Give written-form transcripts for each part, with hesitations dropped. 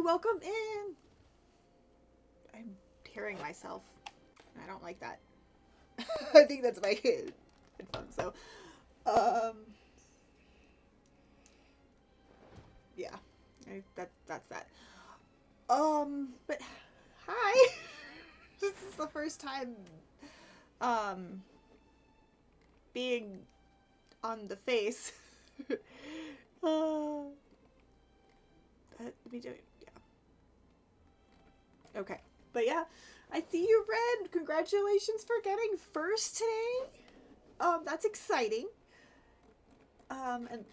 welcome in. I'm hearing myself. I don't like that. I think that's my headphones. So, um, yeah, that's that. But hi. This is the first time, um, being on the face. uh, let me do it. Yeah. Okay. But yeah, I see you, Red. Congratulations for getting first today. That's exciting. And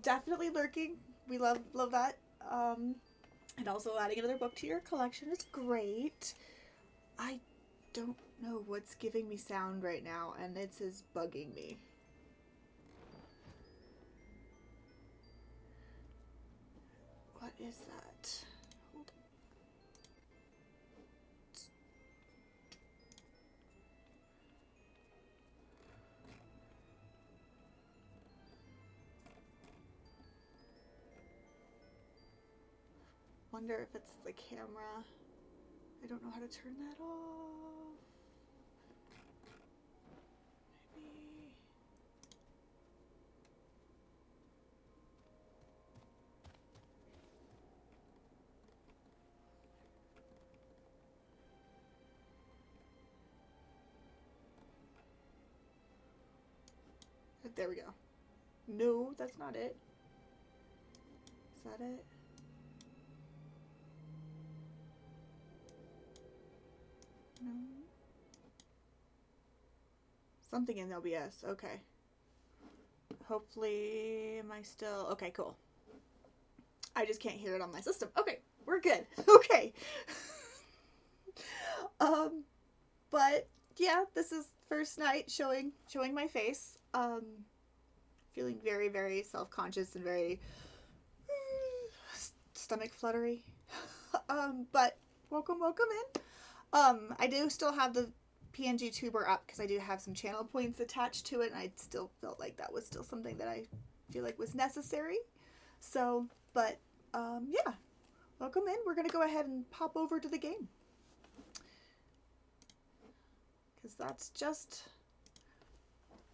definitely lurking. We love that. And also adding another book to your collection is great. I don't know what's giving me sound right now, and it is bugging me. What is that? Hold on. Wonder if it's the camera. I don't know how to turn that off. Maybe. There we go. No, that's not it. Is that it? No. Something in OBS. Okay. Hopefully, am I still... Okay, cool. I just can't hear it on my system. Okay, we're good. Okay. But yeah, this is first night showing my face. Feeling very, very self-conscious and very stomach fluttery. But welcome in. I do still have the PNG tuber up because I do have some channel points attached to it, and I still felt like that was still something that I feel like was necessary. So, but yeah, welcome in. We're gonna go ahead and pop over to the game because that's just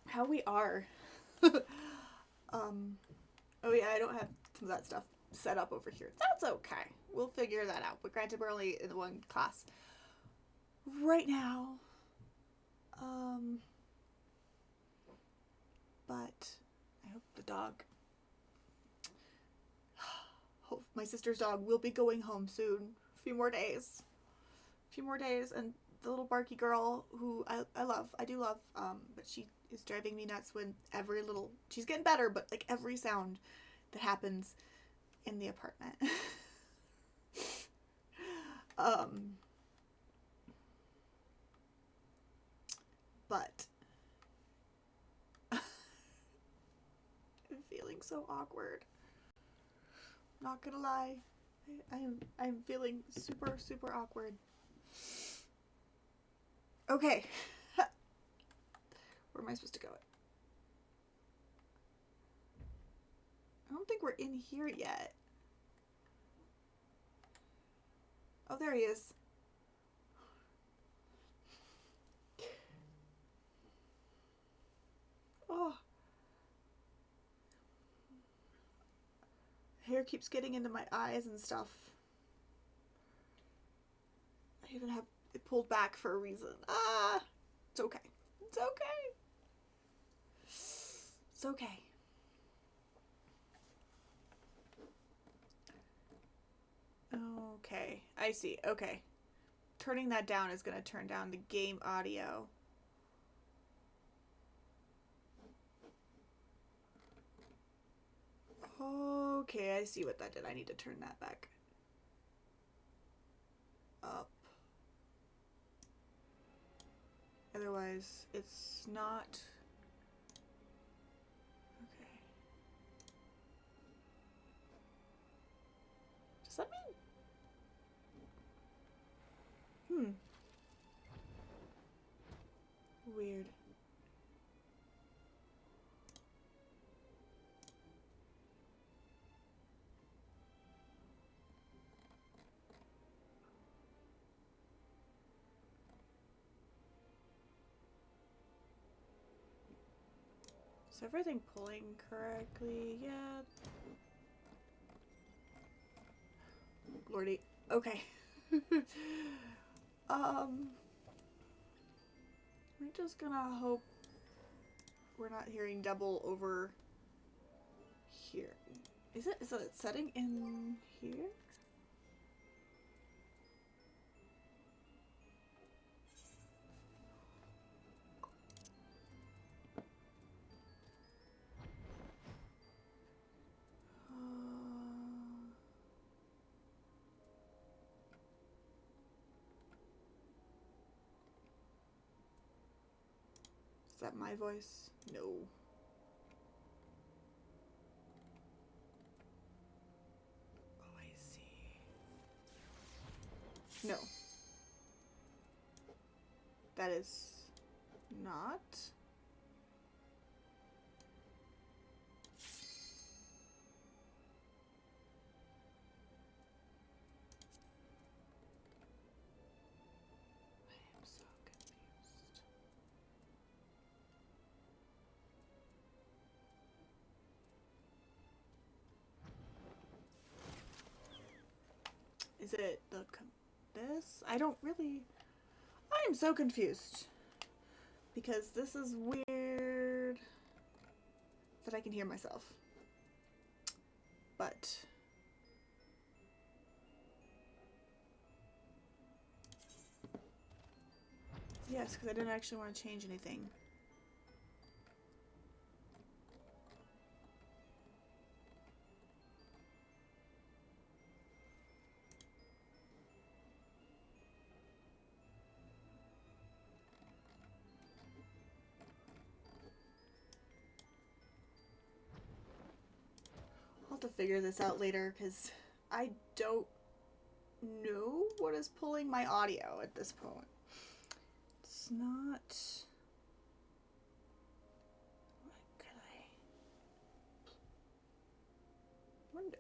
how we are. Oh yeah, I don't have some of that stuff set up over here. That's okay. We'll figure that out. But granted, we're only in one class right now. But I hope the dog. Hope my sister's dog will be going home soon. A few more days, and the little barky girl who I love, I do love, but she is driving me nuts when every little, she's getting better, but like every sound that happens in the apartment. But I'm feeling so awkward. Not gonna lie, I'm feeling super awkward. Okay. Where am I supposed to go? I don't think we're in here yet. Oh, there he is. Oh. Hair keeps getting into my eyes and stuff. I even have it pulled back for a reason. Ah! It's okay. It's okay. It's okay. Okay, I see. Okay. Turning that down is going to turn down the game audio. Okay, I see what that did. I need to turn that back up. Otherwise, it's not... Okay. Does that mean... Weird. Is everything pulling correctly? Yeah. Lordy. Okay. We're just gonna hope we're not hearing double over here. Is it setting in here? Is that my voice? No. Oh, I see. No. That is not. I am so confused. Is it this? I don't really. I am so confused. Because this is weird that I can hear myself. But yes, because I didn't actually want to change anything. I'll have to figure this out later because I don't know what is pulling my audio at this point. It's not. What could I wonder?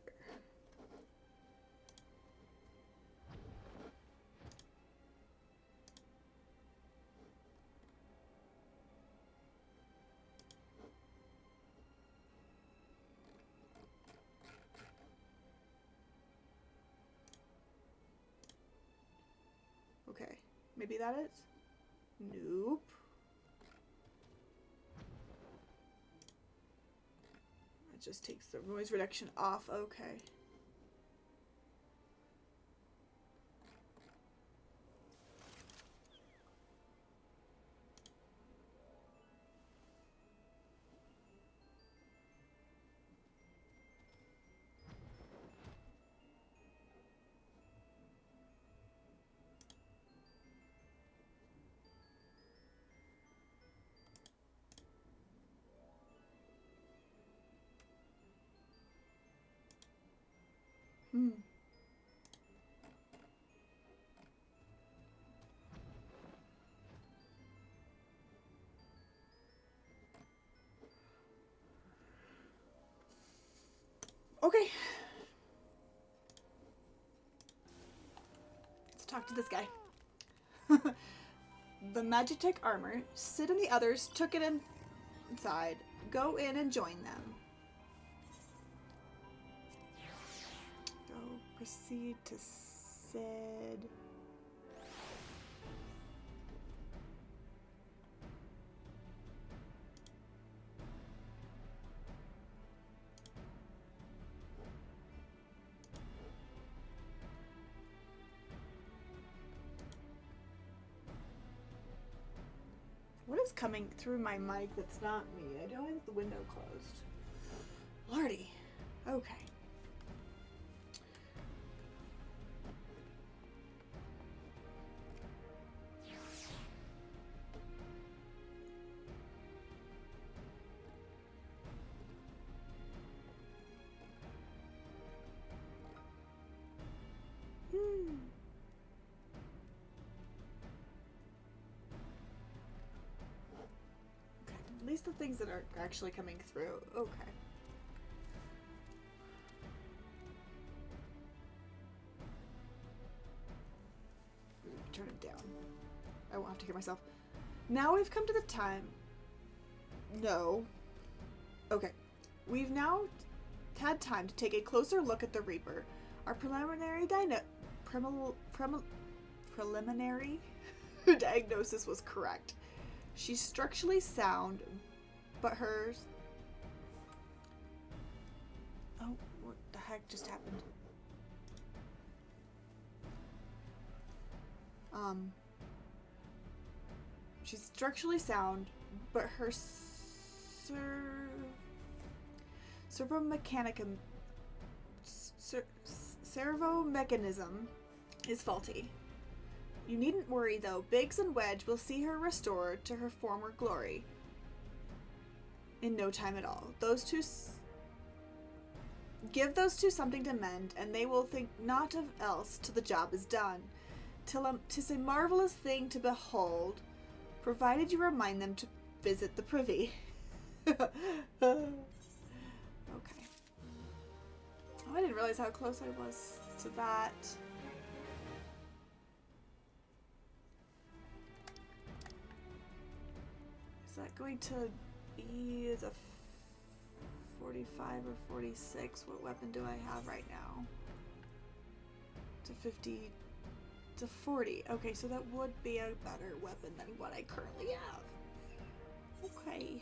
Okay, maybe that is. Nope. It just takes the noise reduction off. Okay. Hmm. Okay. Let's talk to this guy. The Magitech armor. Sid and the others took it inside. Go in and join them. Go proceed to Sid. What is coming through my mic that's not me? I don't have the window closed. Lordy. Okay. At least the things that are actually coming through. Okay. Turn it down. I won't have to hear myself. Now we've come to the time. No. Okay. We've now had time to take a closer look at the Reaper. Our preliminary preliminary diagnosis was correct. She's structurally sound, but hers... Oh, what the heck just happened? She's structurally sound, but her servomechanism is faulty. You needn't worry, though. Biggs and Wedge will see her restored to her former glory in no time at all. Give those two something to mend, and they will think naught of else till the job is done. 'Tis a marvelous thing to behold, provided you remind them to visit the privy. Okay. Oh, I didn't realize how close I was to that. Is that going to be a 45 or 46? What weapon do I have right now? It's a 50 to 40. Okay, so that would be a better weapon than what I currently have. Okay.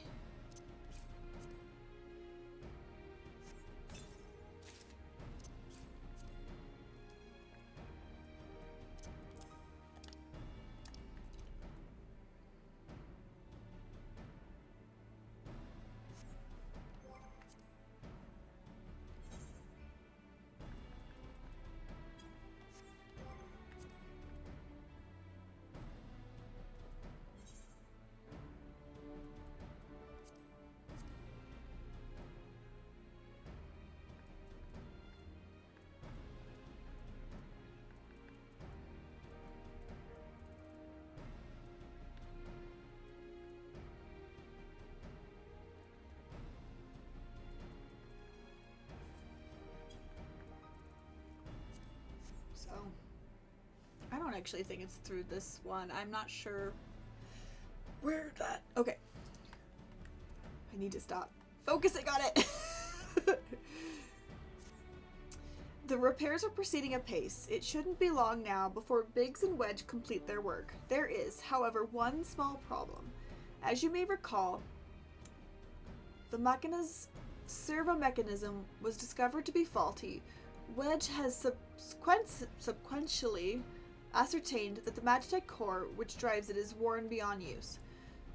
So, I don't actually think it's through this one. I'm not sure where that... Okay. I need to stop focusing on it. The repairs are proceeding apace. It shouldn't be long now before Biggs and Wedge complete their work. There is, however, one small problem. As you may recall, the servomechanism was discovered to be faulty. Wedge has subsequently ascertained that the Magitech core which drives it is worn beyond use.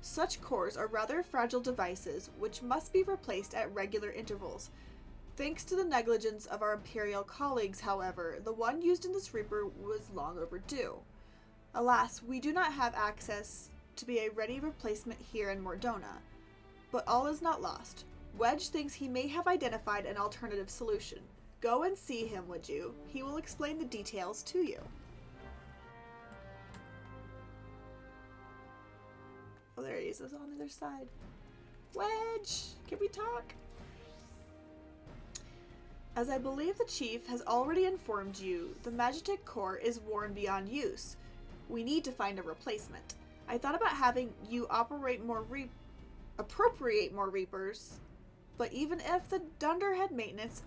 Such cores are rather fragile devices which must be replaced at regular intervals. Thanks to the negligence of our Imperial colleagues, however, the one used in this Reaper was long overdue. Alas, we do not have access to be a ready replacement here in Mordona. But all is not lost. Wedge thinks he may have identified an alternative solution. Go and see him, would you? He will explain the details to you. Oh, there he is. He's on the other side. Wedge! Can we talk? As I believe the chief has already informed you, the Magitech core is worn beyond use. We need to find a replacement. I thought about having you appropriate more Reapers, but even if the Dunderhead maintenance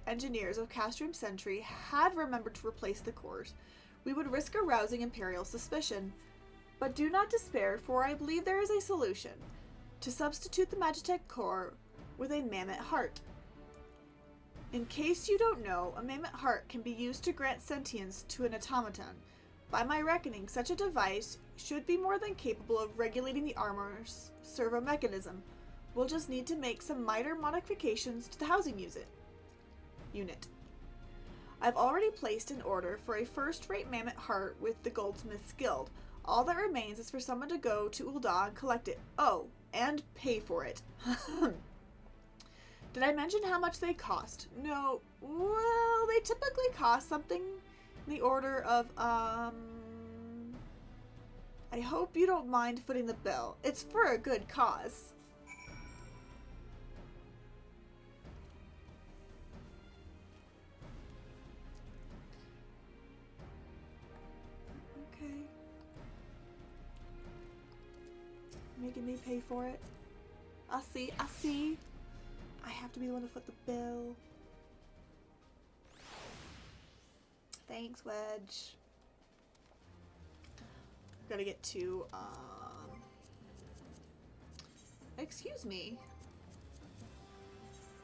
engineers of Castrum Sentry had remembered to replace the cores, we would risk arousing Imperial suspicion. But do not despair, for I believe there is a solution. To substitute the Magitech core with a mammoth heart. In case you don't know, a mammoth heart can be used to grant sentience to an automaton. By my reckoning, such a device should be more than capable of regulating the armor's servomechanism. We'll just need to make some minor modifications to the housing unit. I've already placed an order for a first-rate mammoth heart with the Goldsmith's Guild. All that remains is for someone to go to Ul'dah and collect it. Oh, and pay for it. Did I mention how much they cost? No. Well, they typically cost something in the order of, I hope you don't mind footing the bill. It's for a good cause. Okay. Making me pay for it. I see. I have to be the one to foot the bill. Thanks, Wedge. Gotta get to, excuse me.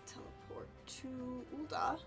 Teleport to Ulda.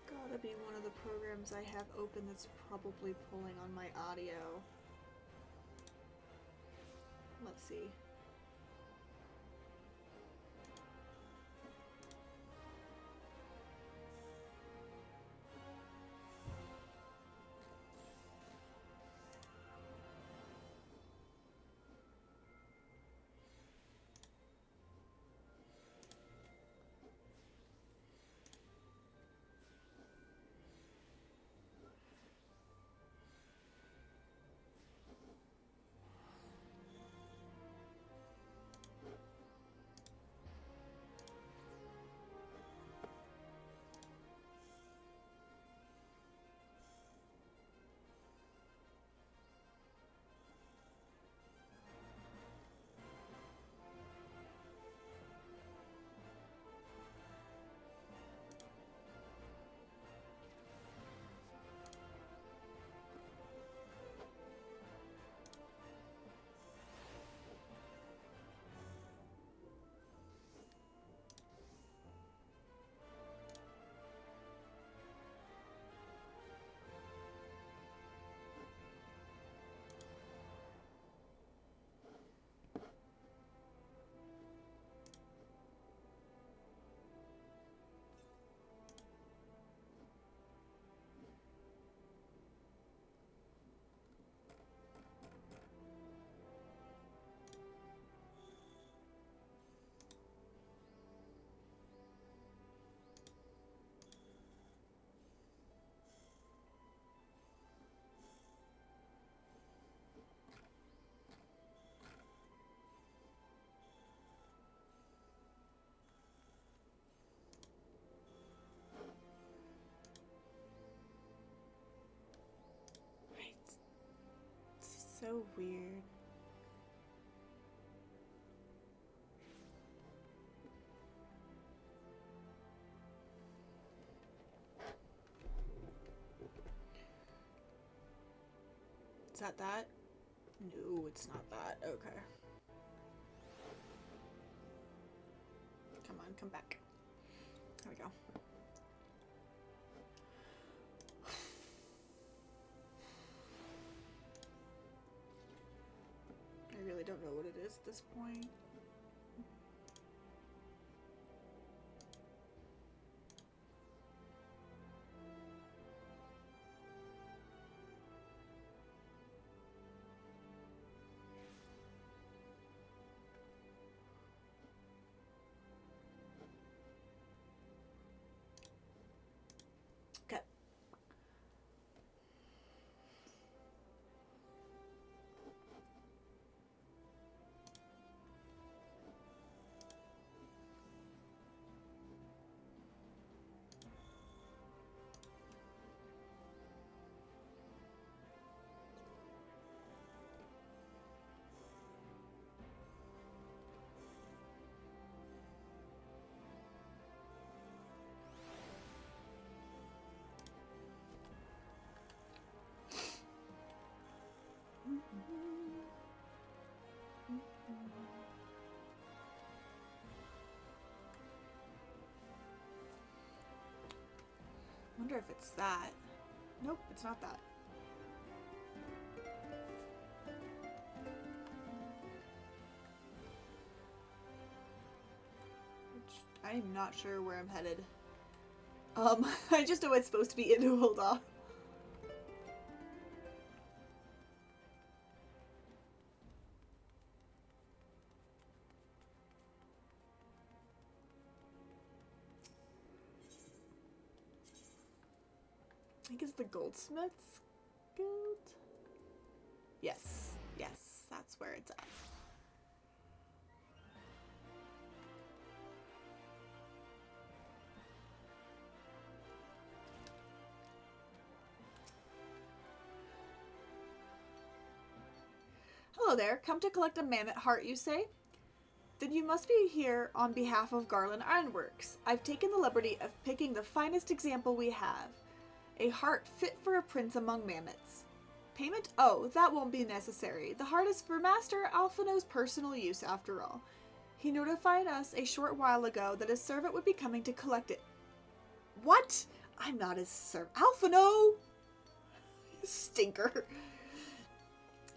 Gotta be one of the programs I have open that's probably pulling on my audio. Let's see. So weird. Is that that? No, it's not that. Okay. Come on, come back. There we go. I really don't know what it is at this point. Okay. wonder if it's that. Nope, it's not that. I'm not sure where I'm headed. I just know it's supposed to be into Hulda. I think it's the Goldsmiths Guild? Yes, yes, that's where it's at. Hello there, come to collect a mammoth heart, you say? Then you must be here on behalf of Garland Ironworks. I've taken the liberty of picking the finest example we have. A heart fit for a prince among mammoths. Payment? Oh, that won't be necessary. The heart is for Master Alphino's personal use, after all. He notified us a short while ago that his servant would be coming to collect it. What? I'm not his servant. Alphino! Stinker.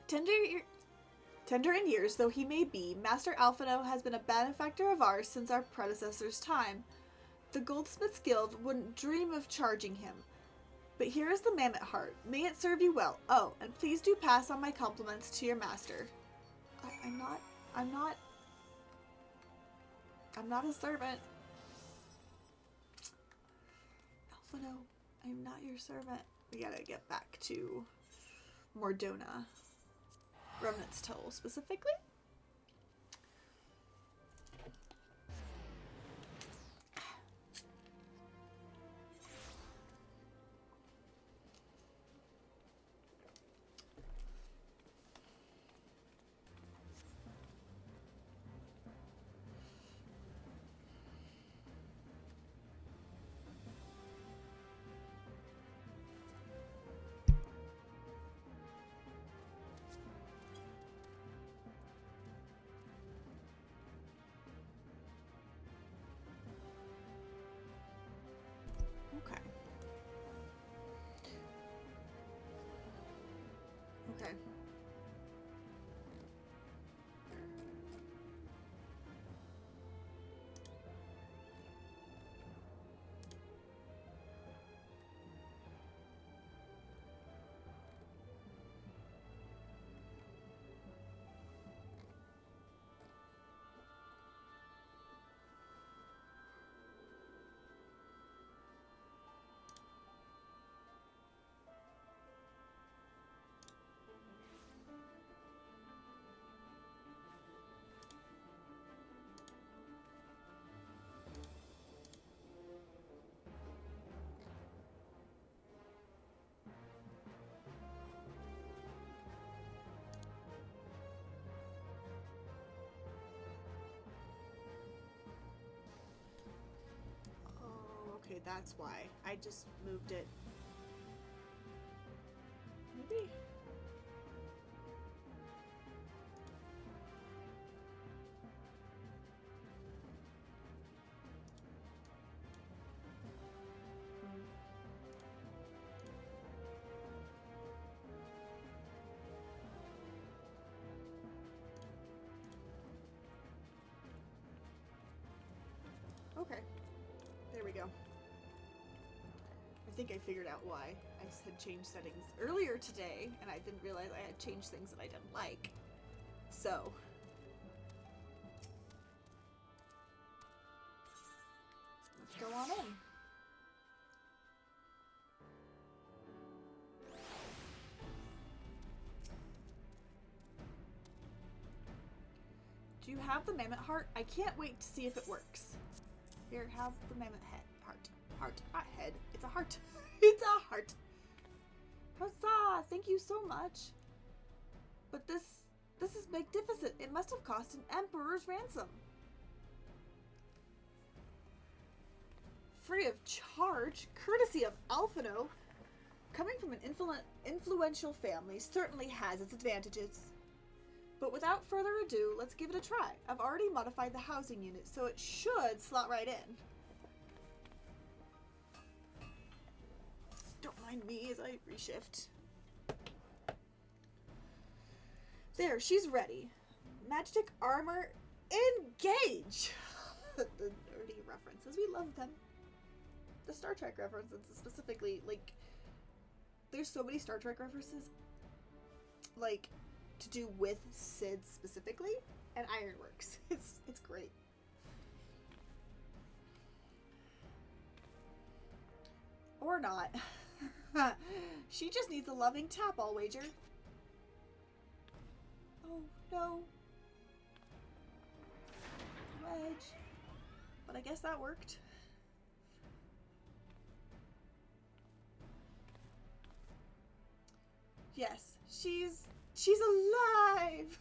Tender in years though he may be, Master Alphino has been a benefactor of ours since our predecessor's time. The Goldsmiths Guild wouldn't dream of charging him. But here is the mammoth heart. May it serve you well. Oh, and please do pass on my compliments to your master. I'm not a servant. Alphino, I'm not your servant. We gotta get back to Mordona. Remnant's Toll, specifically. Okay. Okay. Okay, that's why. I just moved it. Maybe? Okay. There we go. I think I figured out why I had changed settings earlier today, and I didn't realize I had changed things that I didn't like. So. Let's go on in. Do you have the mammoth heart? I can't wait to see if it works. Here, have the mammoth head. Heart, not head. It's a heart. It's a heart. Huzzah! Thank you so much. But this is magnificent. It must have cost an emperor's ransom. Free of charge, courtesy of Alphino. Coming from an influential family certainly has its advantages. But without further ado, let's give it a try. I've already modified the housing unit, so it should slot right in. mind me as I reshift. There, she's ready. Magic armor, engage! The nerdy references, we love them. The Star Trek references specifically, like, there's so many Star Trek references, like, to do with Sid specifically, and Ironworks. It's great. Or not. She just needs a loving tap, I'll wager. Oh, no. Wedge. But I guess that worked. Yes, she's alive!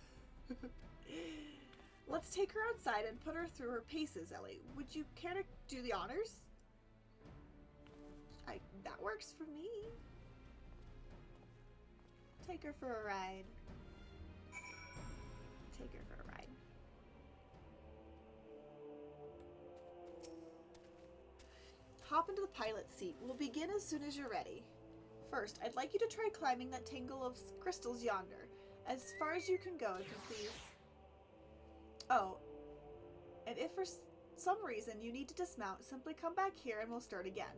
Let's take her outside and put her through her paces, Ellie. Would you care to do the honors? That works for me. Take her for a ride. Take her for a ride. Hop into the pilot seat. We'll begin as soon as you're ready. First, I'd like you to try climbing that tangle of crystals yonder. As far as you can go, if you please. Oh, and if for some reason you need to dismount, simply come back here and we'll start again.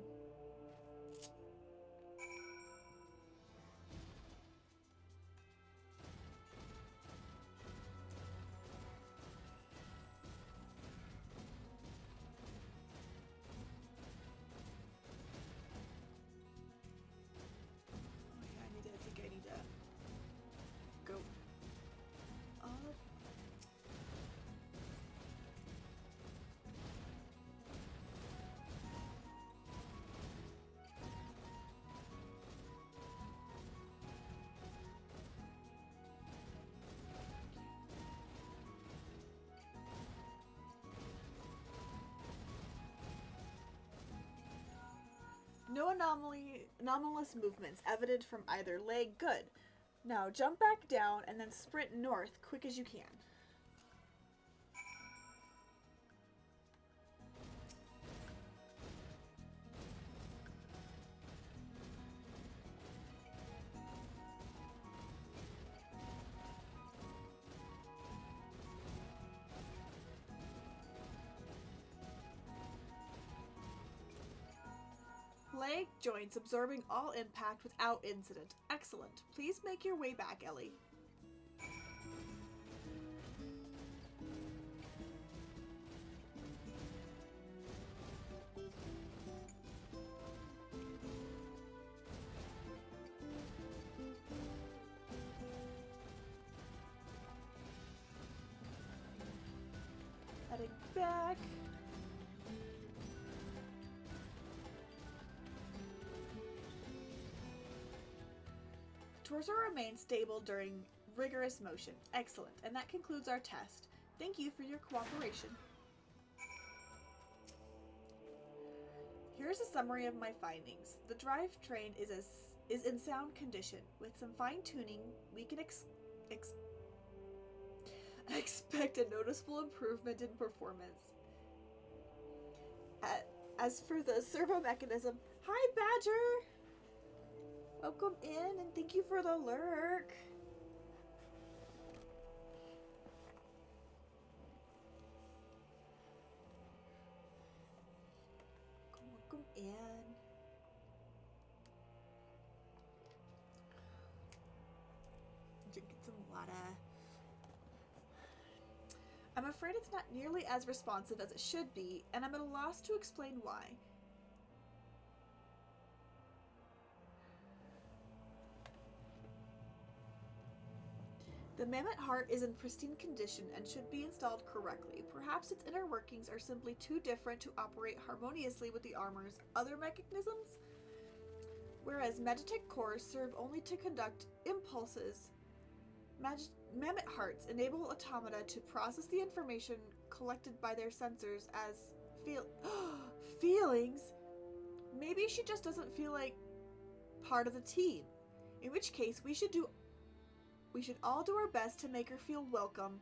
I need to go up. No anomalous movements evident from either leg. Good. Now jump back down and then sprint north quick as you can. Leg joints absorbing all impact without incident. Excellent. Please make your way back, Ellie. Heading back. Torso remains stable during rigorous motion. Excellent. And that concludes our test. Thank you for your cooperation. Here's a summary of my findings. The drivetrain is in sound condition. With some fine-tuning, we can expect a noticeable improvement in performance. As for the servo mechanism, hi Badger! Welcome in and thank you for the lurk. Welcome in. Drinking some water. I'm afraid it's not nearly as responsive as it should be, and I'm at a loss to explain why. The mammoth heart is in pristine condition and should be installed correctly. Perhaps its inner workings are simply too different to operate harmoniously with the armor's other mechanisms, whereas Magitek cores serve only to conduct impulses. Mammoth hearts enable automata to process the information collected by their sensors as feelings. Maybe she just doesn't feel like part of the team, in which case we should all do our best to make her feel welcome.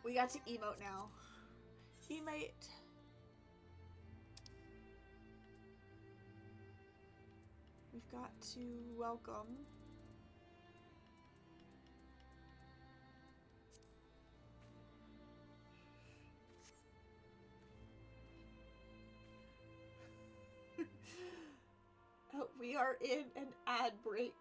We got to emote now. Emote. got to welcome we are in an ad break.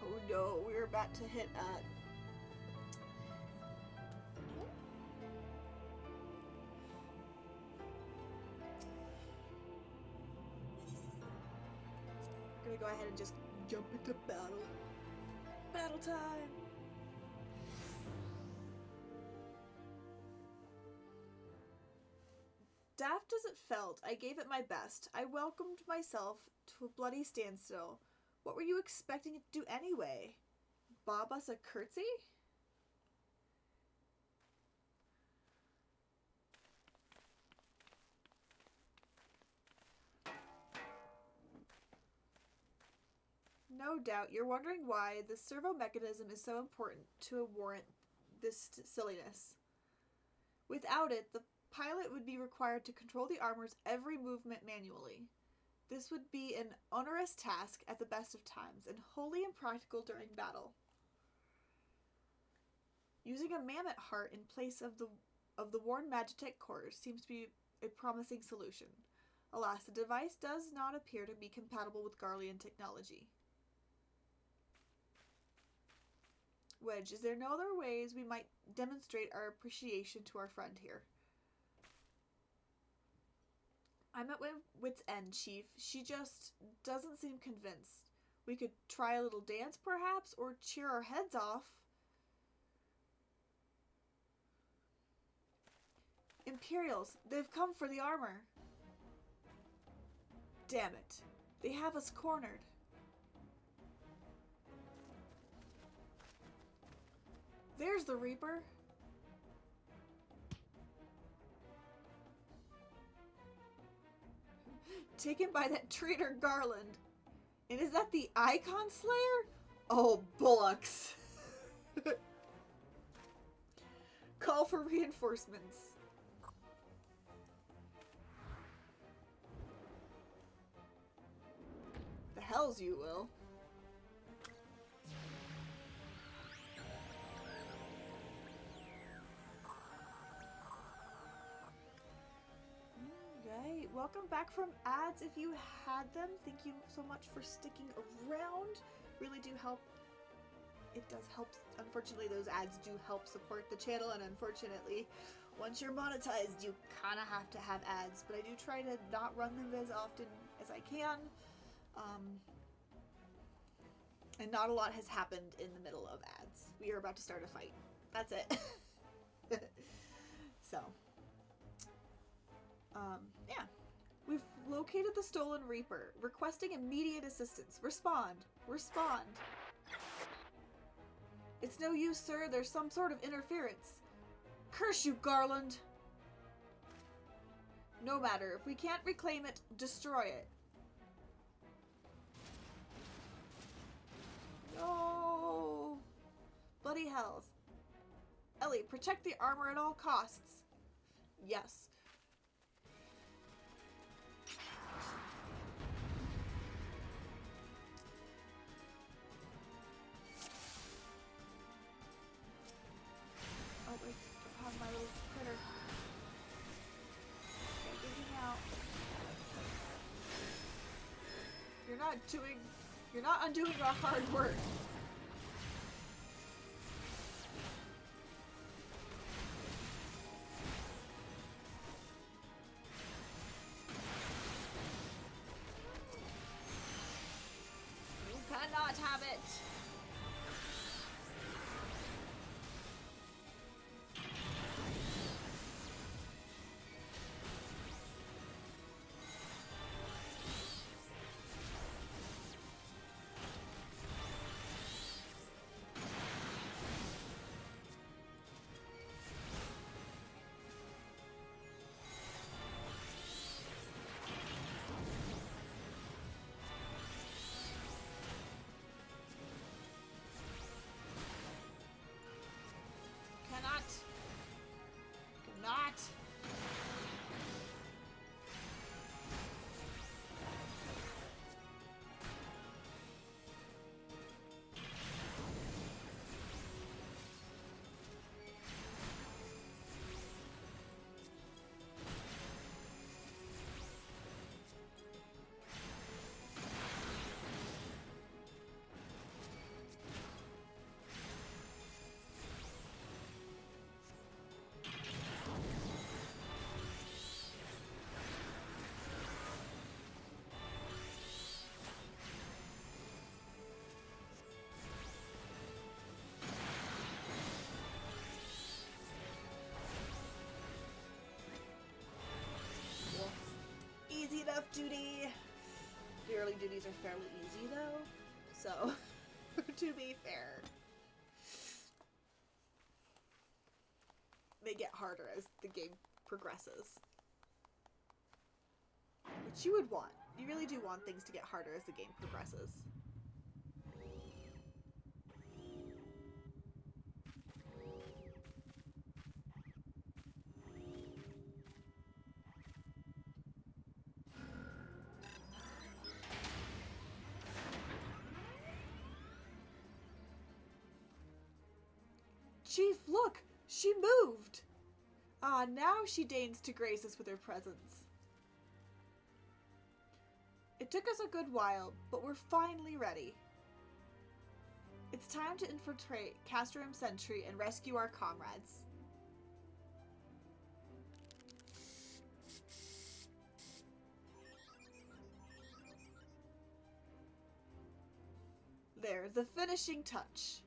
Oh no, we're about to hit I'm gonna go ahead and just jump into battle. Battle time! Daft as it felt, I gave it my best. I welcomed myself to a bloody standstill. What were you expecting it to do anyway? Bob us a curtsy? No doubt you're wondering why the servo mechanism is so important to warrant this silliness. Without it, the pilot would be required to control the armor's every movement manually. This would be an onerous task at the best of times, and wholly impractical during battle. Using a mammoth heart in place of the worn Magitech cores seems to be a promising solution. Alas, the device does not appear to be compatible with Garlean technology. Wedge, is there no other ways we might demonstrate our appreciation to our friend here? I'm at wit's end, Chief. She just doesn't seem convinced. We could try a little dance, perhaps, or cheer our heads off. Imperials, they've come for the armor. Damn it. They have us cornered. There's the Reaper. Taken by that traitor Garland. And is that the Icon Slayer? Oh, bullocks. Call for reinforcements. The hells you will. Alright, welcome back from ads if you had them. Thank you so much for sticking around. Really do help. It does help. Unfortunately, those ads do help support the channel, and unfortunately, once you're monetized, you kind of have to have ads. But I do try to not run them as often as I can. And not a lot has happened in the middle of ads. We are about to start a fight. That's it. So, yeah. We've located the stolen Reaper. Requesting immediate assistance. Respond. Respond. It's no use, sir. There's some sort of interference. Curse you, Garland! No matter. If we can't reclaim it, destroy it. No! Bloody hells. Ellie, protect the armor at all costs. Yes. Oh wait, I have my little critter. Okay, getting out. You're not undoing our hard work. You cannot have it. duty. The early duties are fairly easy though, so to be fair, they get harder as the game progresses. Which you would want. You really do want things to get harder as the game progresses. Chief, look! She moved! Ah, now she deigns to grace us with her presence. It took us a good while, but we're finally ready. It's time to infiltrate Castrum Sentry and rescue our comrades. There, the finishing touch.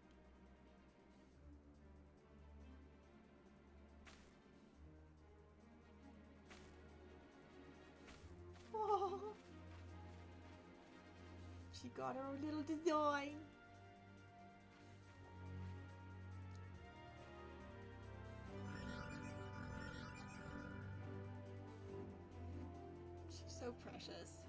Oh, she got her little design. She's so precious.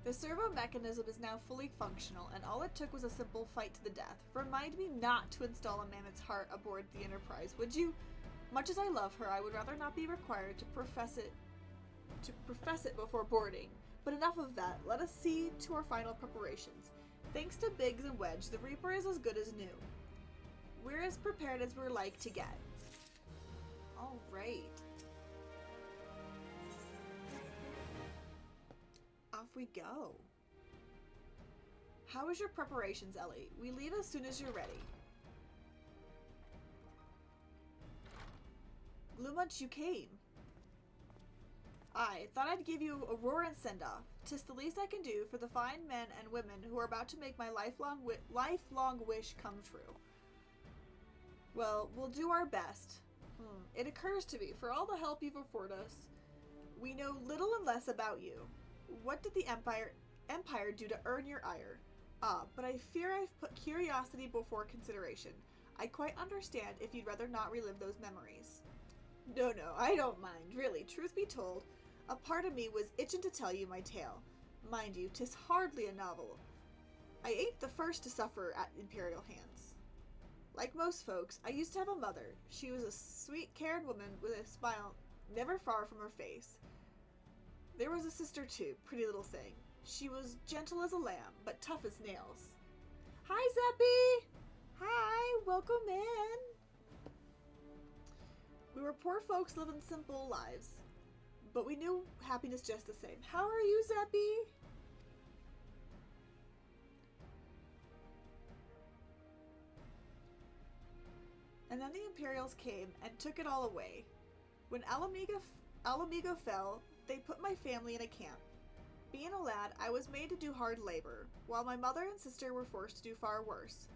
The servo mechanism is now fully functional, and all it took was a simple fight to the death. Remind me not to install a mammoth's heart aboard the Enterprise, would you? Much as I love her, I would rather not be required to profess it before boarding. But enough of that. Let us see to our final preparations. Thanks to Biggs and Wedge, the Reaper is as good as new. We're as prepared as we're like to get. All right. Off we go. How is your preparations, Ellie? We leave as soon as you're ready. Gloommunch, you came. I thought I'd give you a roaring send-off. 'Tis the least I can do for the fine men and women who are about to make my lifelong wish come true. Well, we'll do our best. It occurs to me, for all the help you've afforded us, we know little and less about you. What did the Empire do to earn your ire? But I fear I've put curiosity before consideration. I quite understand if you'd rather not relive those memories. No, I don't mind, really. Truth be told, a part of me was itching to tell you my tale. Mind you, 'tis hardly a novel. I ain't the first to suffer at Imperial hands. Like most folks, I used to have a mother. She was a sweet, caring woman with a smile never far from her face. There was a sister too, pretty little thing. She was gentle as a lamb, but tough as nails. Hi, Zeppy! Hi, welcome in! We were poor folks living simple lives, but we knew happiness just the same. How are you, Zeppy? And then the Imperials came and took it all away. When Alamigo fell, they put my family in a camp. Being a lad, I was made to do hard labor, while my mother and sister were forced to do far worse.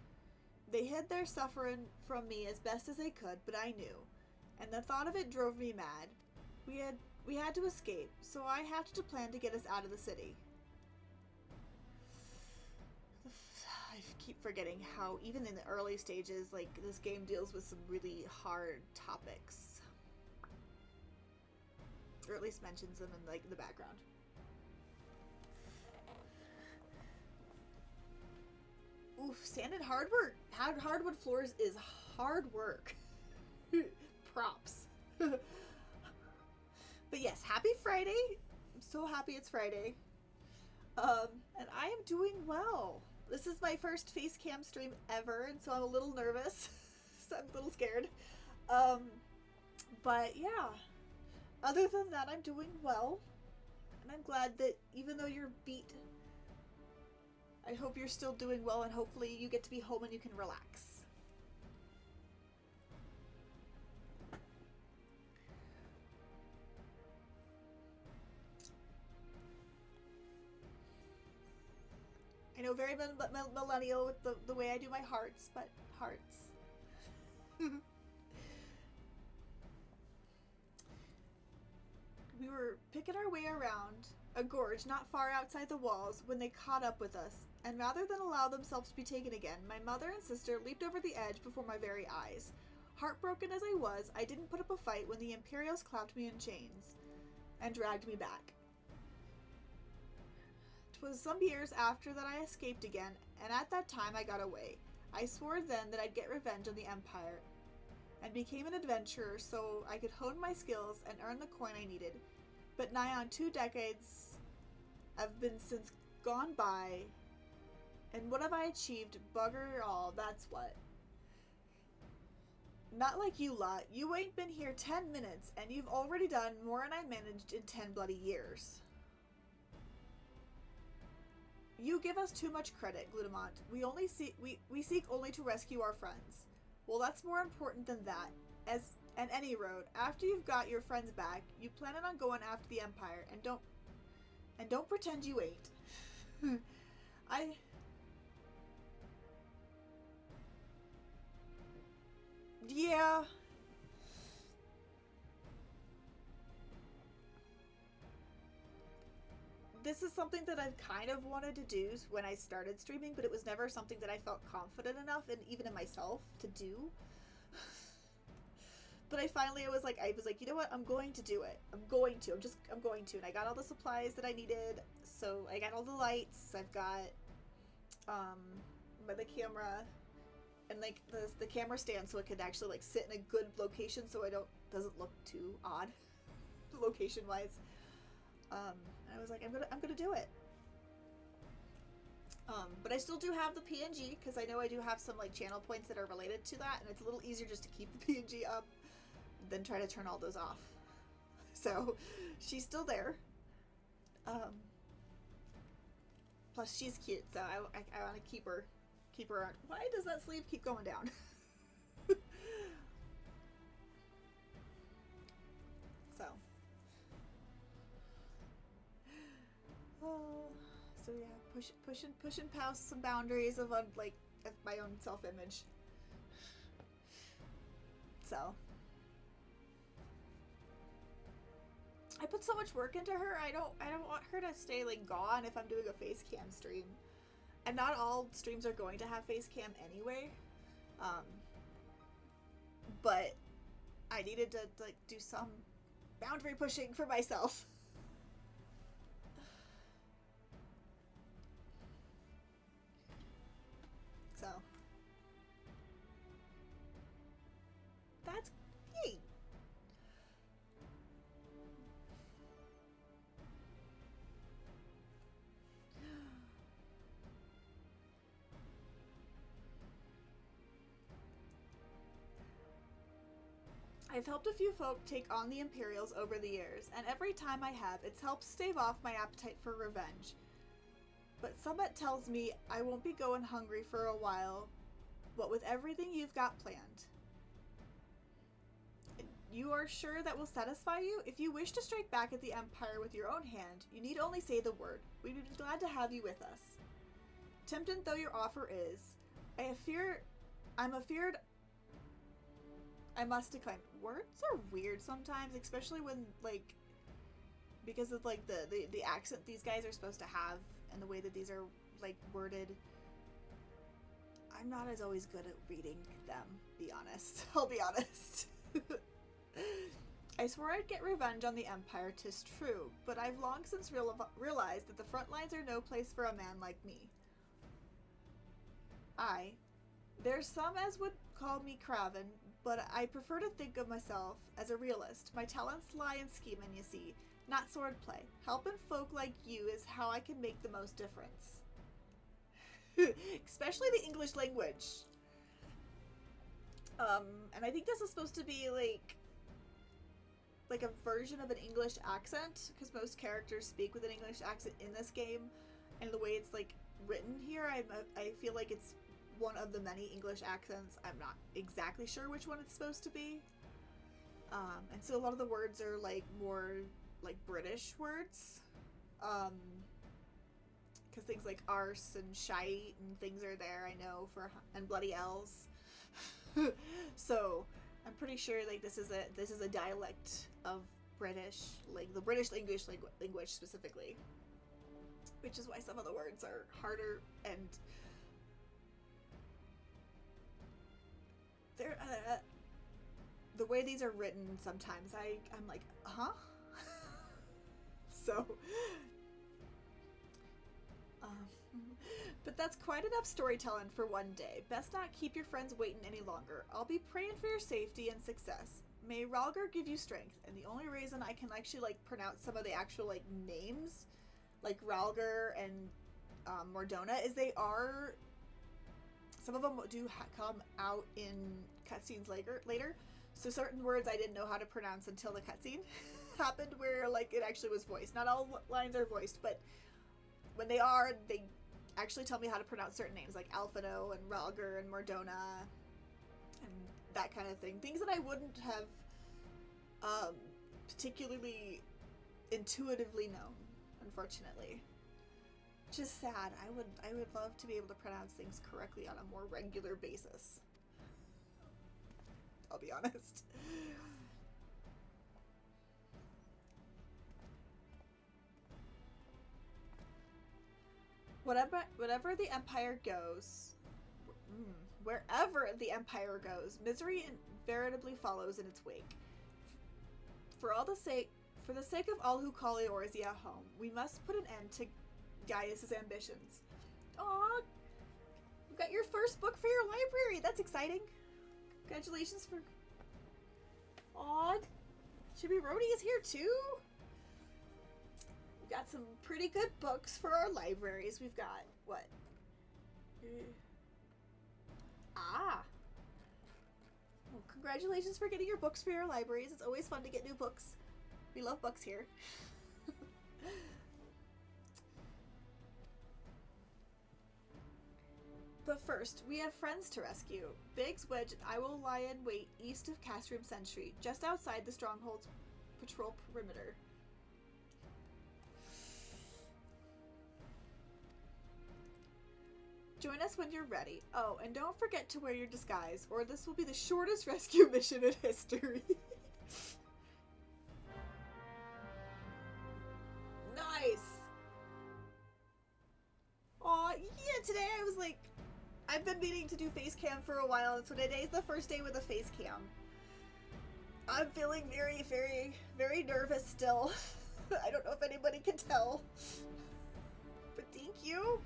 They hid their suffering from me as best as they could, but I knew, and the thought of it drove me mad. We had to escape, so I hatched a plan to get us out of the city. I keep forgetting how, even in the early stages, like, this game deals with some really hard topics. Or at least mentions them in, like, the background. Oof, sand and hardwood floors is hard work. Props. But yes, happy Friday. I'm so happy it's Friday. And I am doing well. This is my first face cam stream ever, and so I'm a little nervous. So I'm a little scared. But yeah. Other than that, I'm doing well. And I'm glad that even though you're beat, I hope you're still doing well, and hopefully you get to be home and you can relax. I know very millennial with the way I do my hearts, but hearts. We were picking our way around a gorge not far outside the walls when they caught up with us, and rather than allow themselves to be taken again, my mother and sister leaped over the edge before my very eyes. Heartbroken as I was, I didn't put up a fight when the Imperials clapped me in chains and dragged me back. 'Twas some years after that I escaped again, and at that time I got away. I swore then that I'd get revenge on the Empire, and became an adventurer so I could hone my skills and earn the coin I needed. But nigh on 2 decades have been since gone by, and what have I achieved? Bugger all, that's what. Not like you lot. You ain't been here 10 minutes, and you've already done more than I managed in 10 bloody years. You give us too much credit, Glutamont. We seek only to rescue our friends. Well, that's more important than that. As any road, after you've got your friends back, you plan on going after the Empire, and don't pretend you ain't. Yeah. This is something that I've kind of wanted to do when I started streaming, but it was never something that I felt confident enough, and even in myself, to do. But I was like, you know what? I'm going to do it. I'm going to. And I got all the supplies that I needed. So I got all the lights. I've got, the camera, and like the camera stand, so it could actually like sit in a good location, so doesn't look too odd, location wise. And I was like, I'm gonna do it. But I still do have the PNG, because I know I do have some like channel points that are related to that, and it's a little easier just to keep the PNG up than try to turn all those off. So she's still there. Plus she's cute, so I want to keep her around. Why does that sleeve keep going down? So. Oh, so yeah, pushing past some boundaries of my own self-image. So I put so much work into her. I don't want her to stay like gone if I'm doing a face cam stream, and not all streams are going to have face cam anyway. But I needed to like do some boundary pushing for myself. So that's yay. I've helped a few folk take on the Imperials over the years, and every time I have, it's helped stave off my appetite for revenge. But somewhat tells me I won't be going hungry for a while, what with everything you've got planned. You are sure that will satisfy you? If you wish to strike back at the Empire with your own hand, you need only say the word. We'd be glad to have you with us. Tempting though your offer is, I'm afeared I must decline. Words are weird sometimes, especially when, like, because of, like, the accent these guys are supposed to have and the way that these are, like, worded. I'm not as always good at reading them, be honest. I'll be honest. I swore I'd get revenge on the Empire, 'tis true, but I've long since realized that the front lines are no place for a man like me. There's some as would call me craven, but I prefer to think of myself as a realist. My talents lie in scheming, you see, not swordplay. Helping folk like you is how I can make the most difference. Especially the English language. And I think this is supposed to be like a version of an English accent, because most characters speak with an English accent in this game, and the way it's like written here, I feel like it's one of the many English accents. I'm not exactly sure which one it's supposed to be. And so a lot of the words are like more like British words. because things like arse and shite and things are there, I know, and bloody L's. So I'm pretty sure like this is a dialect of British, like the British English language specifically, which is why some of the words are harder, and they're the way these are written sometimes I'm like, huh? So but that's quite enough storytelling for one day. Best not keep your friends waiting any longer. I'll be praying for your safety and success. May Ralgar give you strength. And the only reason I can actually like pronounce some of the actual like names, like Ralgar and Mordona, is some of them do come out in cutscenes later. So certain words I didn't know how to pronounce until the cutscene happened, where like it actually was voiced. Not all lines are voiced, but when they actually tell me how to pronounce certain names, like Alphino and Ralgar and Mordona and that kind of thing. Things that I wouldn't have particularly intuitively known, unfortunately. Which is sad. I would love to be able to pronounce things correctly on a more regular basis. I'll be honest. Whatever the Empire goes, wherever the Empire goes, misery invariably follows in its wake. For the sake of all who call Eorzea home, we must put an end to Gaius's ambitions. Aw, you got your first book for your library. That's exciting. Congratulations for. Aw, Chibi Roni is here too. We've got some pretty good books for our libraries. We've got what? Well, congratulations for getting your books for your libraries. It's always fun to get new books. We love books here. But first, we have friends to rescue. Biggs, Wedge, and I will lie in wait east of Castrum Sentry, just outside the Stronghold's patrol perimeter. Join us when you're ready. Oh, and don't forget to wear your disguise, or this will be the shortest rescue mission in history. Nice! Aw, yeah, today I was like, I've been meaning to do face cam for a while, and so today's the first day with a face cam. I'm feeling very, very, very nervous still. I don't know if anybody can tell. But thank you.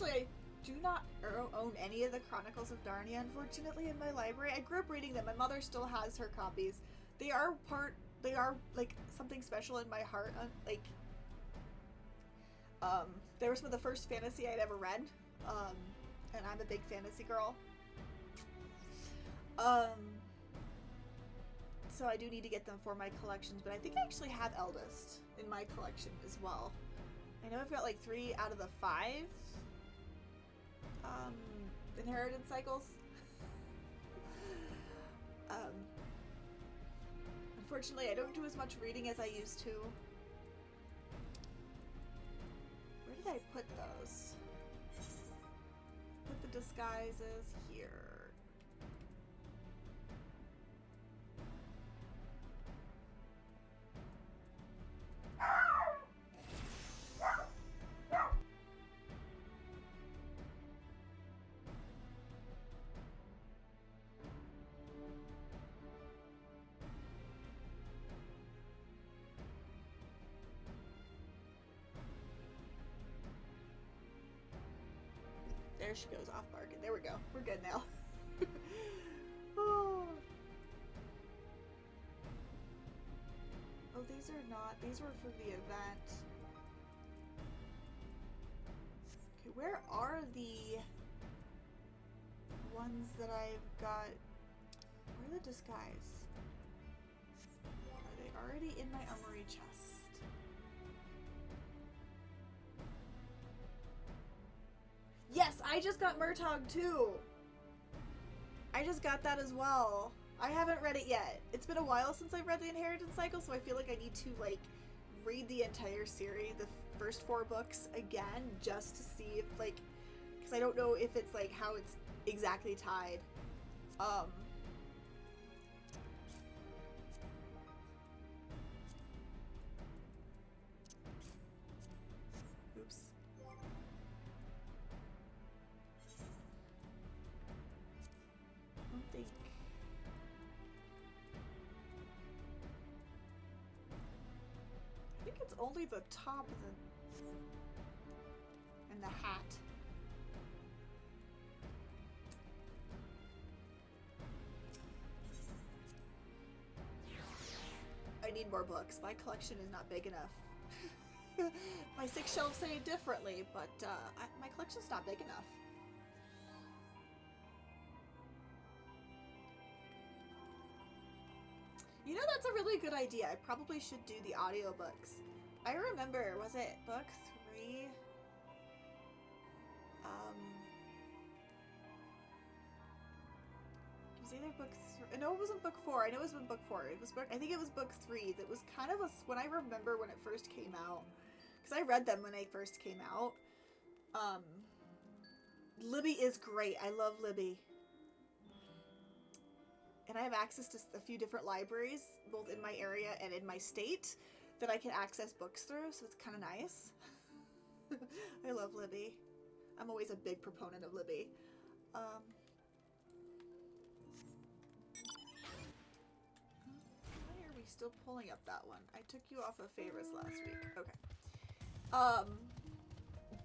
I do not own any of the Chronicles of Narnia, unfortunately, in my library. I grew up reading them. My mother still has her copies. They are like something special in my heart. They were some of the first fantasy I'd ever read. And I'm a big fantasy girl. So I do need to get them for my collections, but I think I actually have Eldest in my collection as well. I know I've got like 3 out of the 5 inheritance cycles. Unfortunately, I don't do as much reading as I used to. Where did I put those? Put the disguises here. There she goes, off market. There we go. We're good now. Oh, these are not. These were for the event. Okay, where are the ones that I've got? Where are the disguise? Are they already in my armory chest? I just got Murtagh too. I just got that as well. I haven't read it yet. It's been a while since I've read the Inheritance Cycle, so I feel like I need to, like, read the entire series, the first 4 books again, just to see if, like, because I don't know if it's, like, how it's exactly tied. Oops. I don't think. I think it's only the top of the and the hat. I need more books. My collection is not big enough. My 6 shelves say it differently, but my collection's not big enough. You know, that's a really good idea. I probably should do the audiobooks. I remember, was it book 3? It was either book 3. No, it wasn't book 4. I know it was book 4. It was I think it was book 3. That was kind of when I remember when it first came out. Because I read them when they first came out. Libby is great. I love Libby. And I have access to a few different libraries, both in my area and in my state, that I can access books through, so it's kind of nice. I love Libby. I'm always a big proponent of Libby. Why are we still pulling up that one? I took you off of favorites last week. Okay.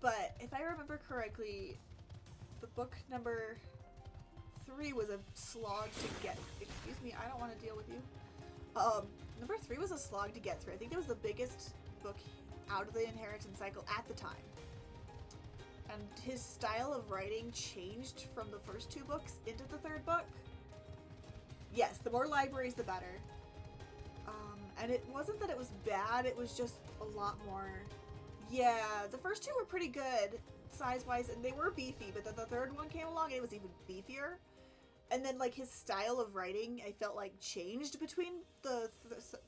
But if I remember correctly, the book number 3 was a slog to get. Excuse me, I don't want to deal with you. Number 3 was a slog to get through. I think it was the biggest book out of the Inheritance Cycle at the time. And his style of writing changed from the first 2 books into the 3rd book. Yes, the more libraries, the better. And it wasn't that it was bad, it was just a lot more. Yeah, the first 2 were pretty good size-wise, and they were beefy, but then the 3rd one came along and it was even beefier. And then, like, his style of writing, I felt like changed between the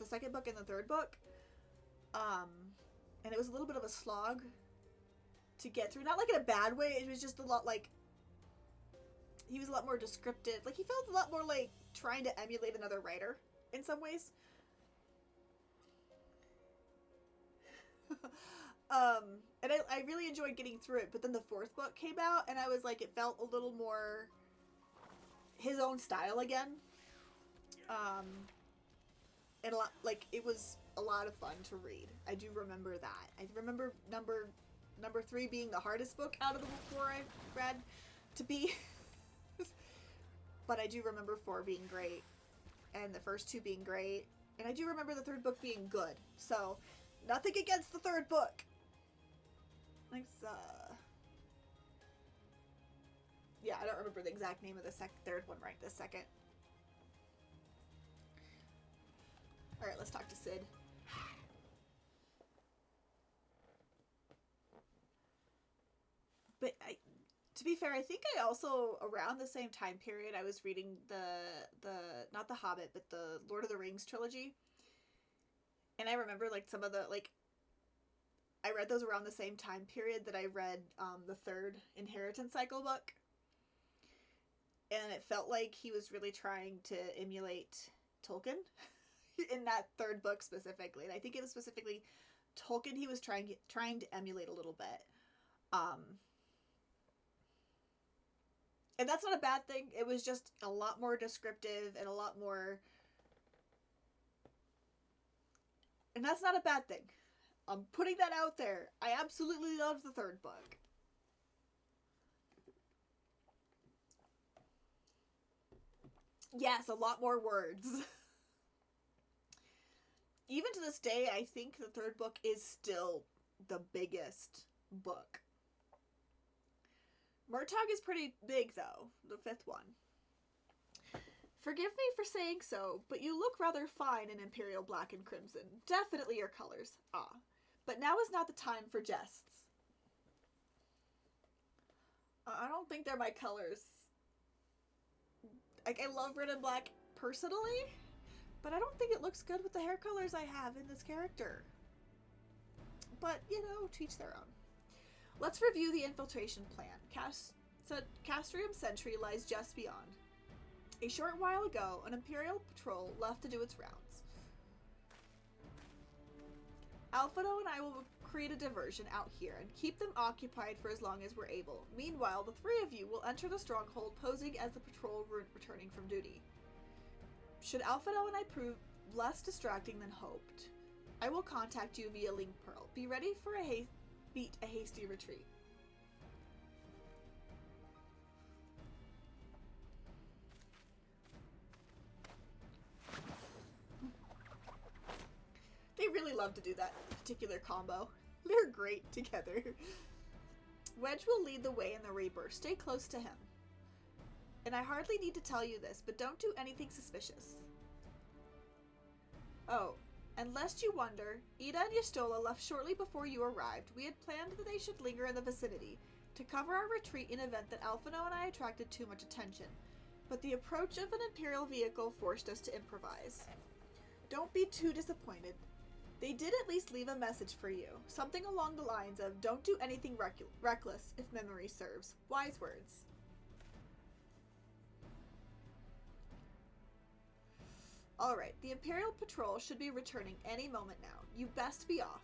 2nd book and the 3rd book. And it was a little bit of a slog to get through. Not like in a bad way, it was just a lot like, he was a lot more descriptive. Like, he felt a lot more like trying to emulate another writer in some ways. And I really enjoyed getting through it, but then the 4th book came out, and I was like, it felt a little more his own style again. And a lot, like, it was a lot of fun to read. I do remember that. I remember number 3 being the hardest book out of the 4 I've read to be. But I do remember 4 being great, and the first 2 being great, and I do remember the 3rd book being good. So, nothing against the 3rd book. Like, yeah, I don't remember the exact name of the 3rd one right this second. Alright, let's talk to Sid. But to be fair, I think I also, around the same time period, I was reading the not The Hobbit, but the Lord of the Rings trilogy. And I remember, like, some of the, like, I read those around the same time period that I read the 3rd Inheritance Cycle book. And it felt like he was really trying to emulate Tolkien in that 3rd book specifically. And I think it was specifically Tolkien he was trying to emulate a little bit. And that's not a bad thing. It was just a lot more descriptive and a lot more... And that's not a bad thing. I'm putting that out there. I absolutely love the 3rd book. Yes, a lot more words. Even to this day, I think the 3rd book is still the biggest book. Murtagh is pretty big, though, the 5th one. Forgive me for saying so, but you look rather fine in Imperial Black and Crimson. Definitely your colors. Ah. But now is not the time for jests. I don't think they're my colors. Like, I love red and black personally, but I don't think it looks good with the hair colors I have in this character. But, you know, to each their own. Let's review the infiltration plan. Castrium Sentry lies just beyond. A short while ago, an Imperial patrol left to do its rounds. Alphado and I will create a diversion out here and keep them occupied for as long as we're able. Meanwhile, the three of you will enter the stronghold posing as the patrol returning from duty. Should Alphado and I prove less distracting than hoped, I will contact you via Link Pearl. Be ready for beat a hasty retreat. They really love to do that particular combo. They're great together. Wedge will lead the way in the Reaper. Stay close to him. And I hardly need to tell you this, but don't do anything suspicious. Oh, and lest you wonder, Ida and Yastola left shortly before you arrived. We had planned that they should linger in the vicinity to cover our retreat in event that Alphino and I attracted too much attention. But the approach of an Imperial vehicle forced us to improvise. Don't be too disappointed. They did at least leave a message for you. Something along the lines of, don't do anything reckless if memory serves. Wise words. Alright, the Imperial Patrol should be returning any moment now. You best be off.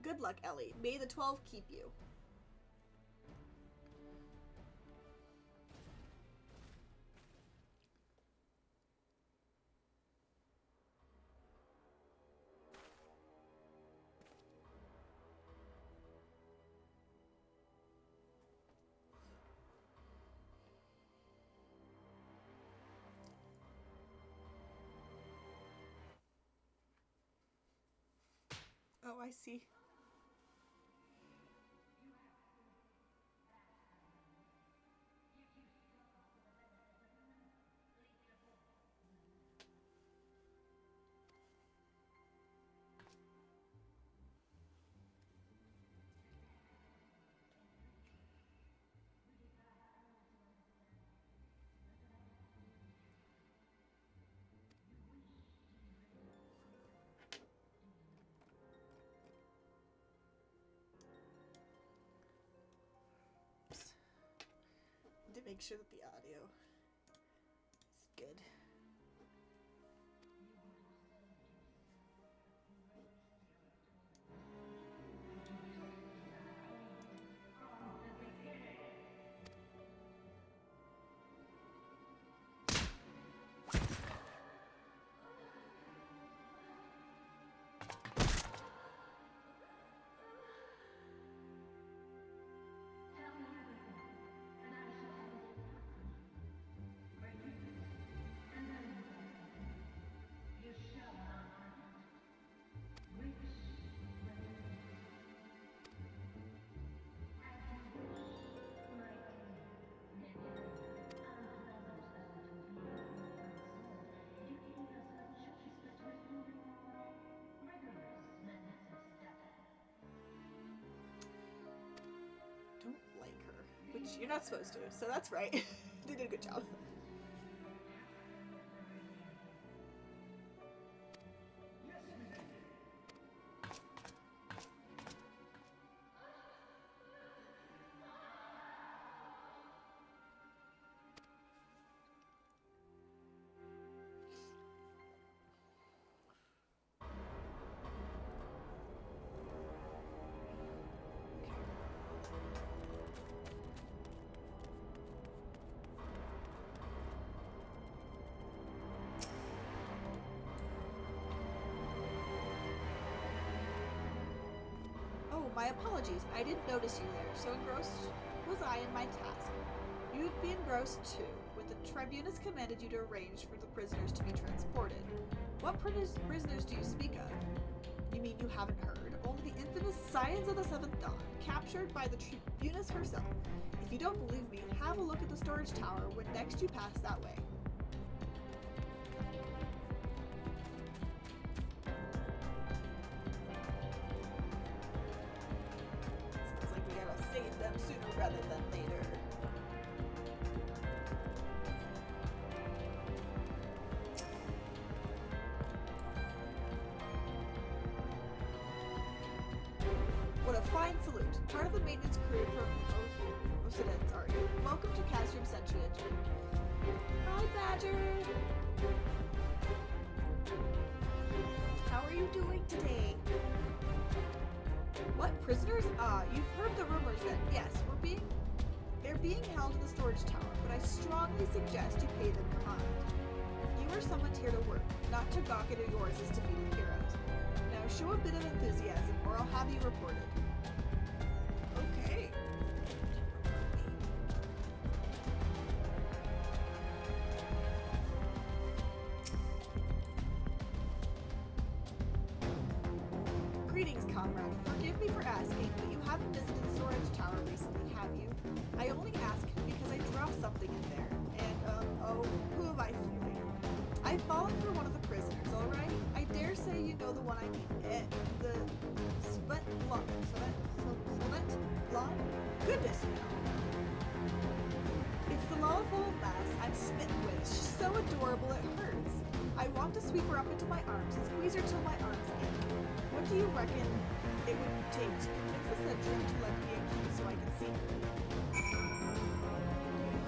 Good luck, Ellie. May the 12 keep you. Oh, I see. To make sure that the audio is good. Don't like her, which you're not supposed to, so that's right. They did a good job. My apologies, I didn't notice you there, so engrossed was I in my task. You'd be engrossed too, when the Tribunus commanded you to arrange for the prisoners to be transported. What prisoners do you speak of? You mean you haven't heard? Only the infamous Scions of the Seventh Dawn, captured by the Tribunus herself. If you don't believe me, have a look at the storage tower when next you pass that way. welcome to Castrium Sentry Engine. Hi, Badger! How are you doing today? What, prisoners? You've heard the rumors that, yes, they're being held in the storage tower, but I strongly suggest you pay them your mind. You are summoned here to work, not to gawk at yours as defeated heroes. Now show a bit of enthusiasm, or I'll have you reported. Okay. Greetings, comrade. Forgive me for asking, but you haven't visited the storage tower recently, have you? I only ask because I dropped something in there, and, who am I fooling? I've fallen for one of the prisoners, alright? I dare say you know the one I mean. The Svet Blonde. Goodness, no. It's the lawful lass I'm smitten with. She's so adorable it hurts. I want to sweep her up into my arms and squeeze her till my arms ache. What do you reckon it would take to convince the sentry to let me a key so I can see her?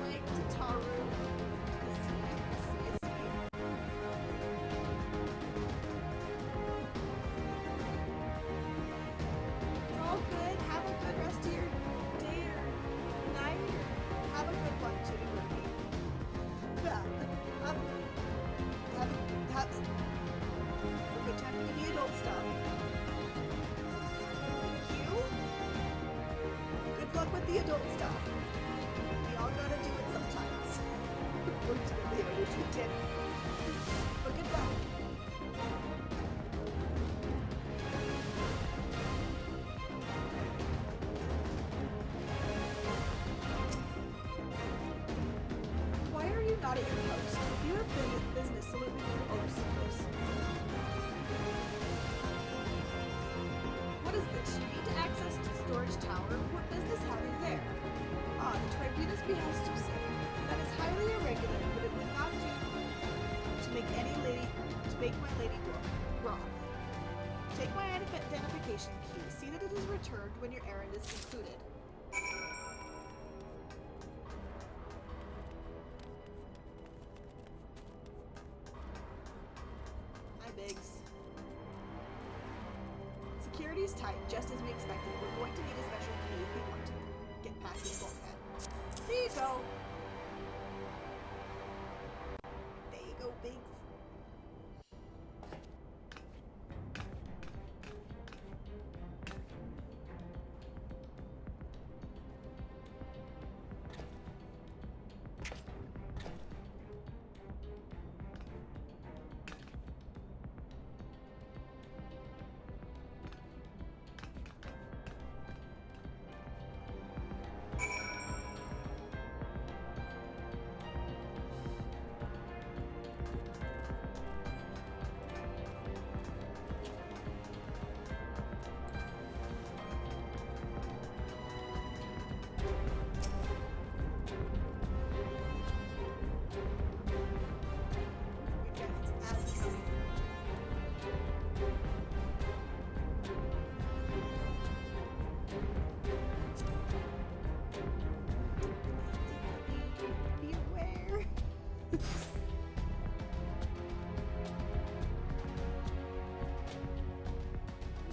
Like Tataru. It's all good. Have a good rest of your day or night, or have a good one too. Have a good time with the adult stuff. You? Good luck with the adult stuff. We all gotta do it sometimes. Unfortunately, I wish we did. But good luck. Why are you not at your post? If you have been in business, salute me with oops. What is this? You need to access to the storage tower. What business have you there? The tribunus behests you, sir. That is highly irregular, but it would not do to make my lady wroth. Take my identification key. See that it is returned when your errand is concluded. Hi, Biggs. Security is tight, just as we expected. We're going to need a special key if we want to get past this bulkhead. There you go. There you go, Biggs.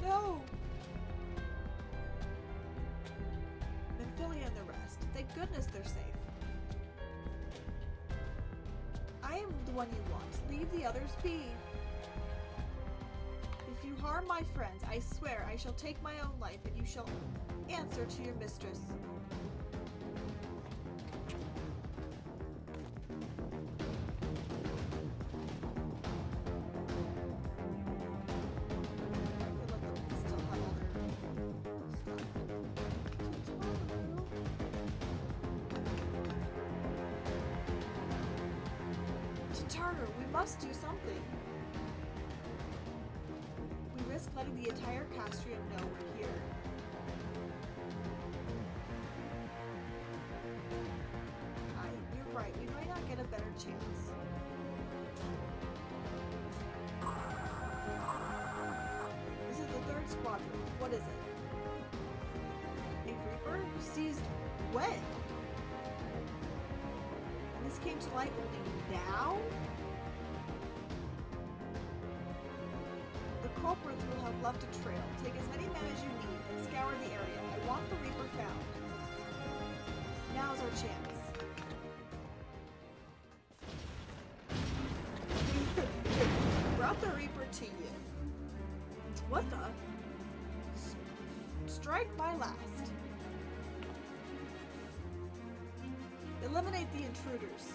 No! Amphilia and the rest. Thank goodness they're safe. I am the one you want. Leave the others be. If you harm my friends, I swear I shall take my own life and you shall answer to your mistress. Tataru, we must do something. We risk letting the entire Castrium know we're here. You're right, we might not get a better chance. This is the 3rd squadron. What is it? A Reaper? Seized when? This came to light only now? The culprits will have left a trail. Take as many men as you need and scour the area. I want the Reaper found. Now's our chance. Brought the Reaper to you. What the? Strike my last. Eliminate the intruders.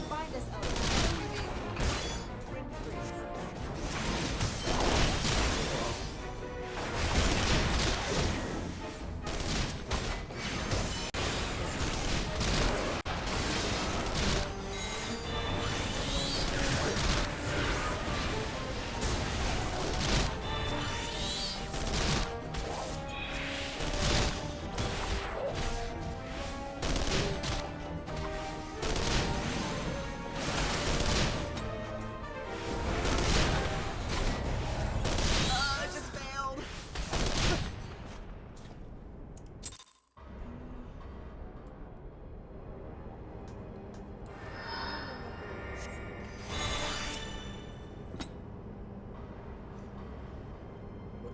Find us out.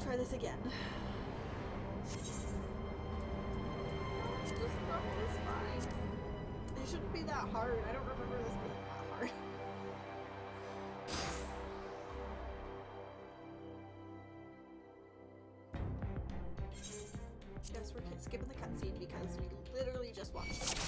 Try this again. This level is fine. It shouldn't be that hard. I don't remember this being that hard. Guess we're skipping the cutscene because we literally just watched it.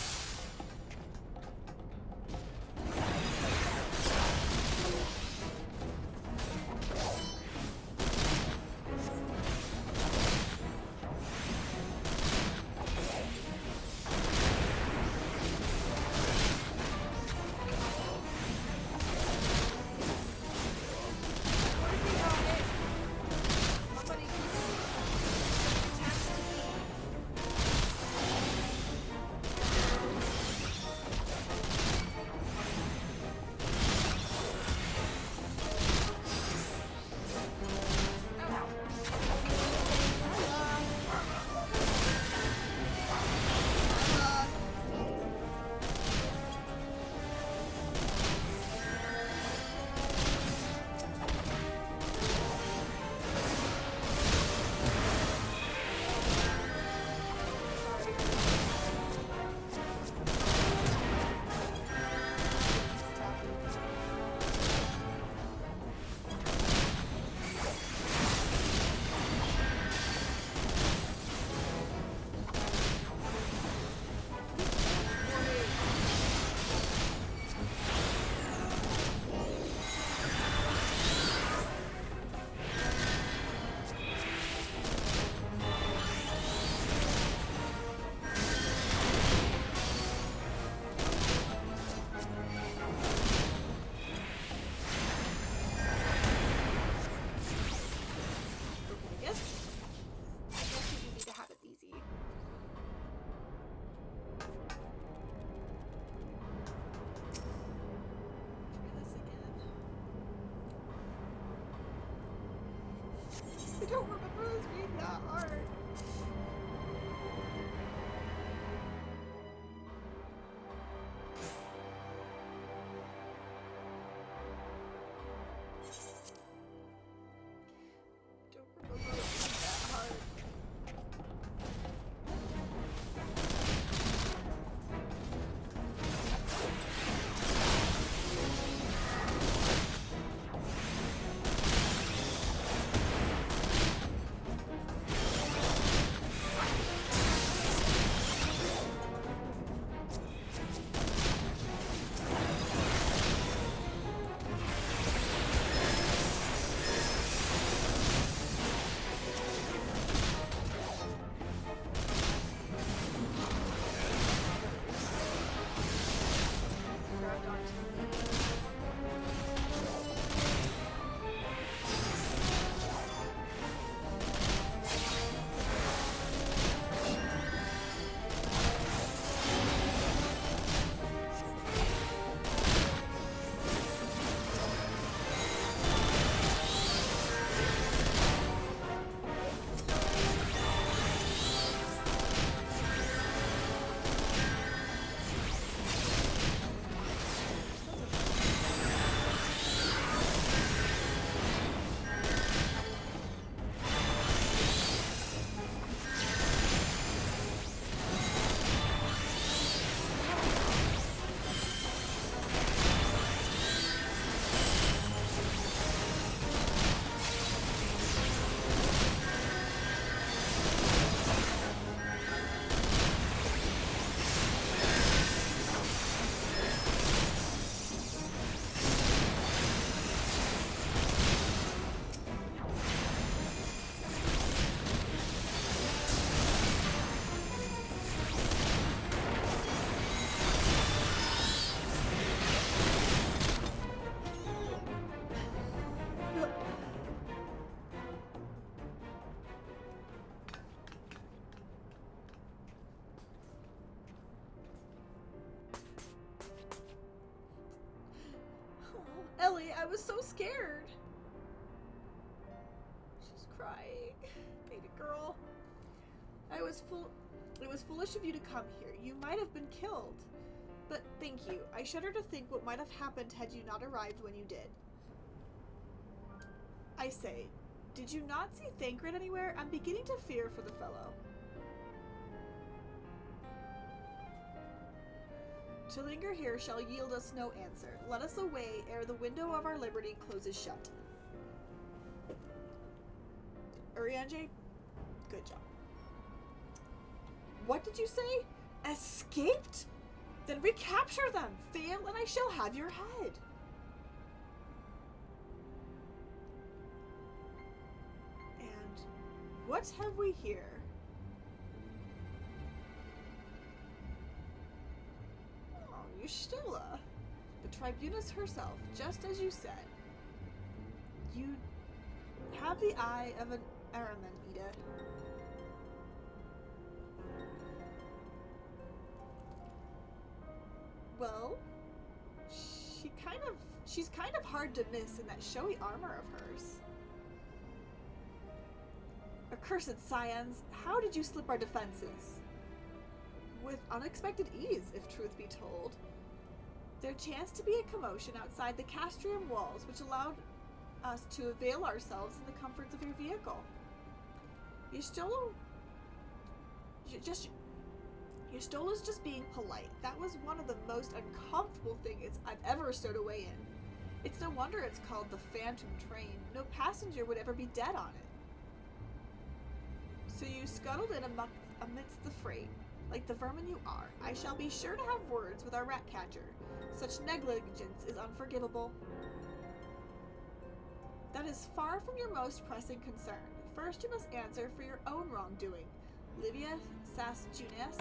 I don't remember this being that hard. Don't remember it being that hard. Ellie, I was so scared. She's crying. Baby girl. It was foolish of you to come here. You might have been killed. But thank you. I shudder to think what might have happened had you not arrived when you did. I say, did you not see Thancred anywhere? I'm beginning to fear for the fellow. To linger here shall yield us no answer. Let us away ere the window of our liberty closes shut. Urianger, good job. What did you say? Escaped? Then recapture them. Fail and I shall have your head. And what have we here? Ystella, the Tribunus herself, just as you said. You have the eye of an Araman, Ida. Well, she's kind of hard to miss in that showy armor of hers. Accursed scions, how did you slip our defenses? With unexpected ease, if truth be told. There chanced to be a commotion outside the castrium walls, which allowed us to avail ourselves in the comforts of your vehicle. Ystola's just being polite. That was one of the most uncomfortable things I've ever stowed away in. It's no wonder it's called the Phantom Train. No passenger would ever be dead on it. So you scuttled in amidst the freight. Like the vermin you are, I shall be sure to have words with our rat catcher. Such negligence is unforgivable. That is far from your most pressing concern. First you must answer for your own wrongdoing. Livia Sasjunius.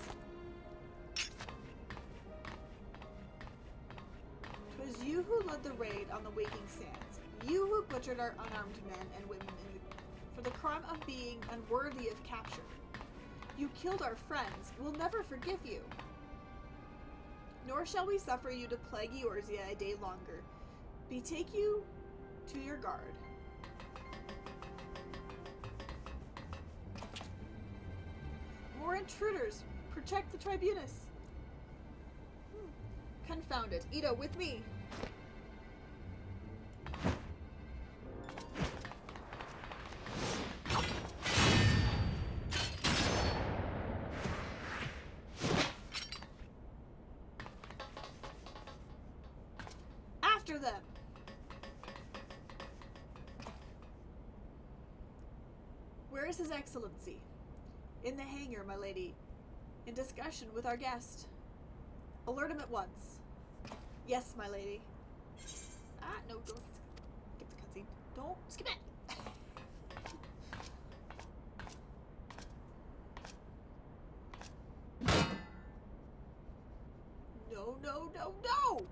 'Twas you who led the raid on the Waking Sands. You who butchered our unarmed men and women for the crime of being unworthy of capture. You killed our friends. We'll never forgive you. Nor shall we suffer you to plague Eorzea a day longer. Betake you to your guard. More intruders. Protect the Tribunus. Confound it. Ida, with me. Them. Where is His Excellency? In the hangar, my lady. In discussion with our guest. Alert him at once. Yes, my lady. No, don't skip the cutscene. Don't skip it! No, no, no, no!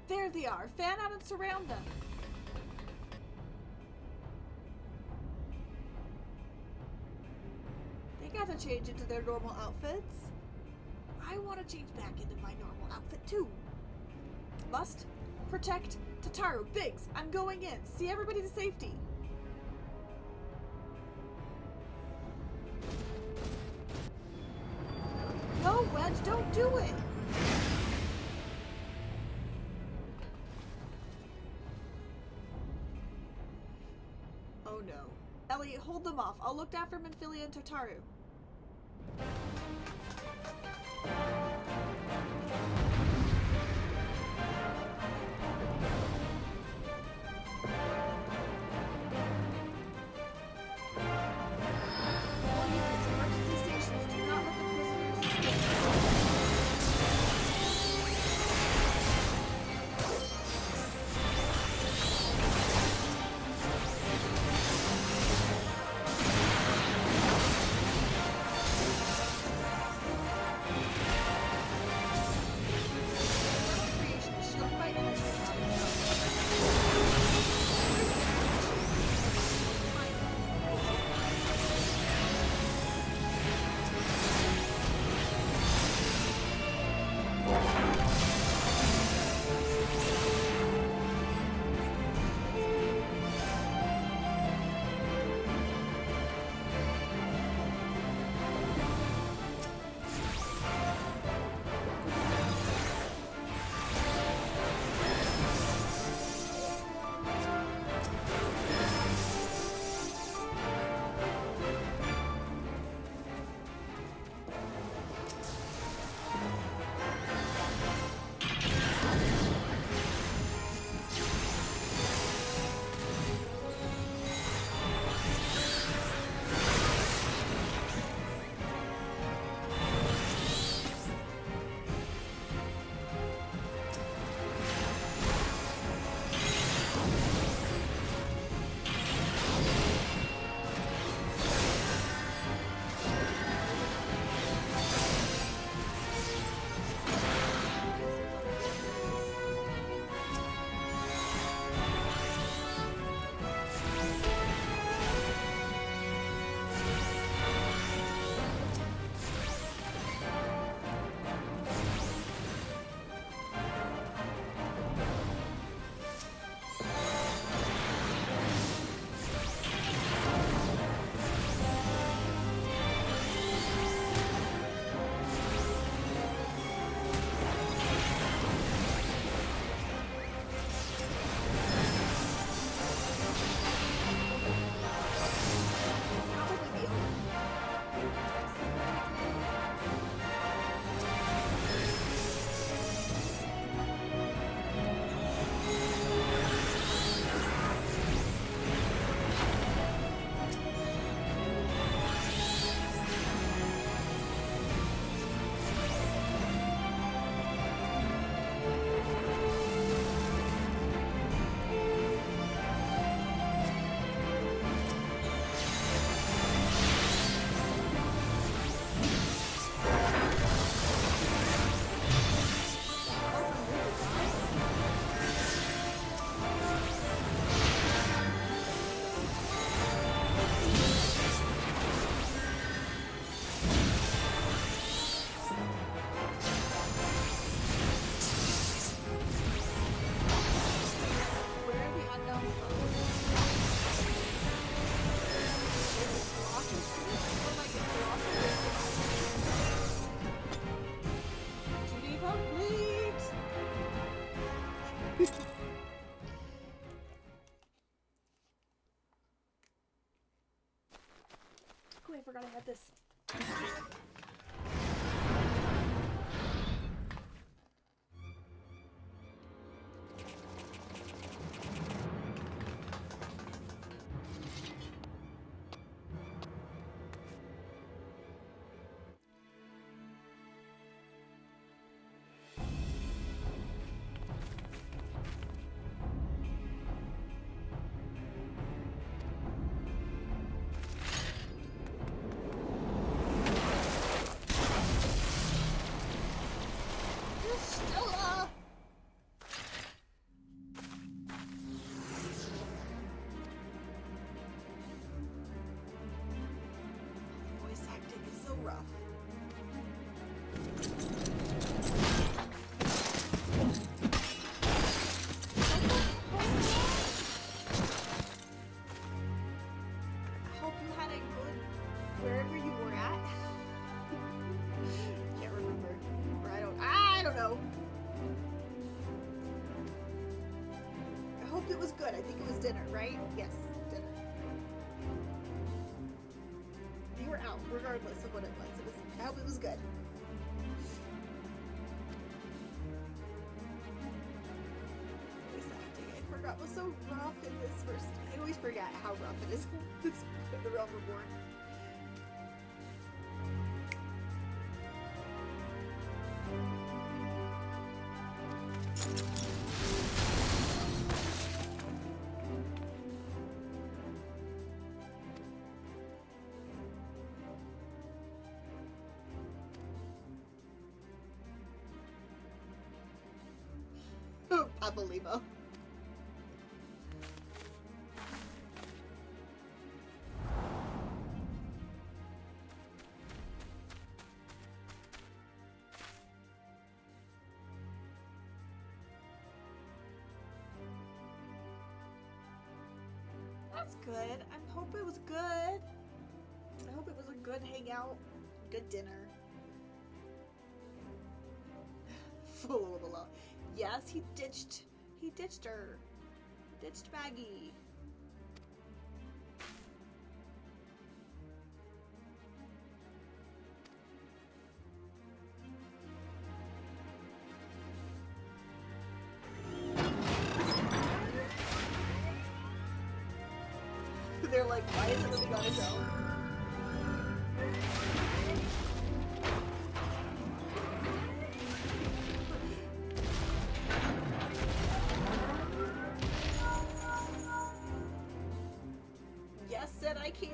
There they are. Fan out and surround them. They gotta change into their normal outfits. I want to change back into my normal outfit too. Must protect Tataru. Biggs, I'm going in. See everybody to safety. No, Wedge, don't do it. Oh no. Elliot, hold them off. I'll look after Minfilia and Tataru. Oh, I forgot I had this. It was good. I think it was dinner, right? Yes, dinner. You were out, regardless of what it was. I hope it was good. Voice acting, I forgot, was so rough in this first. I always forget how rough it is in the Realm Reborn. Papa Limo. That's good. I hope it was good. I hope it was a good hangout, good dinner. Full of a lot. Yes, he ditched her. Ditched Maggie. They're like, why is it moving on its own? Yes, said I can.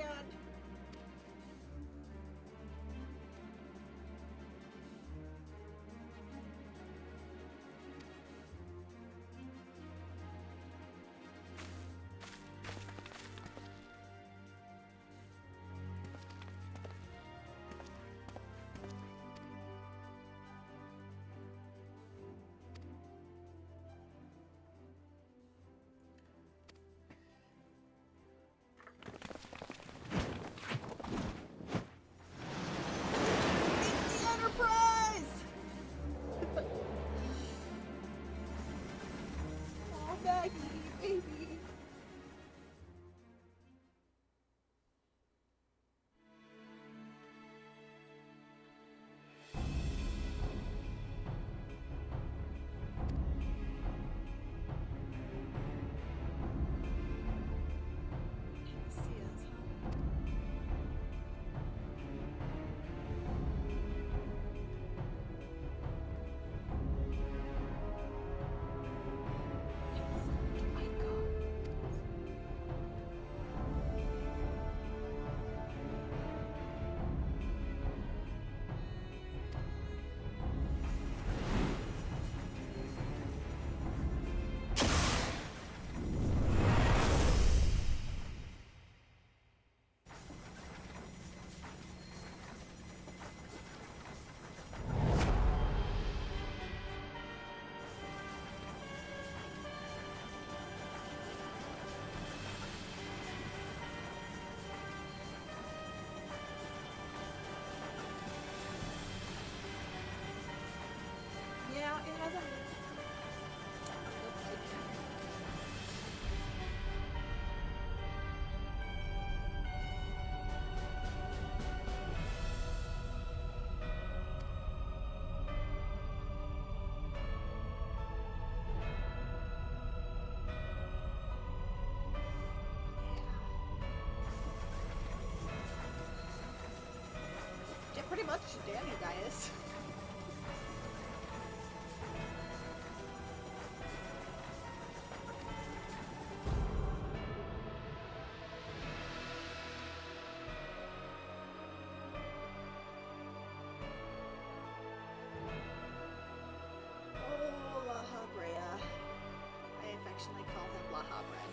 much damn, you guys. Oh, La Habrea. I affectionately call him La Habred.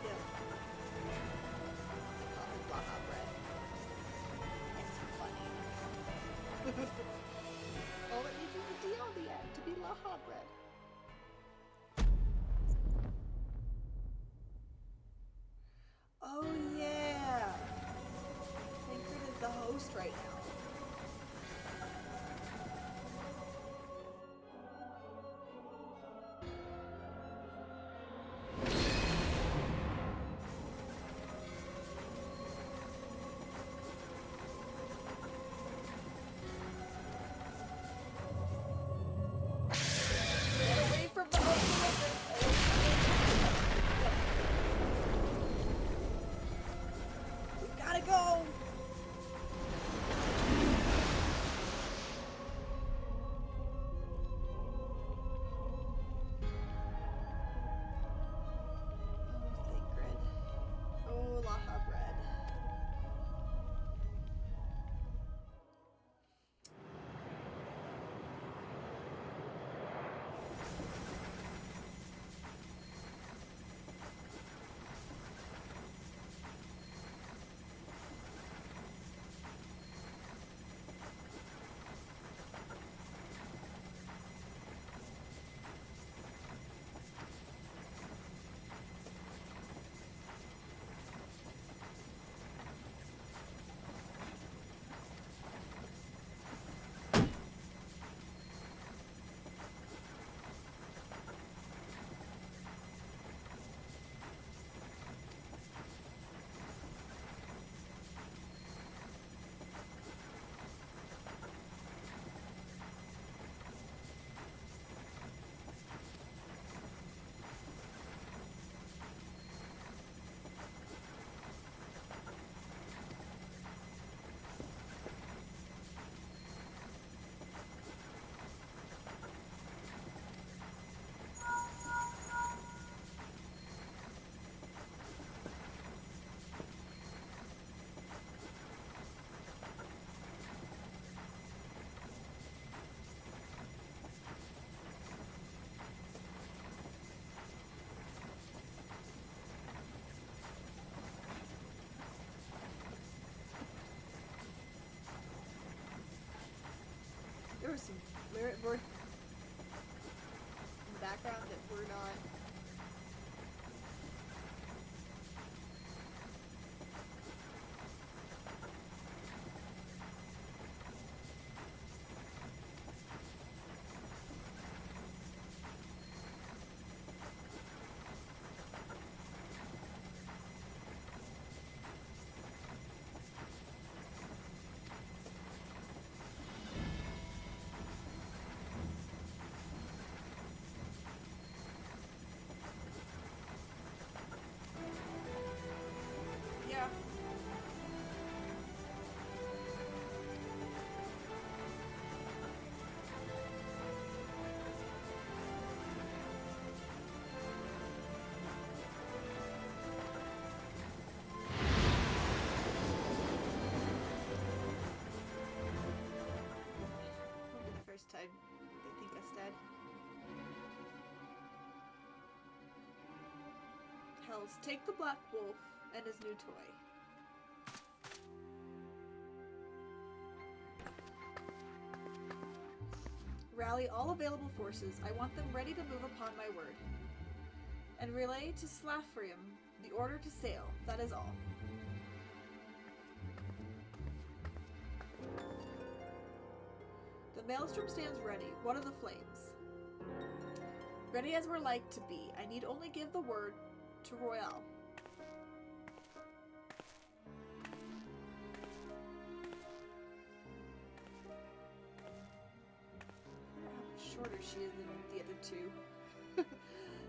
Yep. I call him La Habred. It's funny. All it needs is the D on the end to be La Habred. Oh yeah! Ingrid is the host right now. Get away from the host, Ingrid! We gotta go! Oh, Ingrid. Oh, La Habred. There was some lyric words in the background that were not. Yeah. Won't be the first time they think us dead. Hells, take the Black Wolf and his new toy. Rally all available forces. I want them ready to move upon my word. And relay to Slafrium the order to sail. That is all. The maelstrom stands ready. What are the flames? Ready as we're like to be. I need only give the word to Royale. How shorter she is than the other two.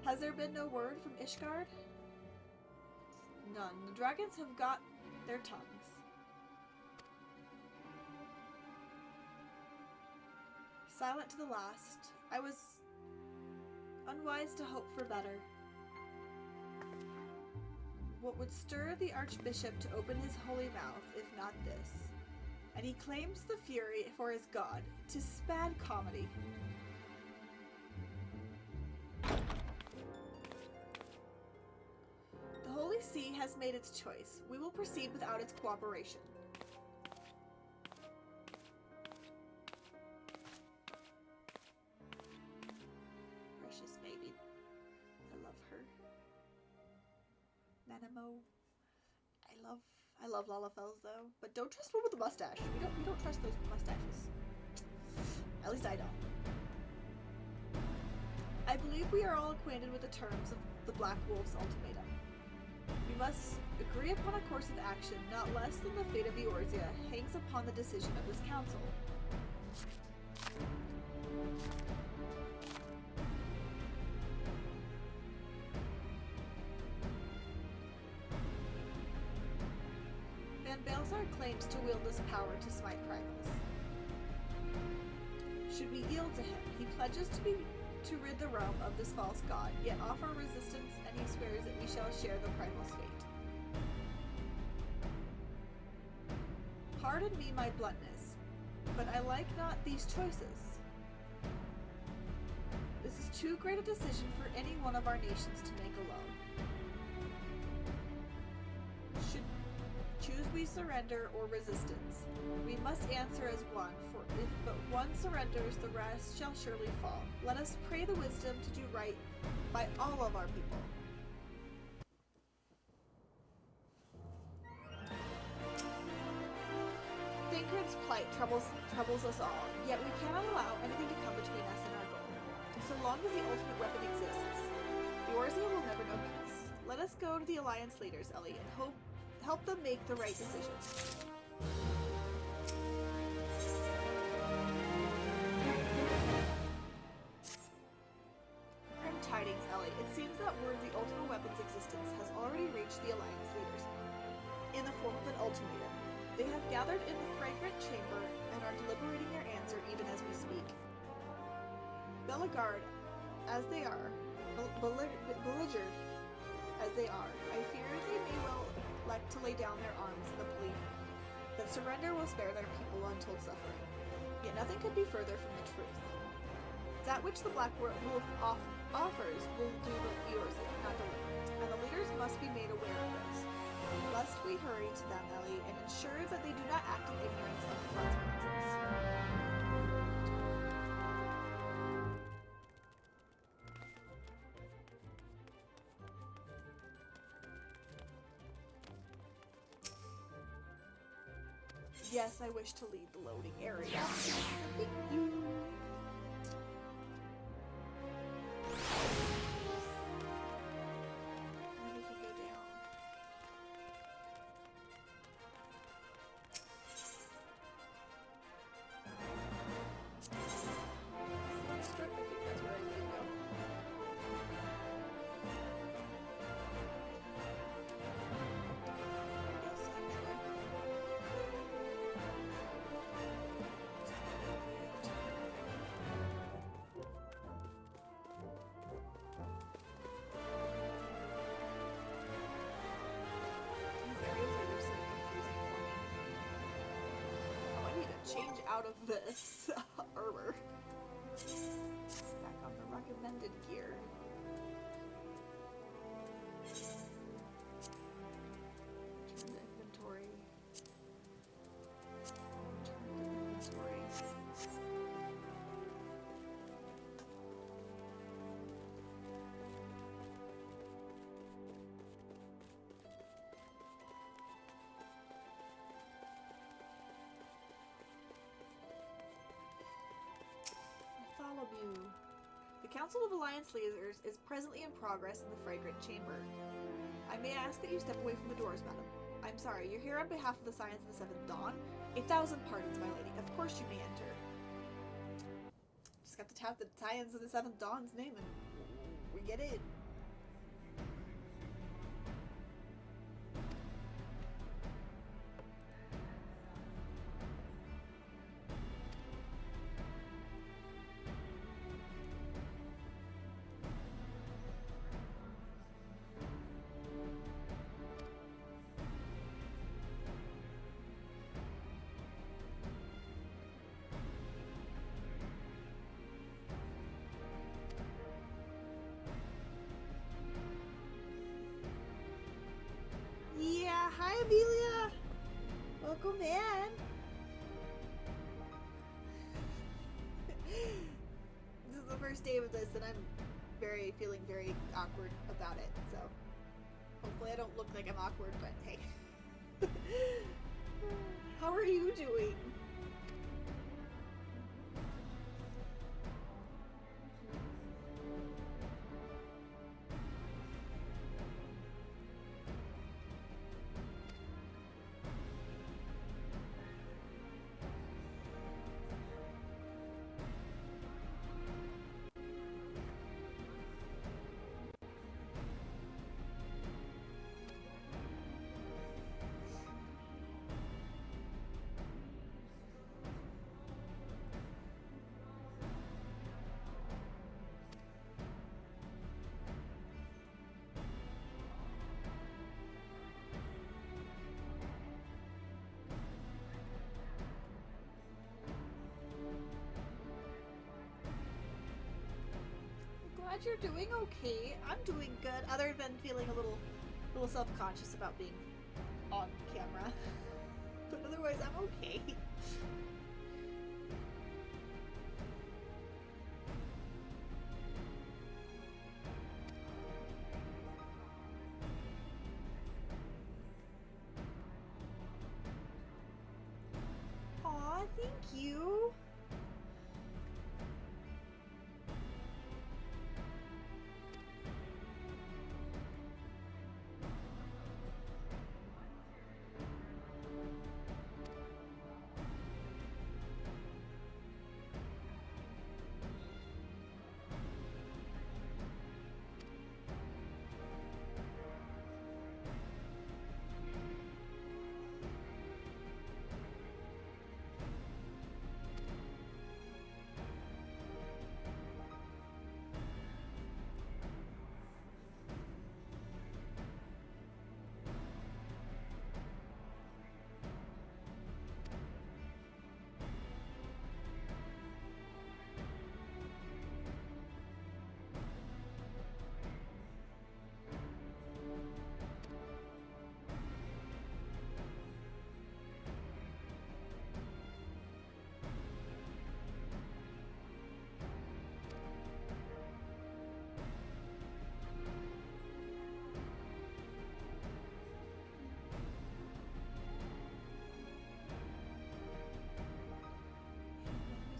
Has there been no word from Ishgard? None. The dragons have got their tongues. Silent to the last. I was unwise to hope for better. What would stir the Archbishop to open his holy mouth, if not this? And he claims the Fury for his god. 'Tis bad comedy. The Holy See has made its choice. We will proceed without its cooperation. Precious baby. I love her. Nanamo. I love Lalafels though, but don't trust one with a mustache. We don't trust those mustaches. At least I don't. I believe we are all acquainted with the terms of the Black Wolf's ultimatum. We must agree upon a course of action not less than the fate of Eorzea hangs upon the decision of this council. Van Balzar claims to wield this power to smite primals. Should we yield to him, he pledges to rid the realm of this false god, yet offer resistance, and he swears that we shall share the primal's fate. Pardon me my bluntness, but I like not these choices. This is too great a decision for any one of our nations to make alone. Should choose we surrender or resistance, we must answer as one, for if but one surrenders, the rest shall surely fall. Let us pray the wisdom to do right by all of our people. Thancred's plight troubles us all, yet we cannot allow anything to come between us and our goal. So long as the ultimate weapon exists, Eorzea will never know peace. Let us go to the Alliance leaders, Ellie, and help them make the right decision. Grim tidings, Ellie. It seems that word of the ultimate weapon's existence has already reached the Alliance leaders in the form of an ultimatum. They have gathered in the fragrant chamber and are deliberating their answer even as we speak. Bellegarde, as they are, belligerent as they are, I fear they may well elect to lay down their arms in the belief that surrender will spare their people untold suffering. Yet nothing could be further from the truth. That which the Black Wolf offers will do the Eorzea, not the Reborn, and the leaders must be made aware of this. Lest we hurry to them, Ellie, and ensure that they do not act in ignorance of the consequences. Yes, I wish to lead the loading area. Thank you. And we can go down. Strip, I think that's where I need to go. I guess actually. These areas are just so confusing for me. Oh, I need to change out of this armor. Back on the recommended gear. Turn to inventory. Turn to inventory. Bartholomew. The Council of Alliance Leaders is presently in progress in the Fragrant Chamber. I may ask that you step away from the doors, madam. I'm sorry, you're here on behalf of the Scions of the Seventh Dawn? 1,000 pardons, my lady. Of course you may enter. Just got to tap the Scions of the Seventh Dawn's name and we get in. Welcome in. This is the first day of this, and I'm feeling very awkward about it. So hopefully, I don't look like I'm awkward. But hey, how are you doing? Glad you're doing okay. I'm doing good, other than feeling a little self-conscious about being on camera. But otherwise, I'm okay. Aw, thank you.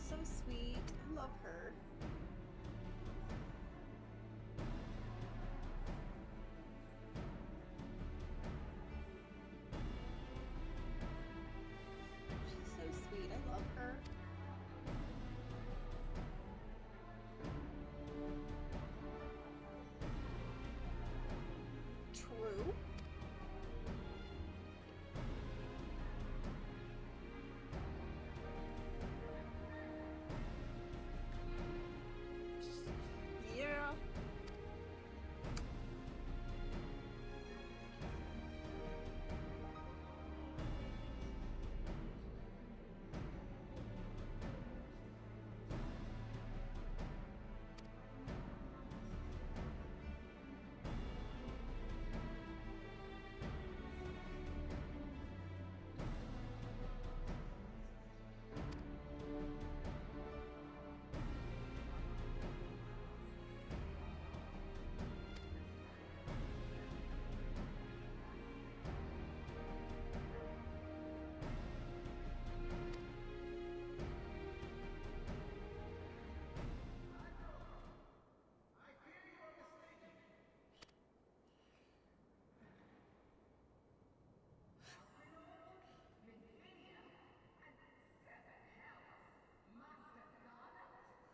So sweet. I love her. She's so sweet. I love her. True. Yeah.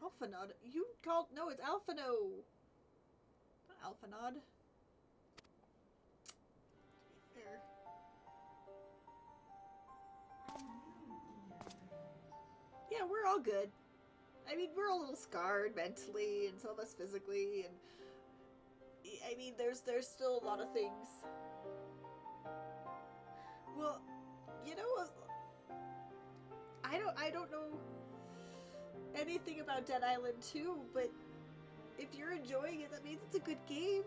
Alphanod? You called... No, it's Alphano. Not Alphanod. Fair. Yeah, we're all good. I mean, we're a little scarred mentally, and some of us physically, and I mean, there's still a lot of things. Well, you know, I don't know anything about Dead Island 2, but if you're enjoying it, that means it's a good game.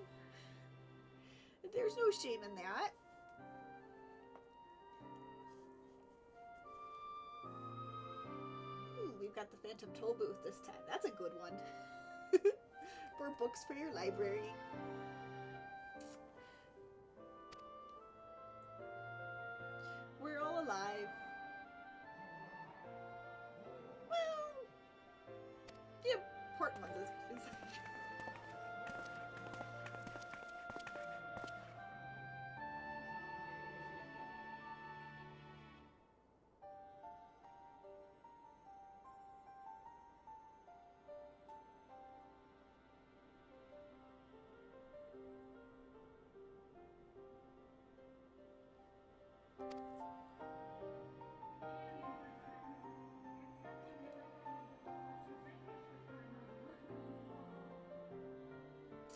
There's no shame in that. at the Phantom Toll booth this time. That's a good one. For books for your library. We're all alive. Well, the important ones is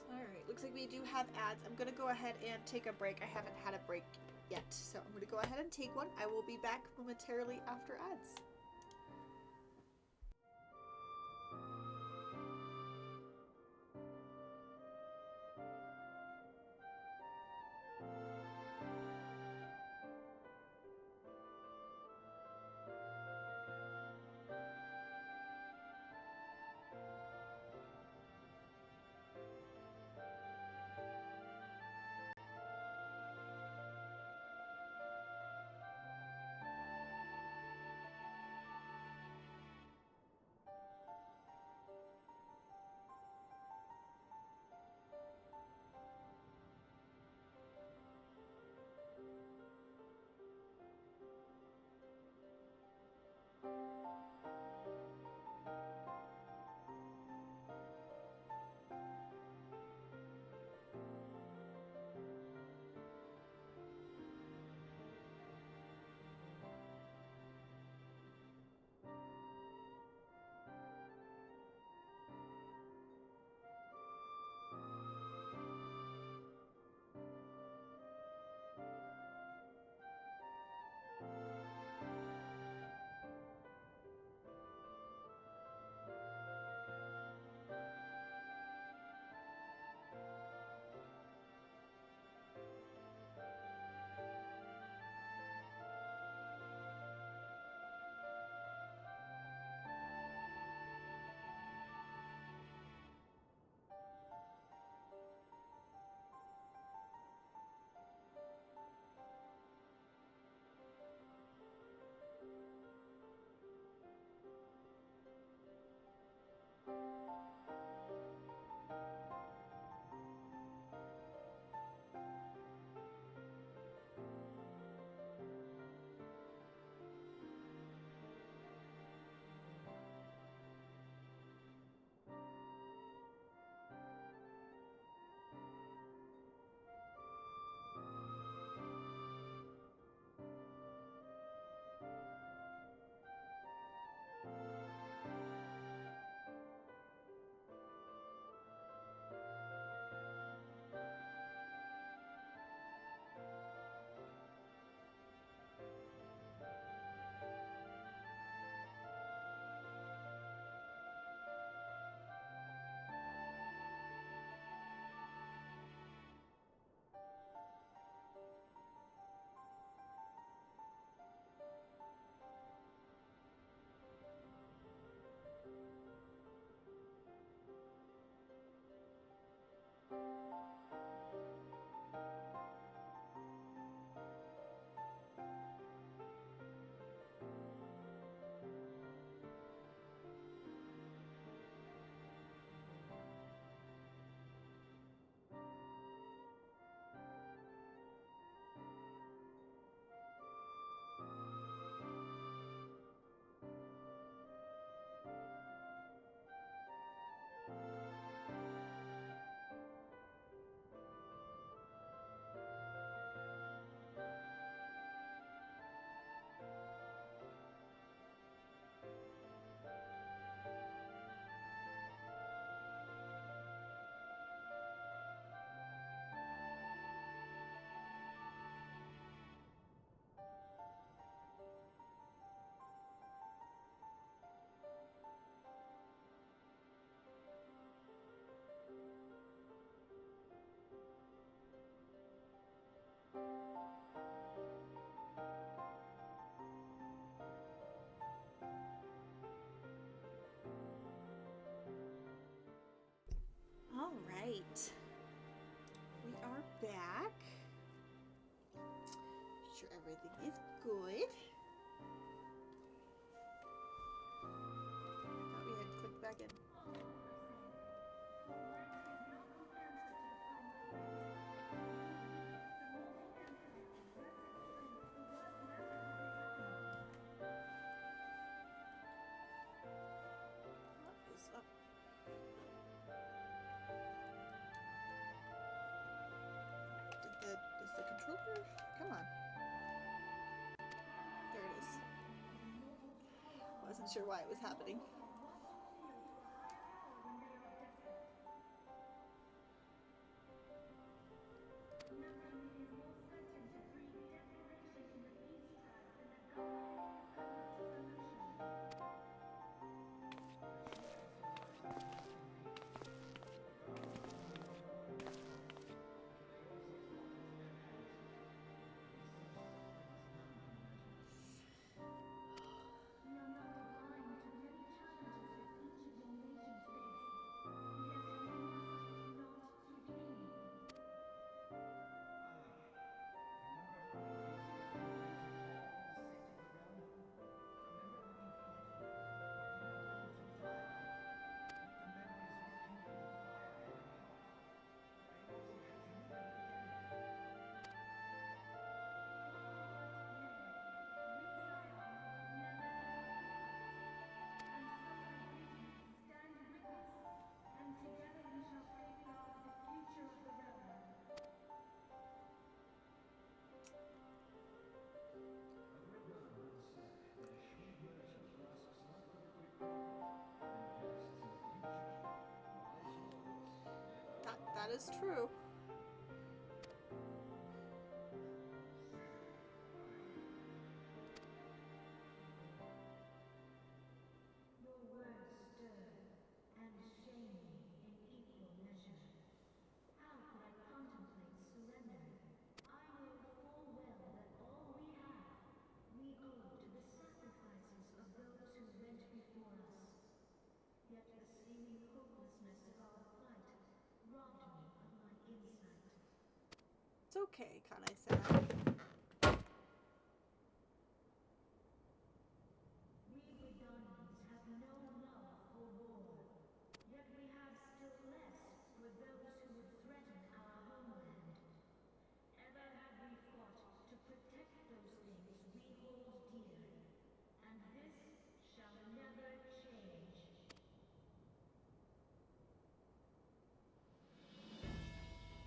Alright, looks like we do have ads. I'm gonna go ahead and take a break. I haven't had a break yet, so I'm gonna go ahead and take one. I will be back momentarily after ads. right. We are back. Sure everything is good. Thought we had clicked back in. What is up? Is the controller? Come on. There it is. Wasn't sure why it was happening. That is true. Your words stir and shame me in equal measure. How could I contemplate surrender? I know full well that all we have, we owe to the sacrifices of those who went before us. Yet the seeming hopelessness of our plight robbed me of my insight. It's okay, Kanai-san. We Redanians have no love for war, yet we have still less for those who would threaten our homeland. Ever have we fought to protect those things we hold dear, and this shall never change.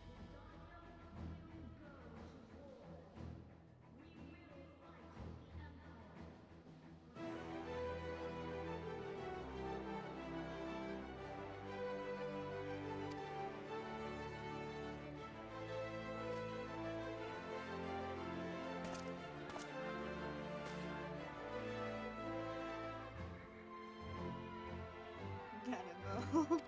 Redania will go to war. We will fight the Empire. I don't know.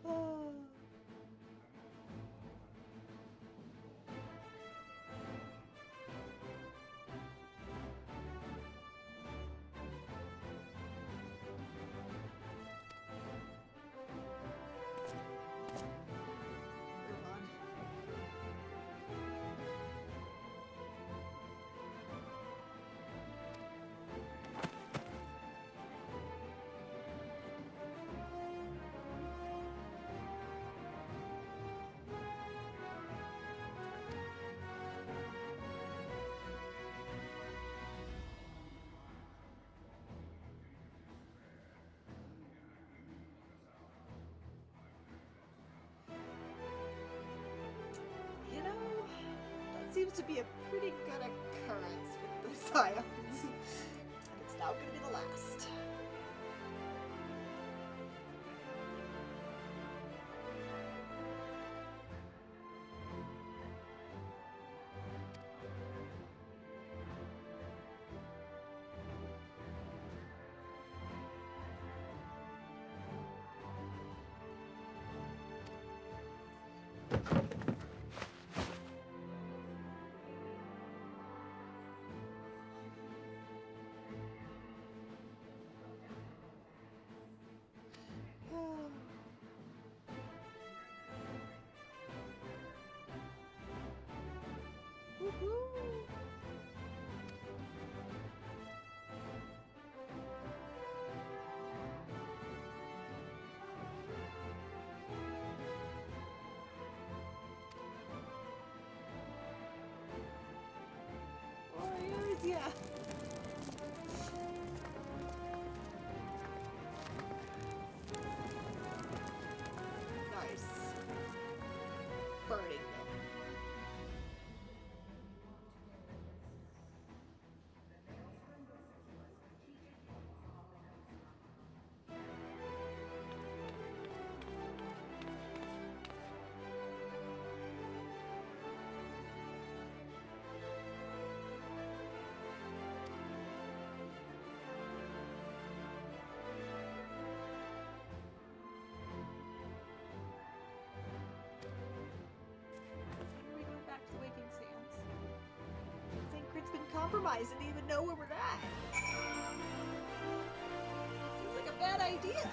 Oh. Reborn. You know, that seems to be a pretty good occurrence with the Scions. And it's now gonna be the last. compromised and even know where we're at. Seems like a bad idea.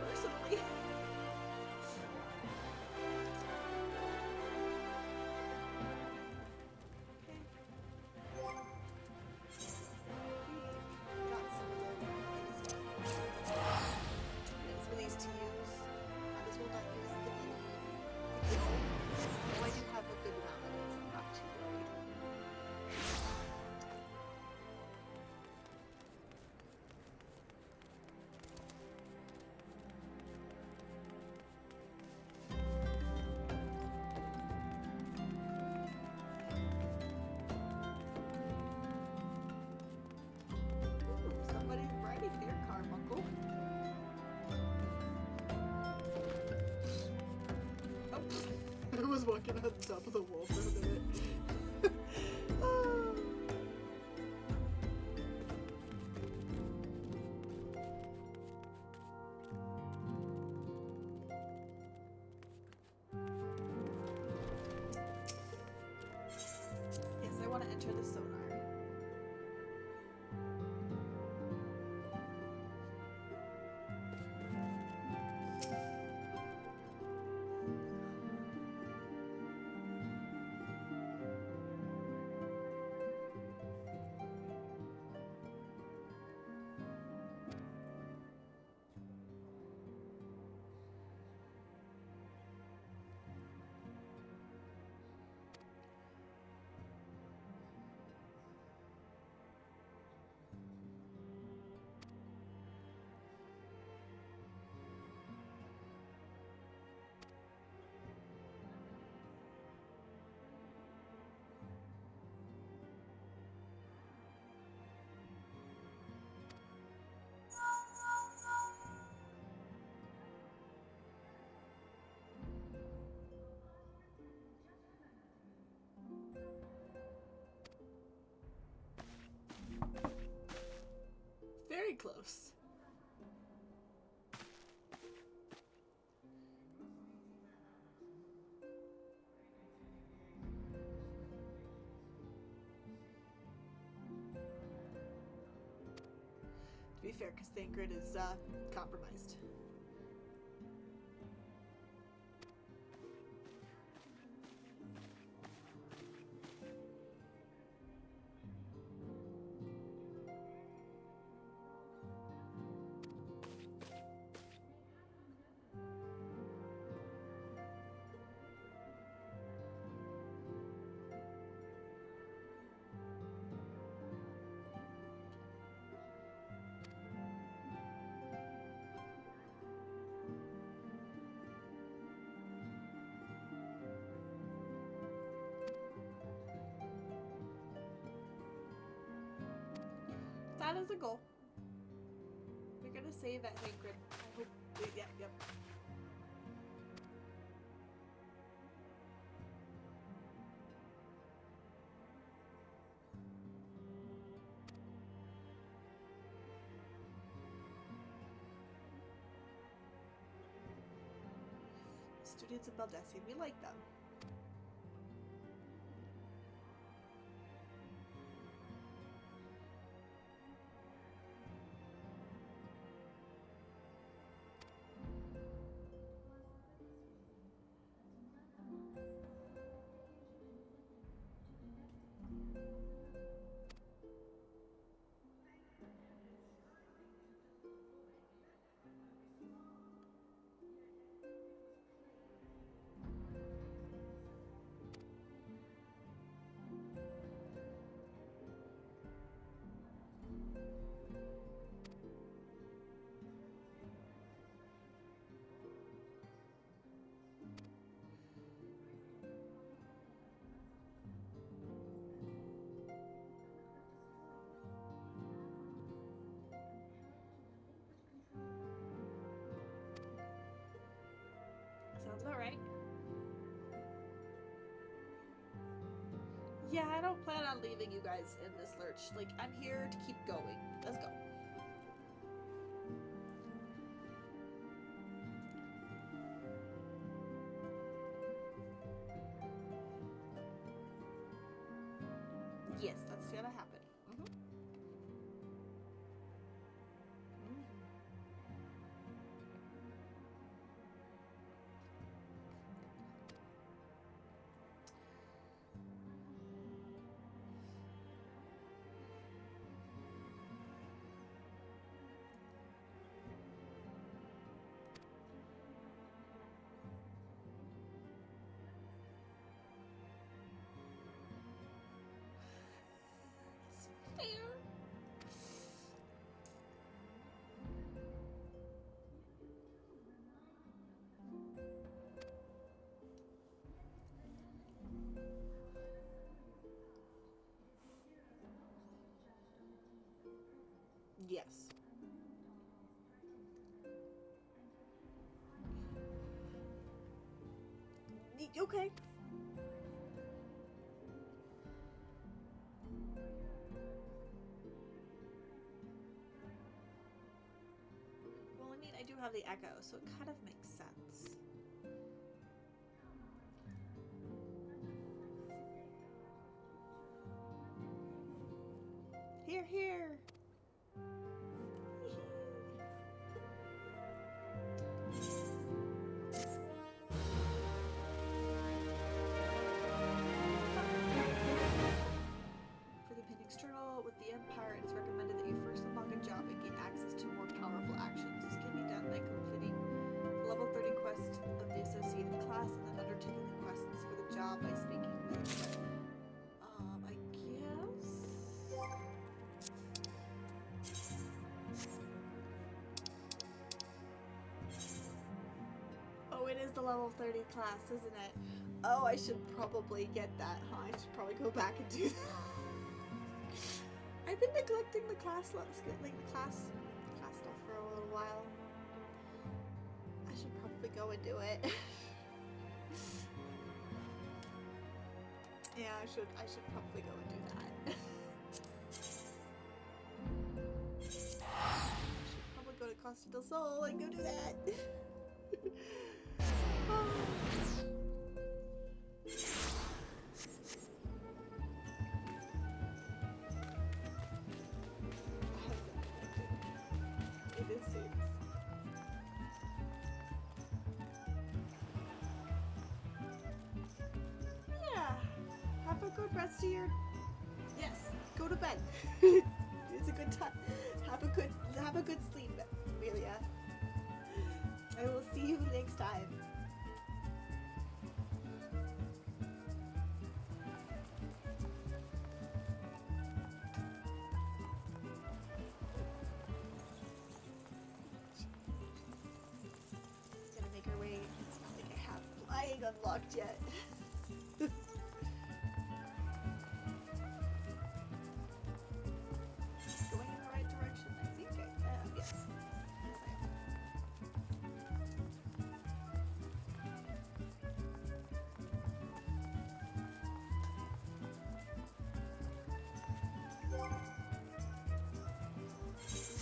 Personally. Got some of the things some of these to use. Might as well not use the mini. Oh, I do have a good amount of it, so I'm not too worried. Ooh, somebody's riding their carbuncle. Oh, I was walking on top of the wall for a minute. Oh. Yes, I want to enter the sonar. Very close. To be fair, because Thancred is compromised. That is a goal. We're gonna save at Thancred. I hope. Yep. Students of Baldessian, we like them. Sounds about right. Yeah, I don't plan on leaving you guys in this lurch. Like, I'm here to keep going. Let's go. Yes. Yes. Okay. Well, I mean, I do have the echo, so it kind of makes sense. Here, here. For the pin external, with the Empire, it is recommended that you first unlock a job and gain access to more powerful actions. This can be done by completing the level 30 quest of the associated class and then undertaking the quests for the job by speaking with, I guess. Oh, it is the level 30 class, isn't it? Oh, I should probably get that, huh? I should probably go back and do that. I've been neglecting the class stuff for a little while. I should probably go and do it. Yeah, I should probably go and do that. I should probably go to Costa del Sol and go do that. It seems. Yeah. Have a good rest of your. Yes. Go to bed. It's a good time. Have a good sleep, Amelia. I will see you next time. Gonna make our way. It's not like I have flying unlocked yet. Going in the right direction, I think I am. Yes. Yes,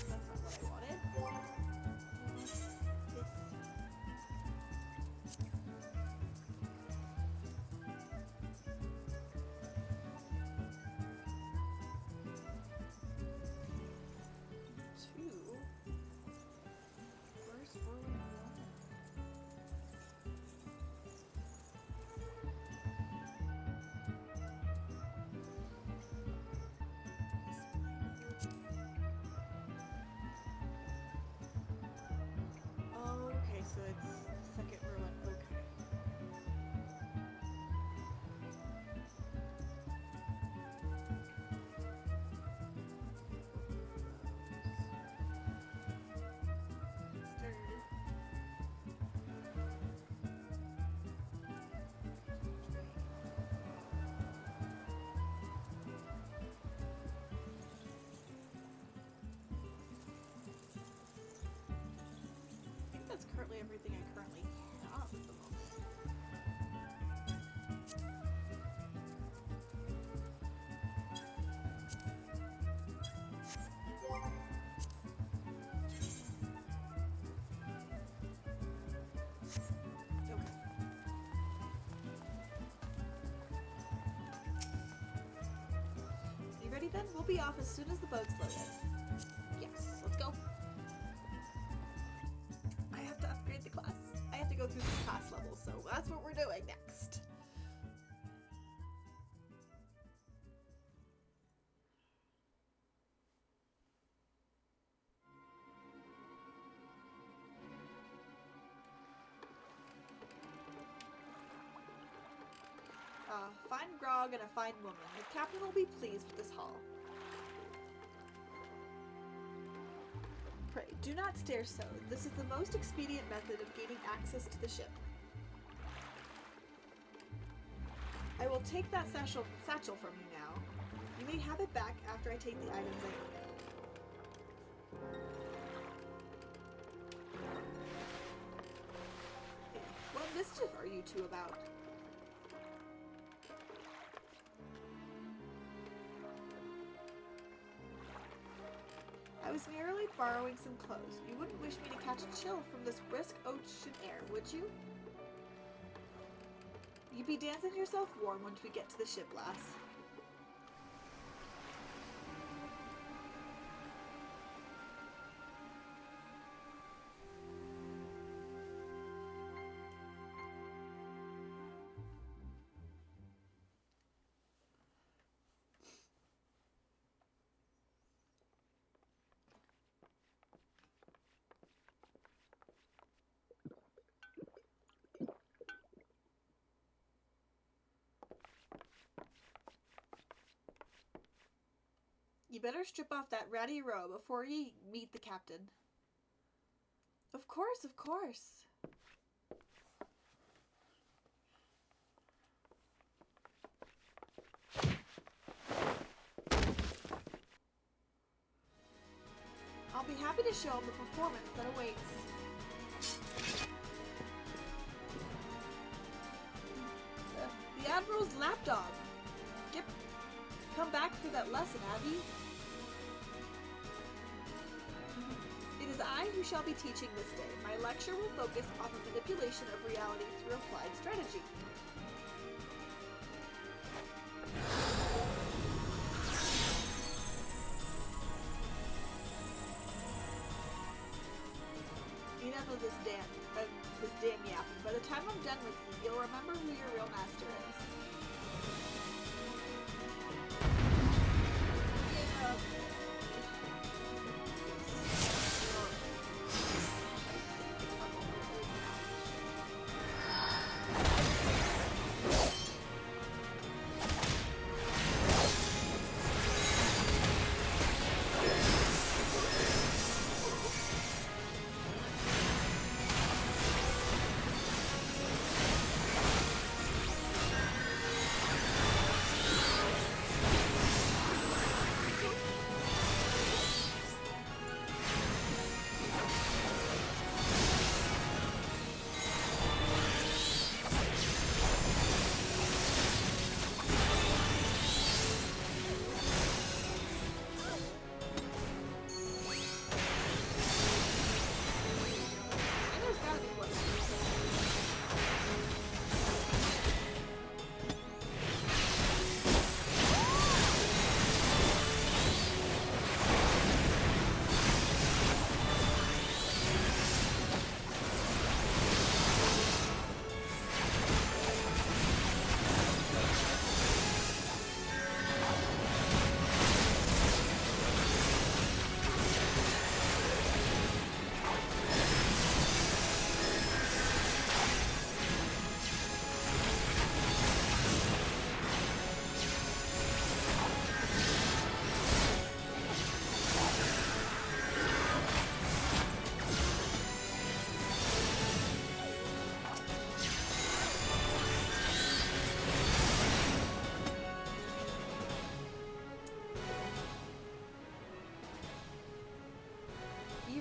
I am. That's not what I wanted. This. Two. Where's 411? Oh, okay, so it's the second ruin. Okay. Start. I think that's currently everything I currently have at the moment. Okay. You ready then? We'll be off as soon as the boat's loaded. Yes, let's go. I have to upgrade the class. I have to go through the class levels, so that's what we're doing next. Fine grog and a fine woman. The captain will be pleased with this haul. Pray, do not stare so. This is the most expedient method of gaining access to the ship. I will take that satchel from you now. You may have it back after I take the items I own. mischief are you two about? I was merely borrowing some clothes. You wouldn't wish me to catch a chill from this brisk ocean air, would you? You'd be dancing yourself warm once we get to the ship, lass. You better strip off that ratty robe before you meet the captain. Of course, of course. I'll be happy to show him the performance that awaits. The Admiral's lapdog. Come back for that lesson, have you? It is I who shall be teaching this day. My lecture will focus on the manipulation of reality through applied strategy. Enough of this damn yapping. By the time I'm done with you, you'll remember who your real master is.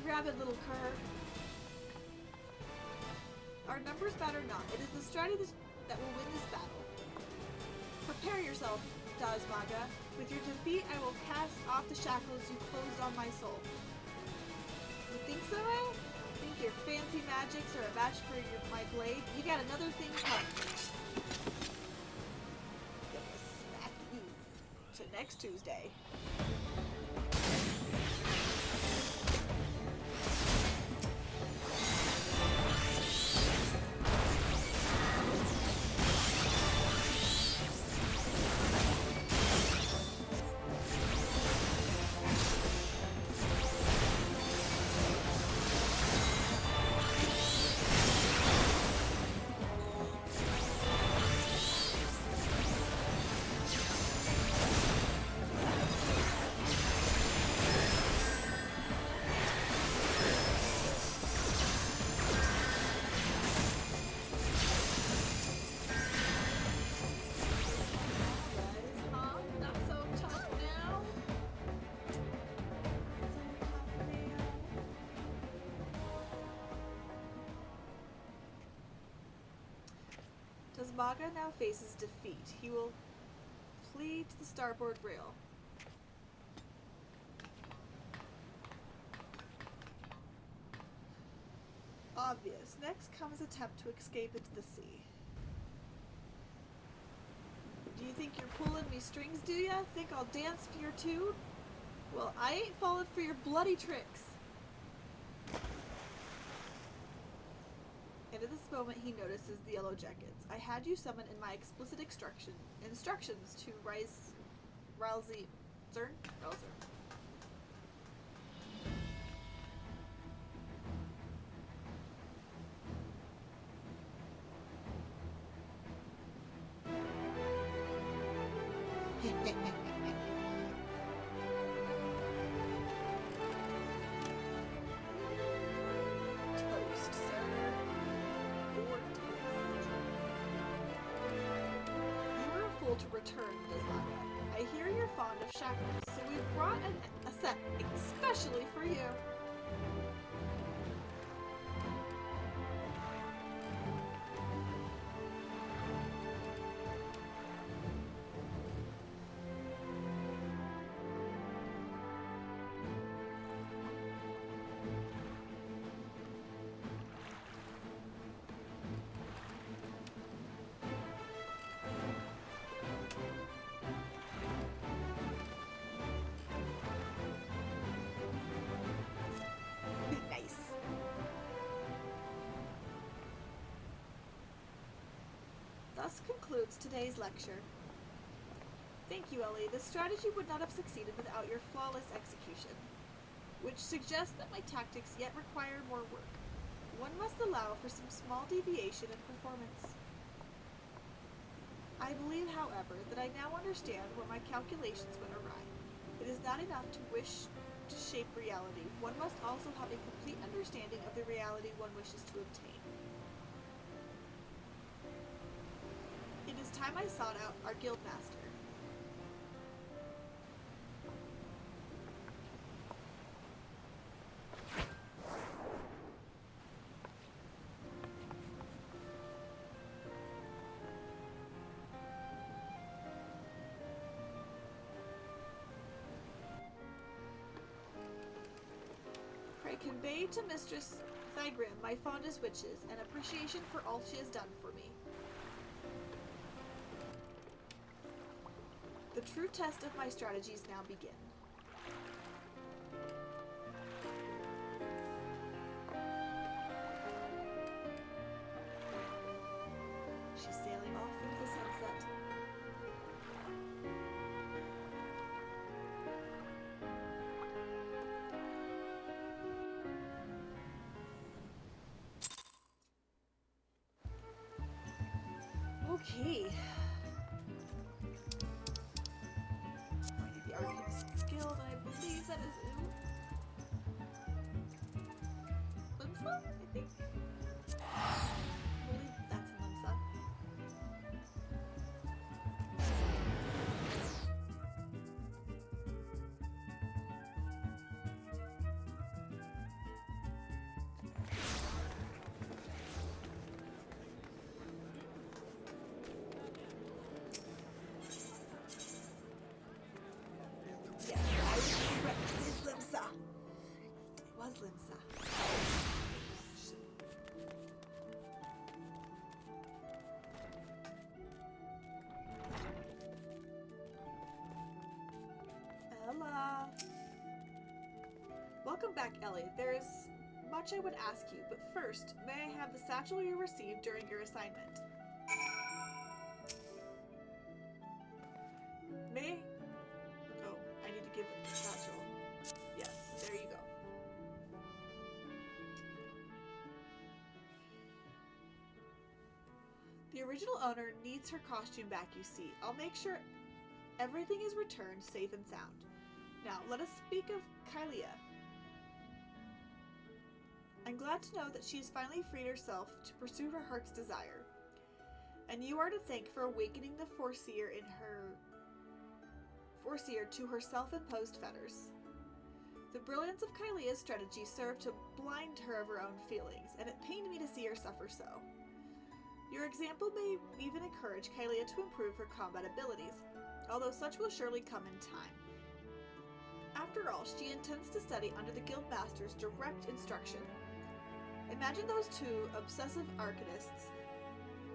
Rabid little cur. Our numbers matter not. It is the strategy that will win this battle. Prepare yourself, Dazmaga. With your defeat, I will cast off the shackles you closed on my soul. You think so, eh? Think your fancy magics are a match for my blade? You got another thing coming. Gonna smack you to next Tuesday. Vaga now faces defeat. He will flee to the starboard rail. Obvious. Next comes attempt to escape into the sea. Do you think you're pulling me strings, do ya? Think I'll dance for your tune? Well, I ain't falling for your bloody tricks. And at this moment he notices the Yellow Jackets. I had you summon in my explicit instructions to Ralzern? Toast, sir. Or toast. You were a fool to return, Desvaga. I hear you're fond of shackles, so we brought a set especially for you. Nice. Thus concludes today's lecture. Thank you, Ellie. This strategy would not have succeeded without your flawless execution, which suggests that my tactics yet require more work. One must allow for some small deviation in performance. I believe, however, that I now understand where my calculations went awry. It is not enough to wish to shape reality. One must also have a complete understanding of the reality one wishes to obtain. It is time I sought out our guildmaster. Pray convey to Mistress Thygrim my fondest wishes and appreciation for all she has done for me. The true test of my strategies now begin. She's sailing off into the sunset. Okay. I need the arcane skill, and I believe that is in Limsa, I think. I believe that's in Limsa. Yes, I was correct. It is Limsa. It was Limsa. Ella. Welcome back, Ellie. There is much I would ask you, but first, may I have the satchel you received during your assignment? May? Oh, I need to give it the satchel. Yes, there you go. The original owner needs her costume back, you see. I'll make sure everything is returned safe and sound. Now, let us speak of Kylia. I'm glad to know that she has finally freed herself to pursue her heart's desire. And you are to thank for awakening the Foreseer to her self-imposed fetters. The brilliance of Kylia's strategy served to blind her of her own feelings, and it pained me to see her suffer so. Your example may even encourage Kalia to improve her combat abilities, although such will surely come in time. After all, she intends to study under the Guildmaster's direct instruction. Imagine those two obsessive arcanists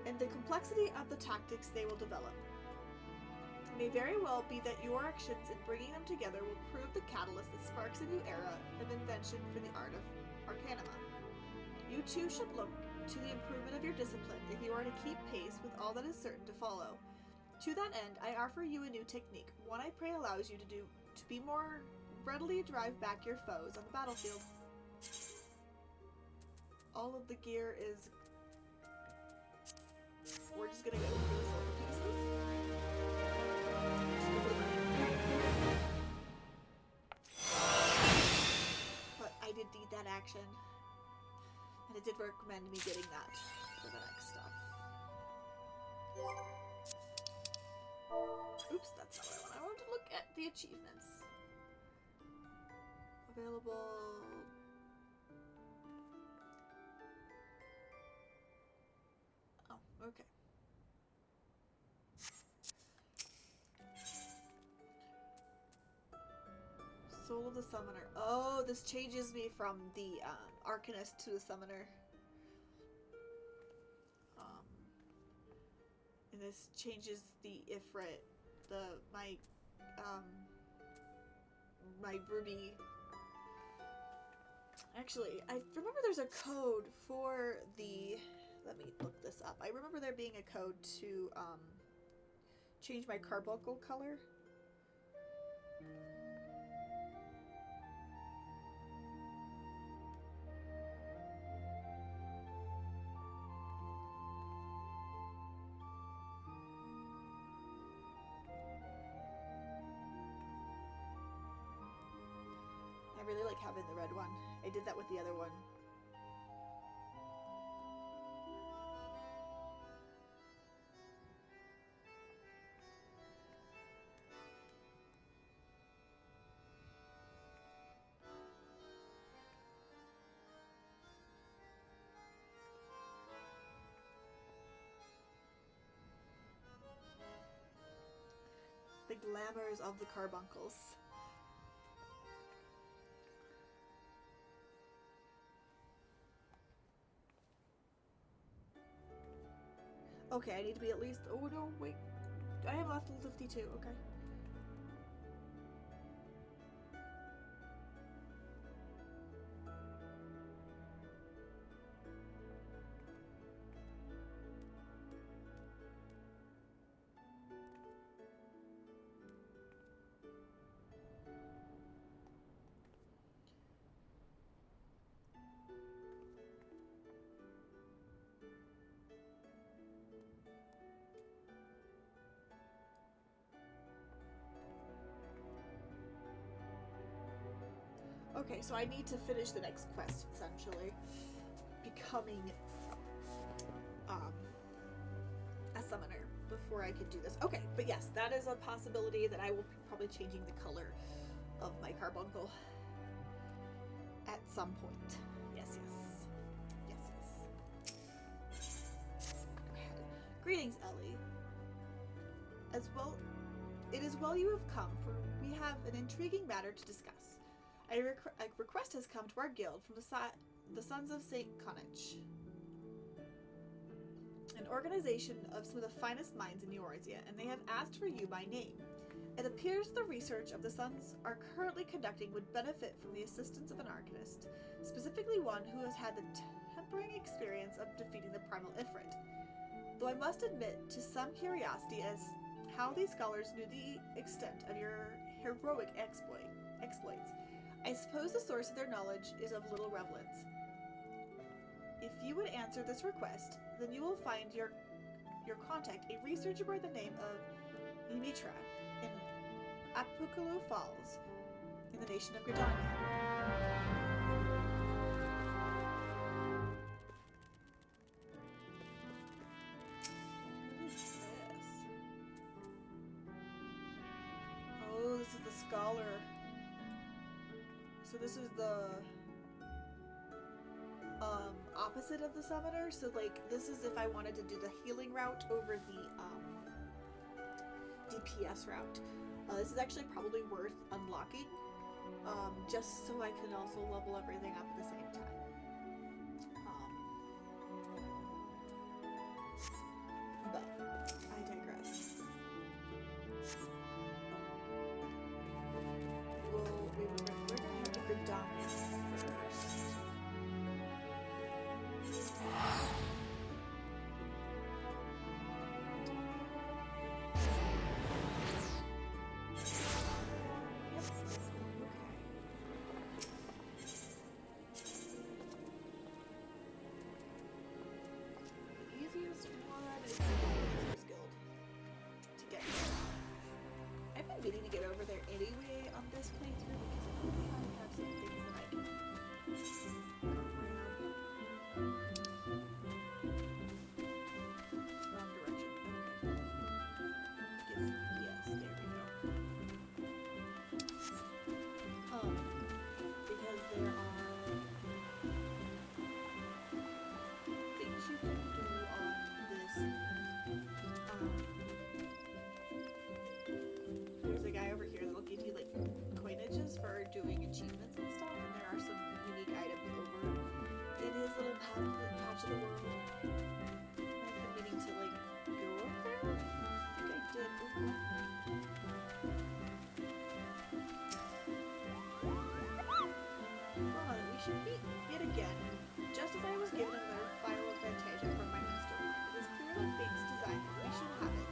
and the complexity of the tactics they will develop. It may very well be that your actions in bringing them together will prove the catalyst that sparks a new era of invention for the art of Arcanima. You too should look to the improvement of your discipline if you are to keep pace with all that is certain to follow. To that end, I offer you a new technique, one I pray allows you to be more readily drive back your foes on the battlefield. All of the gear is... We're just gonna go through the silver pieces. But I did need that action. And it did recommend me getting that for the next stuff. Oops, that's not what I want. I wanted to look at the achievements. Available... Oh, okay. Soul of the Summoner. Oh, this changes me from the Arcanist to the Summoner. And this changes the Ifrit, my Ruby. Actually, I remember there's a code for the... Let me look this up. I remember there being a code to change my carbuncle color. I really like having the red one. I did that with the other one. The glamours of the carbuncles. Okay, I need to be at least... Oh no, wait. I have level 52, okay. Okay, so I need to finish the next quest, essentially. Becoming a summoner before I could do this. Okay, but yes, that is a possibility that I will be probably changing the color of my carbuncle at some point. Yes, yes. Yes, yes. Go ahead. Greetings, Ellie. As well, it is well you have come, for we have an intriguing matter to discuss. A request has come to our guild from the Sons of St. Connach, an organization of some of the finest minds in Eorzea, and they have asked for you by name. It appears the research of the Sons are currently conducting would benefit from the assistance of an arcanist, specifically one who has had the tempering experience of defeating the primal Ifrit. Though I must admit to some curiosity as how these scholars knew the extent of your heroic exploits. I suppose the source of their knowledge is of little relevance. If you would answer this request, then you will find your contact, a researcher by the name of Ymitra in Apukulu Falls, in the nation of Gridania. What is this? Oh, this is the scholar. So this is the... opposite of the summoner. So like this is if I wanted to do the healing route over the DPS route. This is actually probably worth unlocking, just so I can also level everything up at the same time. But I digress. We're gonna have to predominate first. Meaning to get over there anyway on this playthrough because I think I have some things that I can wrong direction. Okay. Yes, there we go. Because there are things you can do on this there's a guy over here that'll give you like coinages for doing achievements and stuff, and there are some unique items over in his little patch of the world. I'm meaning to like go up there. I think I did. We should meet yet again. Just as I was given another file of Fantasia from my master friend, it is clearly Fate's design that we should have it.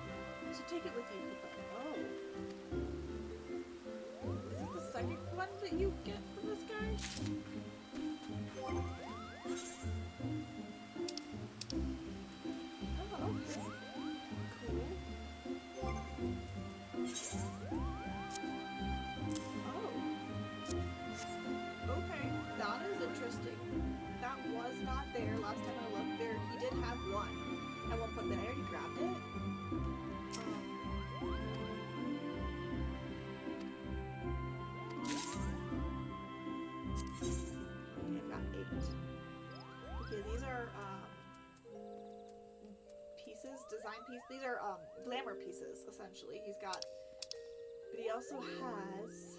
So take it with you, Cooper. Oh. Is this the second one that you get from this guy? Oh, okay. Cool. Oh. Okay, that is interesting. That was not there last time I looked. There, he did have one at one point, but I already grabbed it. Okay, these are pieces, design pieces. These are glamour pieces, essentially. He's got, but he also has.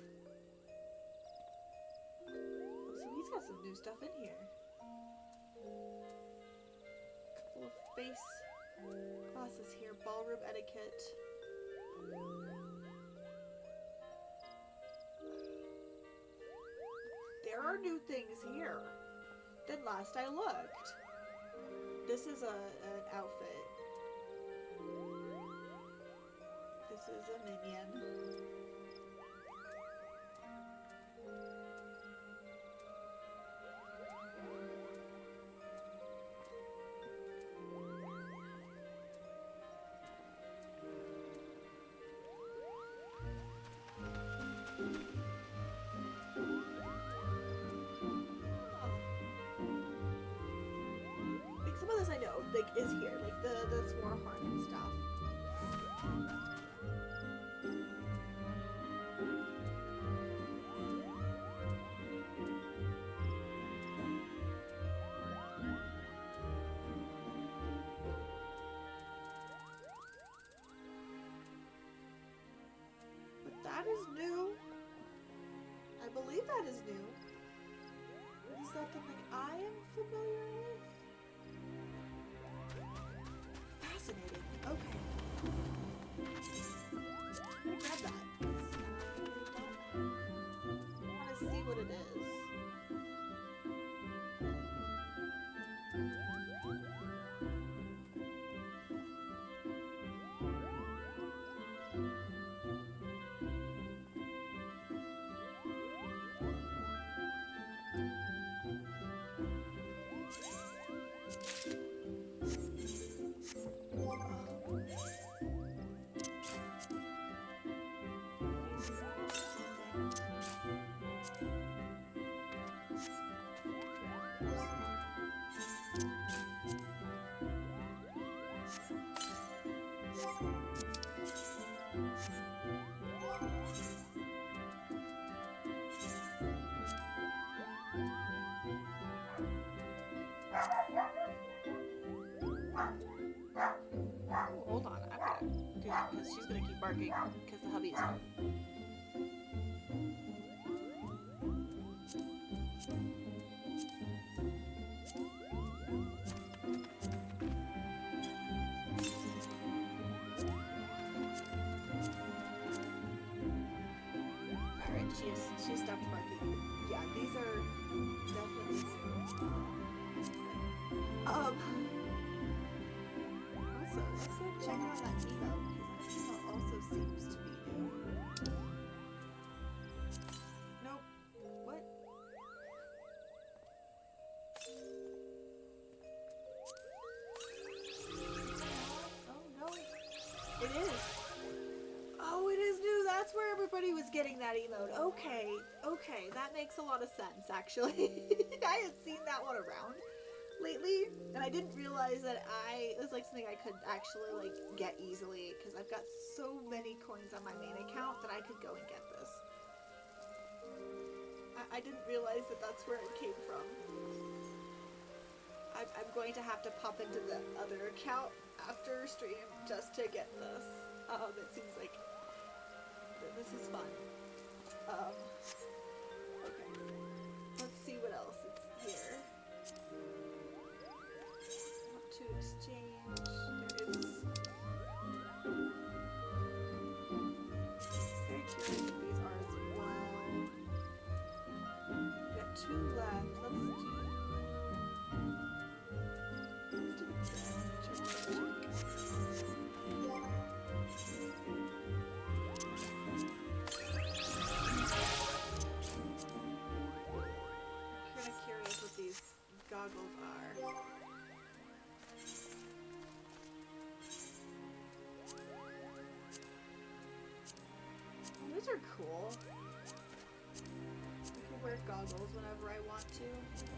So he's got some new stuff in here. Couple of face classes here. Ballroom etiquette. There are new things here than last I looked. This is an outfit. This is a minion. Some of this I know, like, is here, like the Swarhorn and stuff. But that is new. I believe that is new. Is that something I am familiar with? Fascinating. Okay. I'm gonna grab that. I want to see what it is. barking because the hubby's home. Alright, she stopped barking. Yeah, these are definitely new. Also, let's check out that email because that email also seems to be new. Nope. What? Oh no. It is. Oh, it is new. That's where everybody was getting that emote. Okay, that makes a lot of sense, actually. I had seen that one around lately, and I didn't realize that it was like something I could actually like get easily because I've got so many coins on my main account that I could go and get this. I didn't realize that that's where it came from. I'm going to have to pop into the other account after stream just to get this. It seems like this is fun. Okay. Let's see what else is here. Want to exchange. There is. Very curious what these are as well. We got 2 left. Let's do check. Kind of curious what these goggles are. These are cool. I can wear goggles whenever I want to.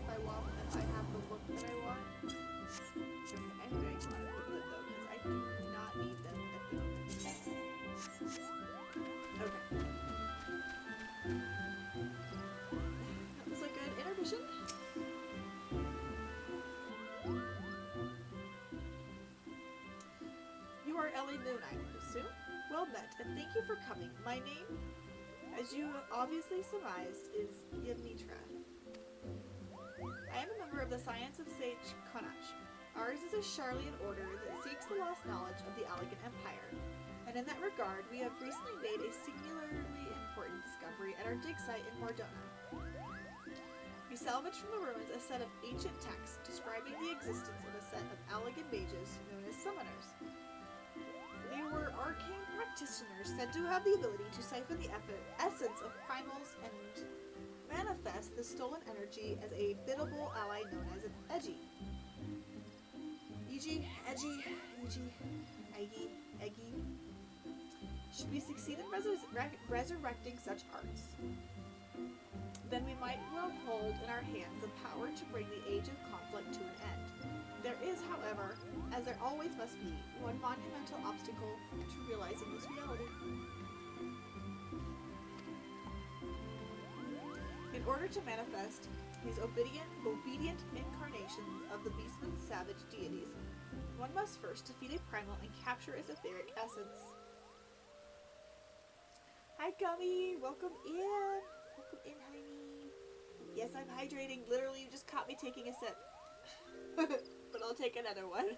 If I have the look that I want. Okay, I'm going to want to put them though, because I do not need them at the moment. Okay. That was a good intermission. You are Ellie Moon, I would assume. Well met, and thank you for coming. My name, as you obviously surmised, is Ymnitra. I am a member of the Science of Sage Konach. Ours is a Sharlayan order that seeks the lost knowledge of the Allegan Empire, and in that regard, we have recently made a singularly important discovery at our dig site in Mordona. We salvaged from the ruins a set of ancient texts describing the existence of a set of Allegan mages known as summoners. They were arcane practitioners said to have the ability to siphon the essence of primals and manifest the stolen energy as a biddable ally known as an Eggy. Eggy. Should we succeed in resurrecting such arts, then we might well hold in our hands the power to bring the age of conflict to an end. There is, however, as there always must be, one monumental obstacle to realizing this reality. In order to manifest these obedient incarnations of the beastman's savage deities, one must first defeat a primal and capture its etheric essence. Hi, Gummy! Welcome in! Welcome in, honey! Yes, I'm hydrating. Literally, you just caught me taking a sip. But I'll take another one.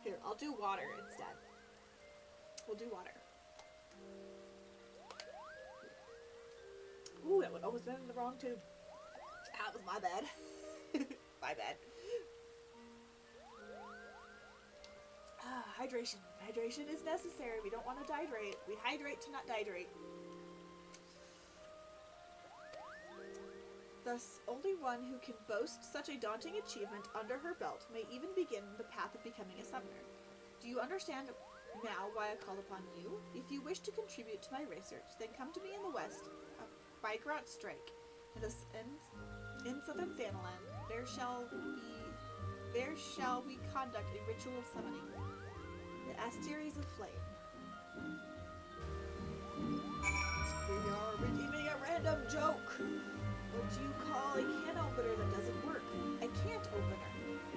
Here, I'll do water instead. We'll do water. Ooh, that one almost went in the wrong tube. That was my bad. My bad. Hydration. Hydration is necessary. We don't want to dehydrate. We hydrate to not dehydrate. Thus, only one who can boast such a daunting achievement under her belt may even begin the path of becoming a summoner. Do you understand now why I called upon you? If you wish to contribute to my research, then come to me in the west of Bygrat Strike. In southern Thanalan, there shall we conduct a ritual of summoning. The Asteries of Flame. We are redeeming a random joke! What do you call a can opener that doesn't work? A can't opener. It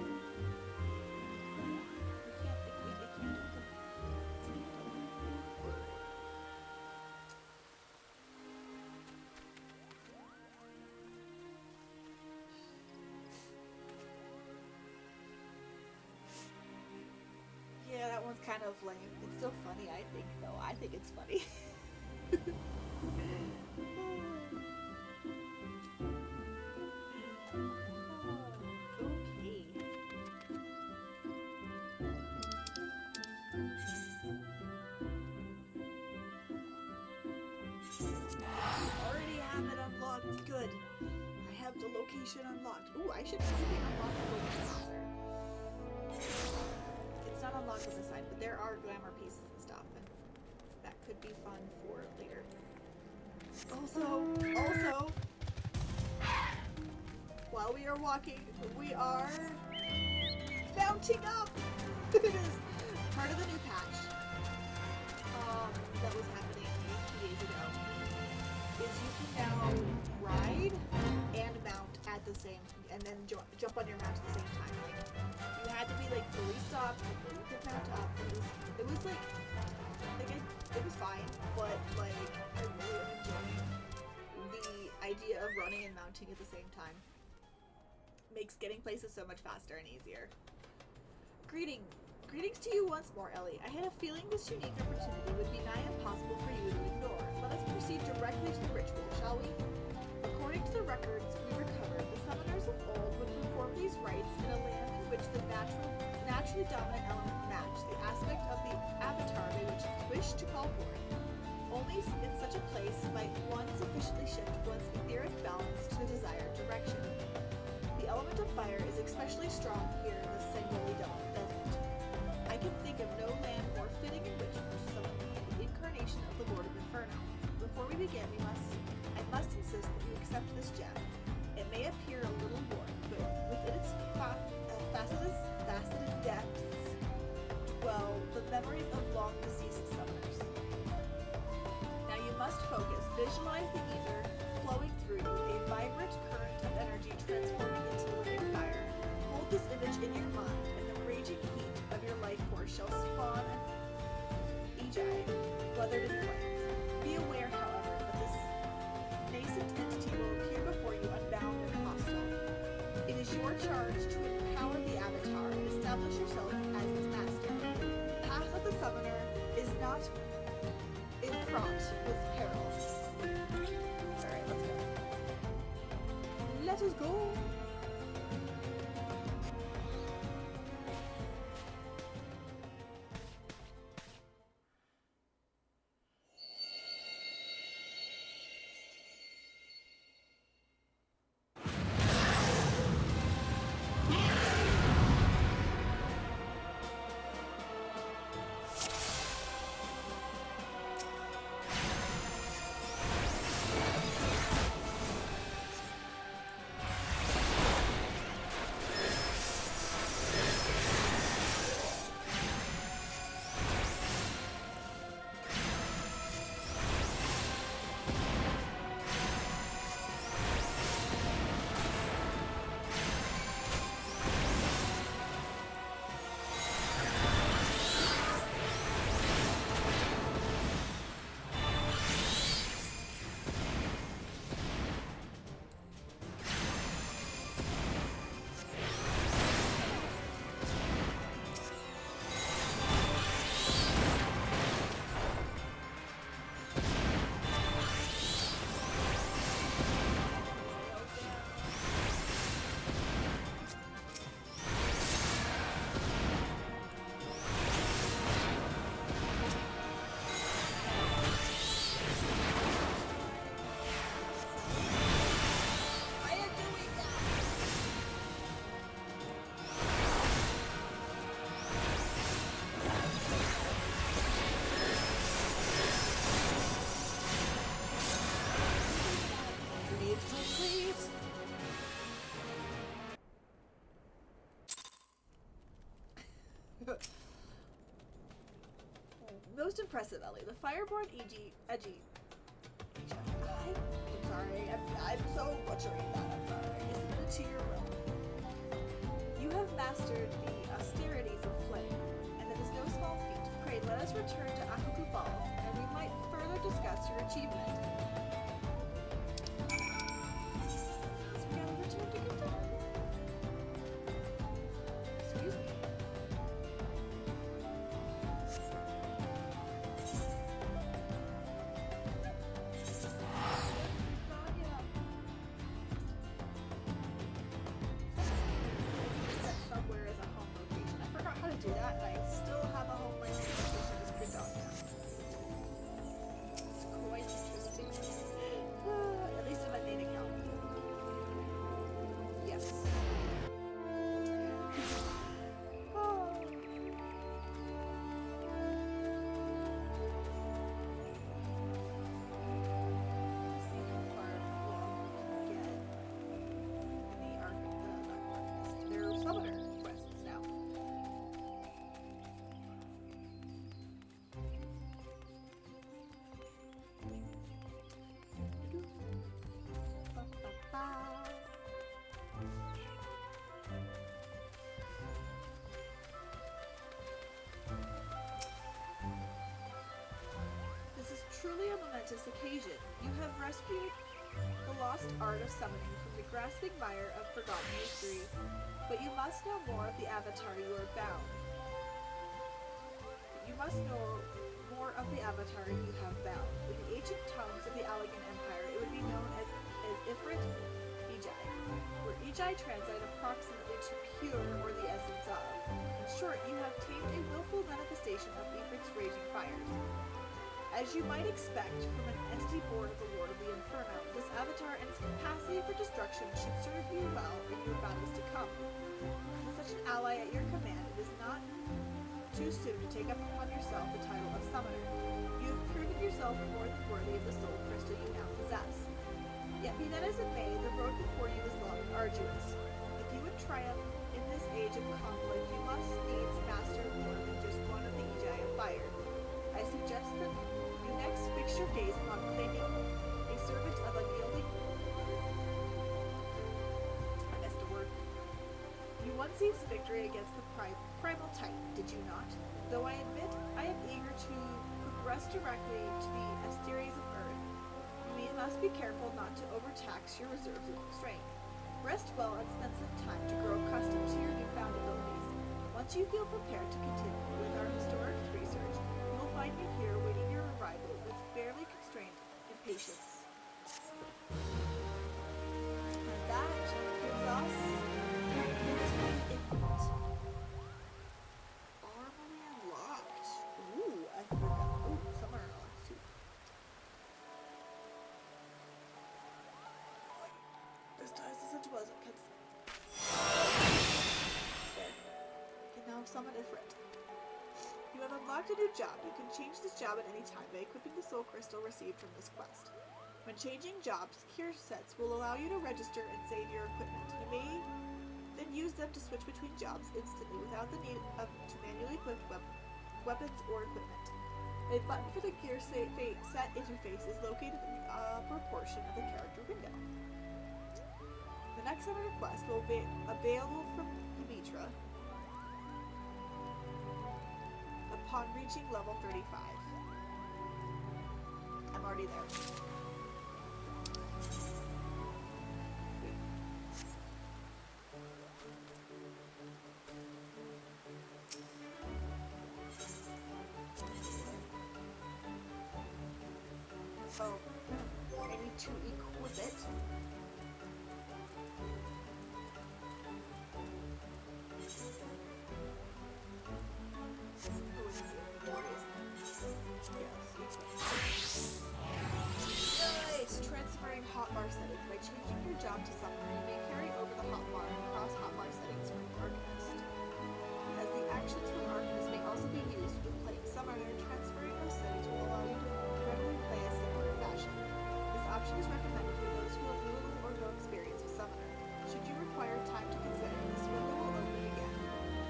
can't open. lame. It's still funny, I think, though. I think it's funny. Okay. Already have it unlocked. Good. I have the location unlocked. Ooh, I should probably unlock the location. It's not unlocked on the side, but there are glamour pieces and stuff, and that could be fun for later. Also, while we are walking, we are mounting up. It is part of the new patch that was happening a few days ago. Is you can now ride and mount at the same, and then jump on your mount at the same time. Like you had to be like fully stopped before you could mount up. It was like it was fine, but like I really am enjoying the idea of running and mounting at the same time. Makes getting places so much faster and easier. Greetings to you once more, Ellie. I had a feeling this unique opportunity would be nigh impossible for you to ignore. Let us proceed directly to the ritual, shall we? According to the records we recovered, the summoners of old would perform these rites in a land in which the naturally dominant element matched the aspect of the avatar they would wish to call forth. Only in such a place might one sufficiently shift one's etheric balance to the desired direction. The element of fire is especially strong here in the Sangoli Desert. I can think of no land more fitting in which to summon the incarnation of the Lord of Inferno. Before we begin, I must insist that you accept this gem. It may appear a little worn, but within its faceted depths dwell the memories of long deceased summoners. Now you must focus. Visualize the ether flowing through you, a vibrant current of energy transforming into living fire. Hold this image in your mind, and the raging heat of your life force shall spawn an Ejai, weathered in flames. Be aware, however, that this nascent entity will appear before you unbound and hostile. It is your charge to empower the avatar and establish yourself as its master. The path of the summoner is fraught with peril. Alright, let's go. Let us go! Most impressive, Ellie. The Fireborn Edgy. I'm sorry. I'm so butchering that. I'm sorry. I submit it to your will. You have mastered the austerities of flame, and it is no small feat. Pray, let us return to Akuku Falls, and we might further discuss your achievement. So we gotta return to Kentucky. Excuse me. truly a momentous occasion. You have rescued the lost art of summoning from the grasping mire of forgotten history, but you must know more of the Avatar you are bound. You must know more of the Avatar you have bound. In the ancient tongues of the Allegan Empire, it would be known as Ifrit Ijai, where Ijai translate approximately to pure or the essence of. In short, you have tamed a willful manifestation of Ifrit's raging fires. As you might expect from an entity born of the Lord of the Inferno, this avatar and its capacity for destruction should serve you well in your battles to come. With such an ally at your command, it is not too soon to take up upon yourself the title of Summoner. You have proven yourself more than worthy of the soul crystal you now possess. Yet be that as it may, the road before you is long and arduous. If you would triumph in this age of conflict, you must needs master more than just one of the Ijai of Fire. I suggest that you next fix your gaze upon claiming a servant of unyielding. I missed a word. You once seized victory against the primal Titan, did you not? Though I admit I am eager to progress directly to the Asteries of Earth, you must be careful not to overtax your reserves of strength. Rest well and spend some time to grow accustomed to your newfound abilities. Once you feel prepared to continue with our historic research, you will find me here waiting your arrival with barely constrained impatience. And that gives us Ifrit. Armory unlocked. Ooh, I forgot. Ooh, summer unlocked too. This dice isn't well as it can. There. You can now summon Ifrit. You have unlocked a new job. You can change this job at any time by equipping the soul crystal received from this quest. When changing jobs, cure sets will allow you to register and save your equipment. You may then use them to switch between jobs instantly without the need to manually equip weapons or equipment. A button for the gear set interface is located in the upper portion of the character window. The next summoner quest will be available from Mitra upon reaching level 35. I'm already there. Oh, I need to equip it. Nice! Transferring hotbar settings. By changing your job to summoner, you may carry over the hotbar and cross hotbar settings from Arcanist. As the actions from Arcanist may also be used when playing summoner, transferring those settings will allow you to readily play a similar fashion. This option is recommended for those who have little or no experience with summoner. Should you require time to consider, this window will open again.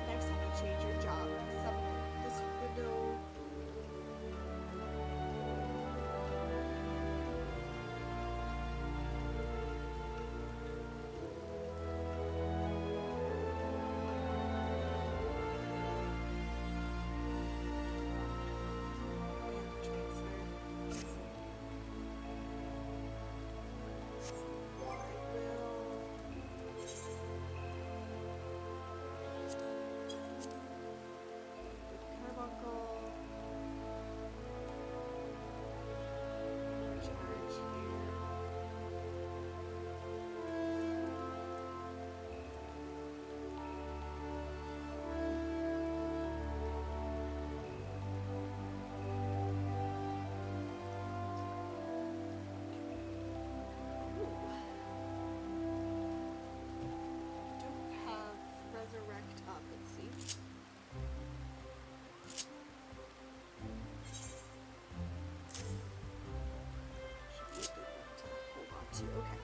Next time you change your job to summoner, this window. Okay.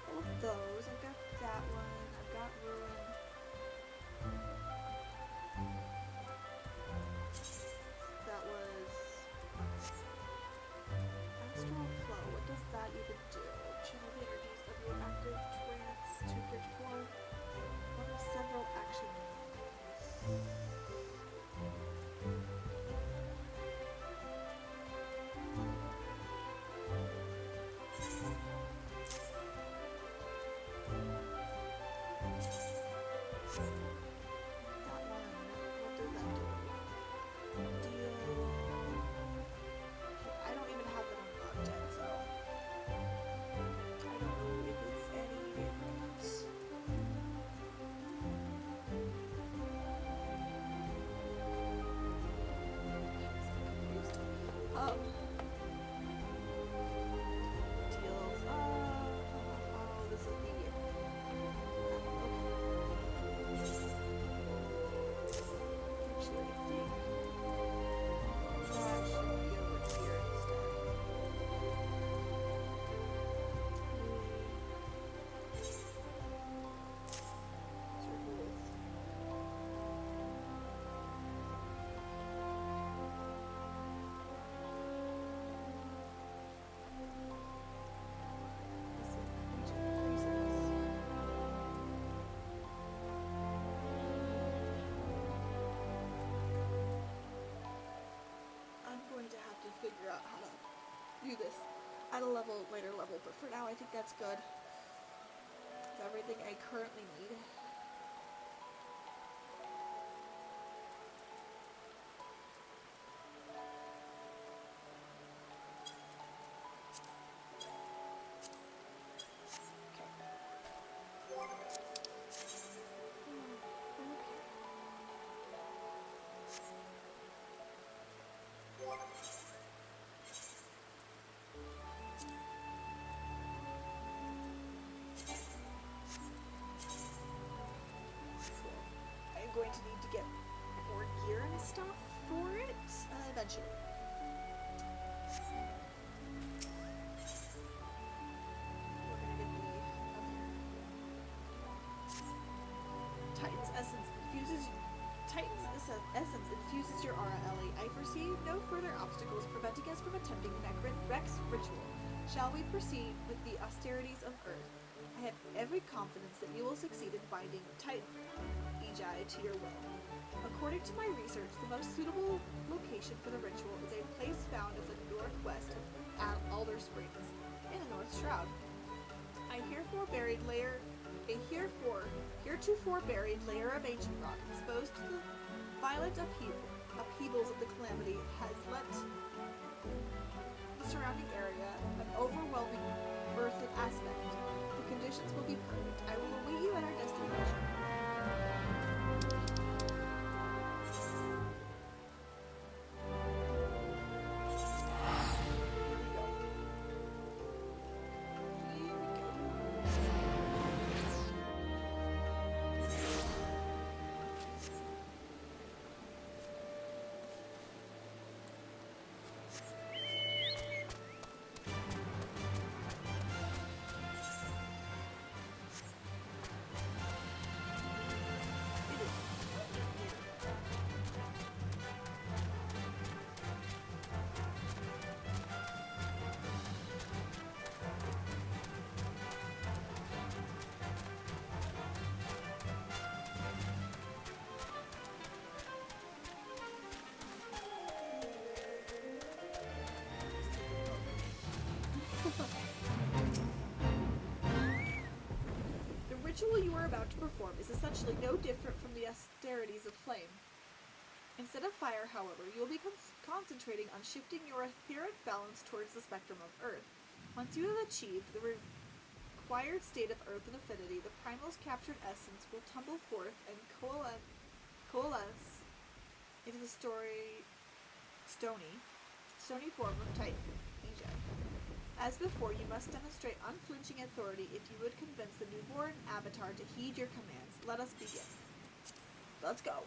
All of those. I've got that one. I've got Ruin. That was Astral Flow. What does that even do? Channel the energies of your active trance to perform one of several actions. do this at a later level, but for now I think that's good. It's everything I currently need. I'm going to need to get more gear and stuff for it eventually. We're gonna get the Titan's essence infuses your aura, Ellie. I foresee no further obstacles preventing us from attempting the Rex ritual. Shall we proceed with the austerities of Earth? I have every confidence that you will succeed in binding Titan Ejai to your will. According to my research, the most suitable location for the ritual is a place found in the northwest of Alder Springs, in the North Shroud. A heretofore buried layer of ancient rock exposed to the violent upheavals of the calamity has lent the surrounding area an overwhelming earthen aspect. The conditions will be perfect. I will await you at our destination. The ritual you are about to perform is essentially no different from the austerities of flame. Instead of fire, however, you will be concentrating on shifting your etheric balance towards the spectrum of Earth. Once you have achieved the required state of Earth and affinity, the primal's captured essence will tumble forth and coalesce into the stony form of Titan Ejai. As before, you must demonstrate unflinching authority if you would convince the newborn avatar to heed your commands. Let us begin. Let's go.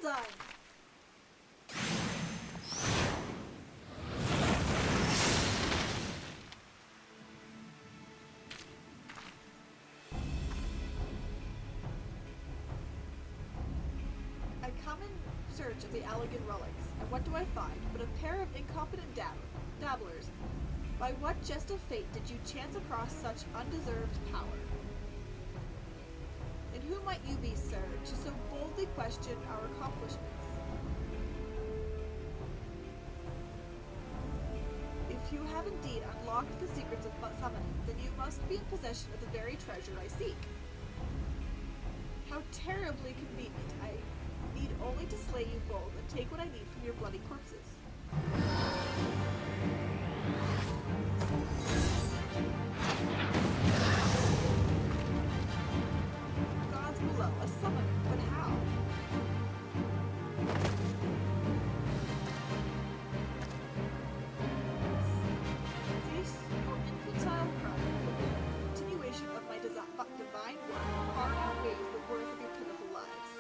done! I come in search of the Allegan relics, and what do I find but a pair of incompetent dabblers? By what jest of fate did you chance across such undeserved power? And who might you be, sir, to so boldly question our accomplishments? If you have indeed unlocked the secrets of summoning, then you must be in possession of the very treasure I seek. How terribly convenient. I need only to slay you both and take what I need from your bloody corpses. Gods below, a summoner, but how? Cease your infantile crime. The continuation of my divine work far outweighs the worth of your pitiful lives.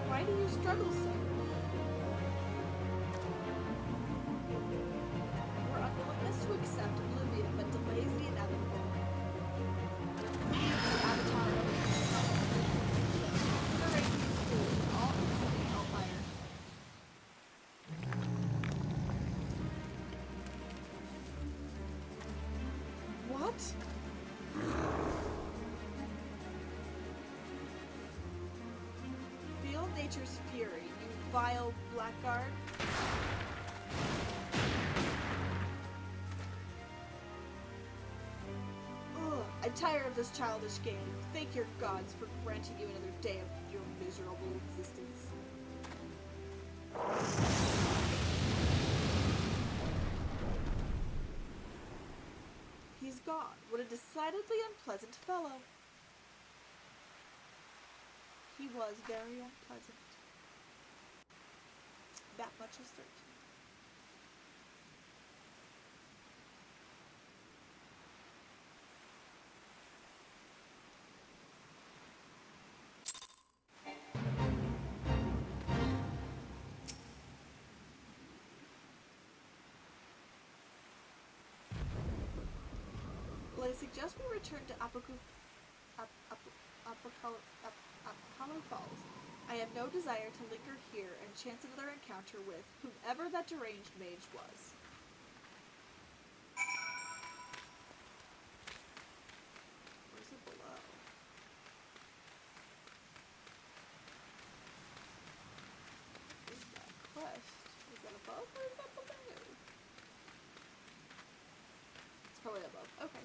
Why do you struggle so? Your unwillingness to accept oblivion but delays the inevitable. The avatar of incinerate these fools in all consuming hellfire. What? Feel nature's fury, you vile blackguard. Ugh, I'm tired of this childish game. Thank your gods for granting you another day of your miserable existence. He's gone. What a decidedly unpleasant fellow. He was very unpleasant. That much is certain. Well, I suggest we return to Apocalo Falls. I have no desire to linger here and chance another encounter with whomever that deranged mage was. Where's it below? Is that quest? Is that above or is that below? It's probably above. Okay.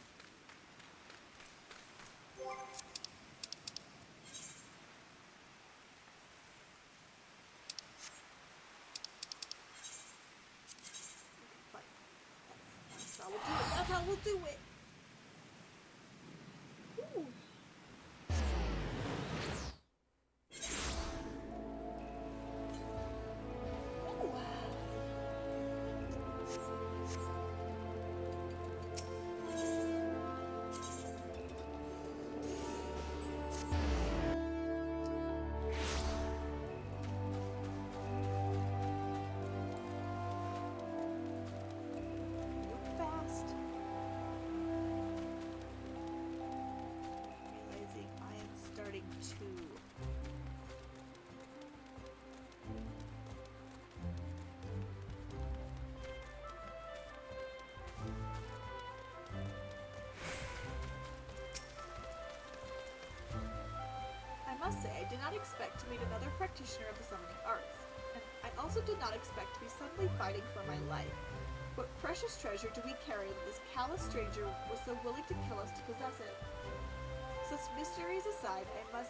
That's how we'll do it. Ooh. Ooh. another practitioner of the summoning arts, and I also did not expect to be suddenly fighting for my life. What precious treasure do we carry that this callous stranger was so willing to kill us to possess it? Such mysteries aside, I'm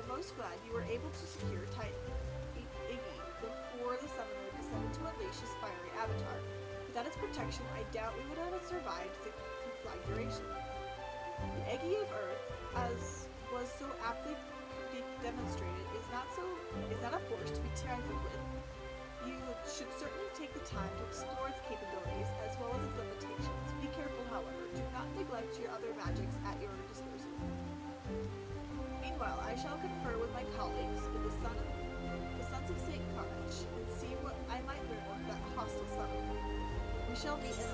most glad you were able to secure Iggy before the summoner decided to unleash his fiery avatar. Without its protection, I doubt we would have survived the conflagration. The Iggy of Earth, as was so aptly demonstrated, is not a force to be trifled with. You should certainly take the time to explore its capabilities as well as its limitations. Be careful, however. Do not neglect your other magics at your disposal. Meanwhile, I shall confer with my colleagues in the Sons of St. Carnage and see what I might learn of that hostile summon. We shall meet in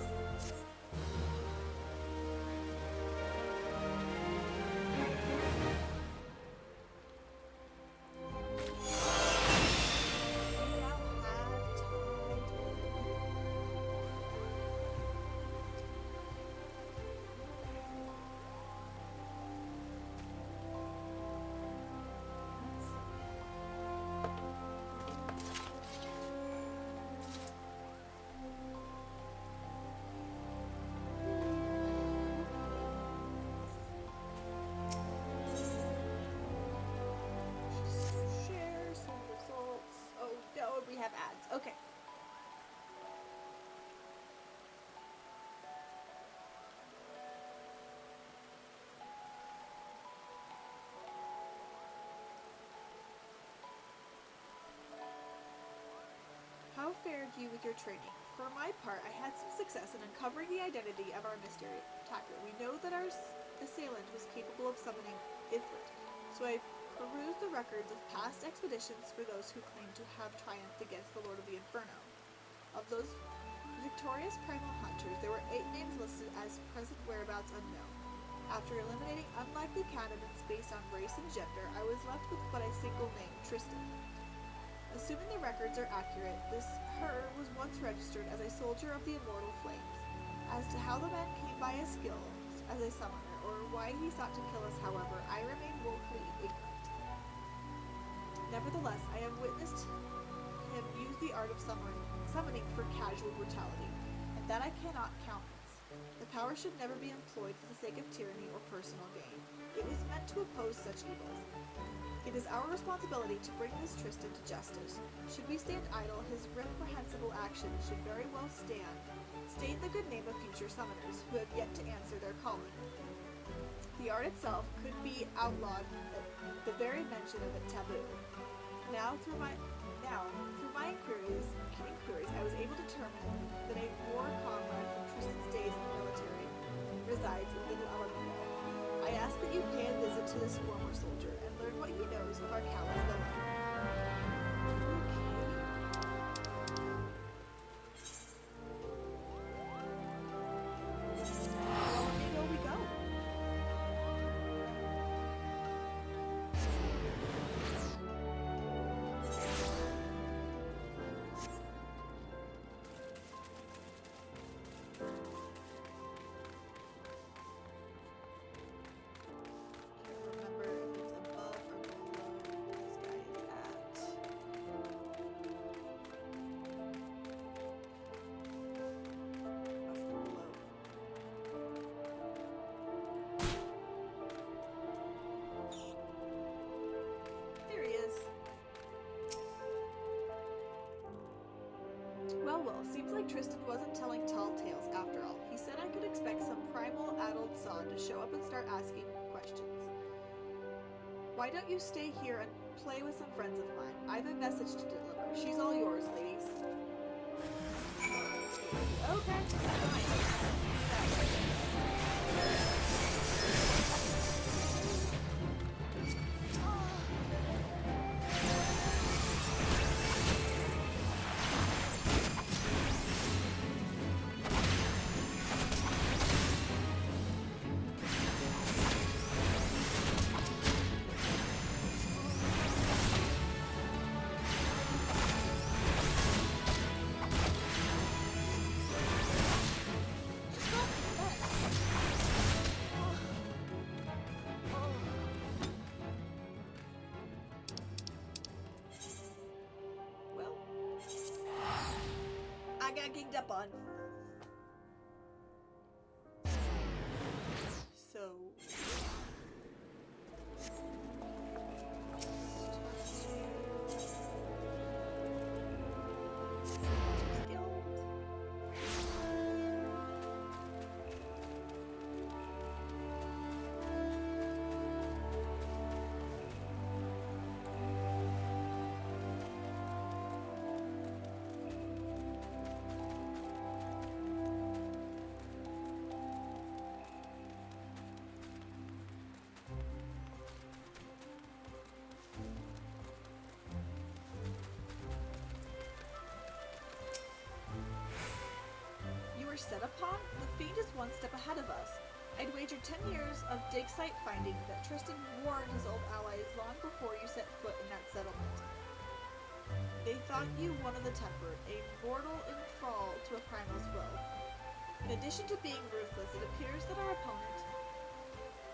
we have ads. Okay. How fared you with your training? For my part, I had some success in uncovering the identity of our mystery attacker. We know that our assailant was capable of summoning Ifrit, so I perused the records of past expeditions for those who claim to have triumphed against the Lord of the Inferno. Of those victorious primal hunters, there were 8 names listed as present whereabouts unknown. After eliminating unlikely candidates based on race and gender, I was left with but a single name, Tristan. Assuming the records are accurate, this her was once registered as a soldier of the Immortal Flames. As to how the man came by his skills as a summoner, or why he sought to kill us, however, I remain woefully ignorant. Nevertheless, I have witnessed him use the art of summoning for casual brutality, and that I cannot countenance. The power should never be employed for the sake of tyranny or personal gain. It was meant to oppose such evils. It is our responsibility to bring this Tristan to justice. Should we stand idle, his reprehensible actions should very well stain the good name of future summoners who have yet to answer their calling. The art itself could be outlawed, the very mention of it taboo. Now, through my inquiries, I was able to determine that a war comrade from Tristan's days in the military resides in Little Alameda. I ask that you pay a visit to this former soldier and learn what he knows of our callous villain. Well, seems like Tristan wasn't telling tall tales after all. He said I could expect some primal adult son to show up and start asking questions. Why don't you stay here and play with some friends of mine? I have a message to deliver. She's all yours, ladies. Okay. got ganged up on. So... set upon, the Fiend is one step ahead of us. I'd wager 10 years of dig site finding that Tristan warned his old allies long before you set foot in that settlement. They thought you one of the Tempered, a mortal in thrall to a primal's will. In addition to being ruthless, it appears that our opponent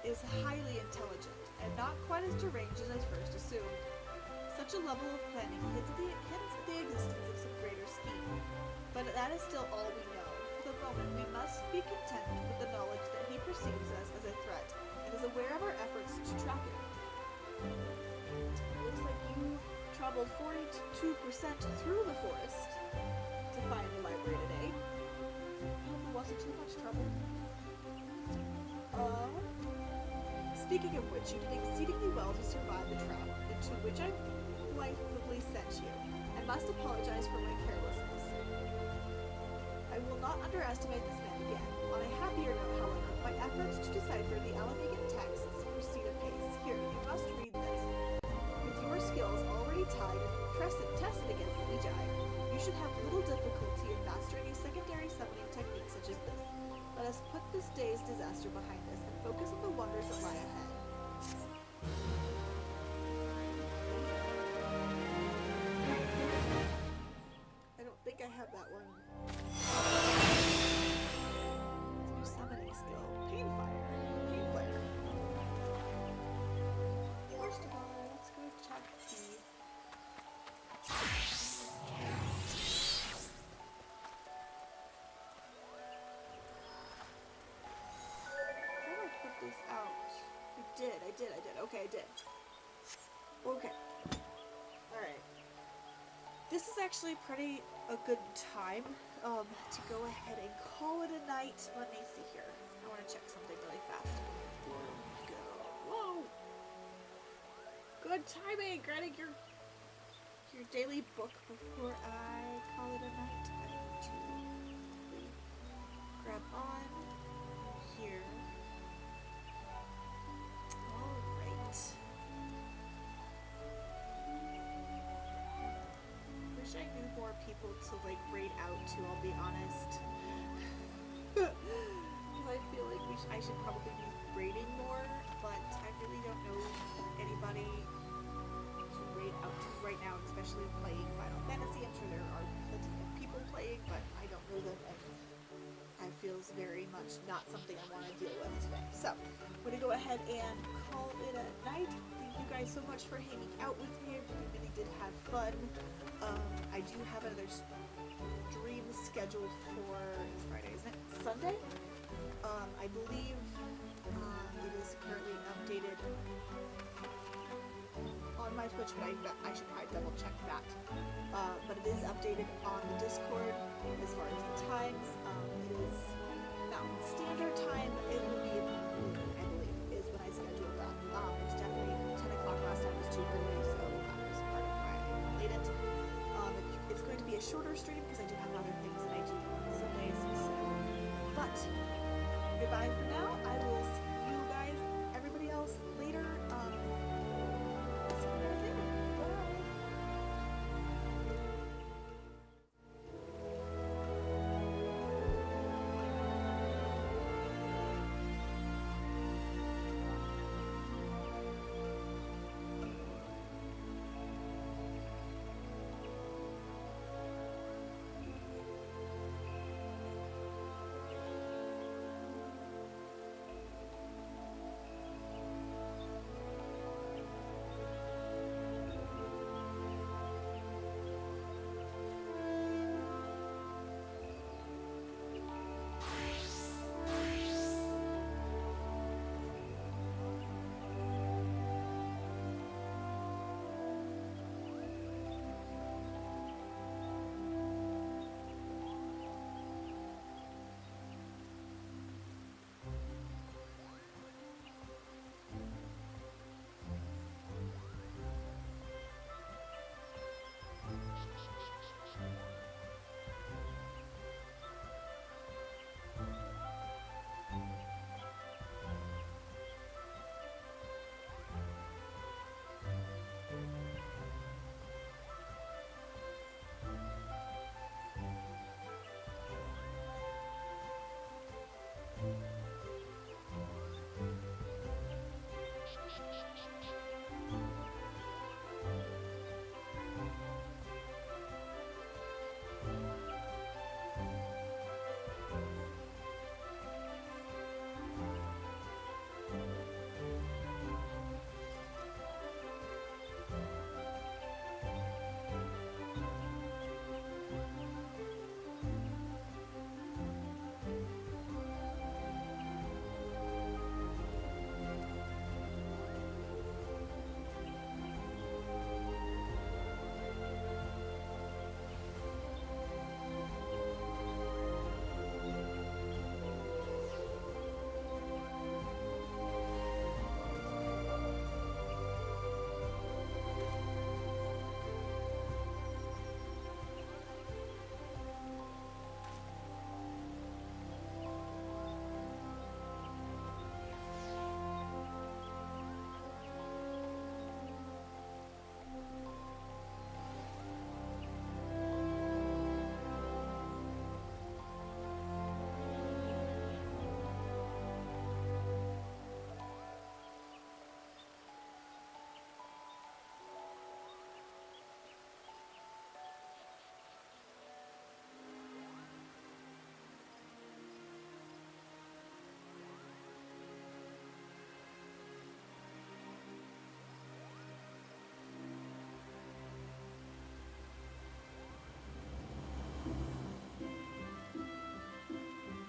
is highly intelligent, and not quite as deranged as I first assumed. Such a level of planning hints at the existence of some greater scheme. But that is still all we know. For the moment, we must be content with the knowledge that he perceives us as a threat, and is aware of our efforts to track it. Looks like you traveled 42% through the forest to find the library today. Hope it wasn't too much trouble. Speaking of which, you did exceedingly well to survive the trap into which I blithely sent you. I must apologize for my carelessness. I will not underestimate this man again. On a happier note, however, my efforts to decipher the Alamegan texts proceed apace. Here, you must read this. With your skills already tied and tested against the Ejai, you should have little difficulty in mastering a secondary summoning technique such as this. Let us put this day's disaster behind us and focus on the wonders that lie ahead. I don't think I have that one. New summoning skill. Pain Fire. Pain Flare. First of all, let's go check the... this out. I did. Okay, I did. Okay. Alright. This is actually a good time to go ahead and call it a night. Let me see here. I want to check something really fast before we go. Whoa! Good timing! Granting your daily book before I call it a night. I need to grab on here. Wish I knew more people to raid out to, I'll be honest. Because I feel like I should probably be raiding more, but I really don't know anybody to raid out to right now, especially playing Final Fantasy. I'm sure there are plenty of people playing, but I don't know them, and I feels very much not something I want to deal with today. So, I'm going to go ahead and call it a night. Thank you guys so much for hanging out with me. I really did have fun. I do have another stream scheduled for Friday, isn't it? Sunday? I believe it is currently updated on my Twitch, but I should probably double check that. But it is updated on the Discord as far as the times. It is Mountain Standard Time. It will be at noon, I believe, is when I scheduled that. It was definitely 10 o'clock last time. It was too early, so that was part of why I delayed it. It's going to be a shorter stream because I do have other things that I do on Sundays. So, but goodbye for now. I will see you guys, everybody else, later. See you guys later. Bye.